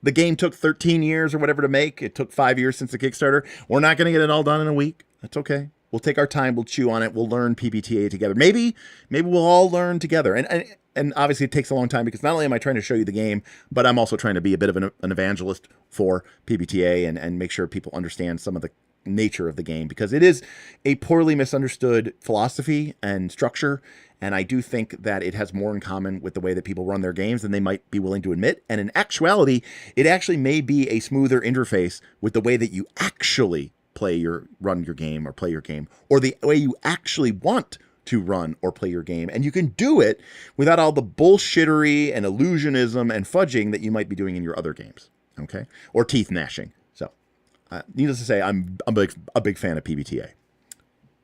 Speaker 3: the game took 13 years or whatever to make. It took 5 years since the Kickstarter. We're not going to get it all done in a week. That's okay. We'll take our time. We'll chew on it. We'll learn PBTA together. Maybe we'll all learn together. And obviously it takes a long time because not only am I trying to show you the game, but I'm also trying to be a bit of an evangelist for PBTA and make sure people understand some of the nature of the game, because it is a poorly misunderstood philosophy and structure. And I do think that it has more in common with the way that people run their games than they might be willing to admit. And in actuality, it actually may be a smoother interface with the way that you actually run your game or play your game, or the way you actually want to run or play your game. And you can do it without all the bullshittery and illusionism and fudging that you might be doing in your other games. Okay. Or teeth gnashing. So needless to say, I'm a big fan of PBTA.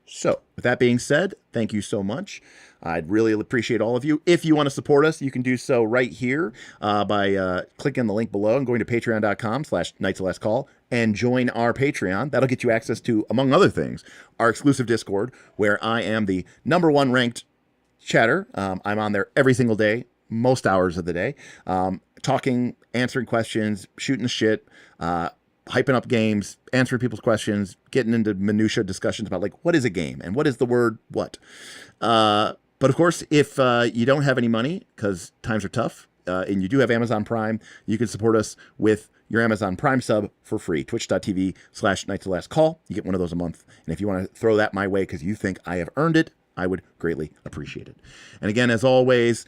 Speaker 3: So with that being said, thank you so much. I'd really appreciate all of you. If you want to support us, you can do so right here by clicking the link below and going to patreon.com/knights-of-last-call and join our Patreon. That'll get you access to, among other things, our exclusive Discord, where I am the #1 ranked chatter. I'm on there every single day, most hours of the day, talking, answering questions, shooting the shit, hyping up games, answering people's questions, getting into minutia discussions about what is a game and what is the word what. But of course, if you don't have any money because times are tough, and you do have Amazon Prime, you can support us with your Amazon Prime sub for free. Twitch.tv/knights-of-last-call. You get one of those a month. And if you want to throw that my way because you think I have earned it, I would greatly appreciate it. And again, as always,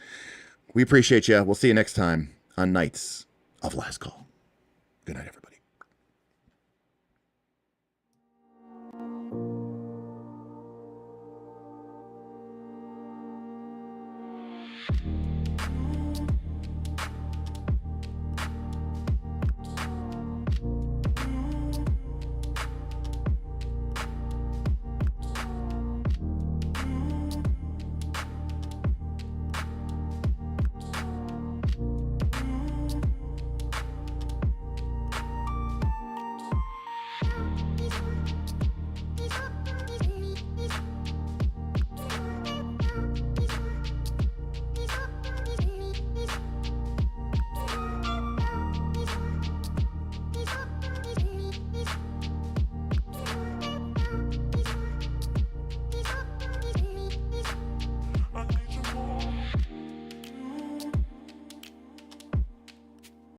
Speaker 3: we appreciate you. We'll see you next time on Knights of Last Call. Good night, everybody.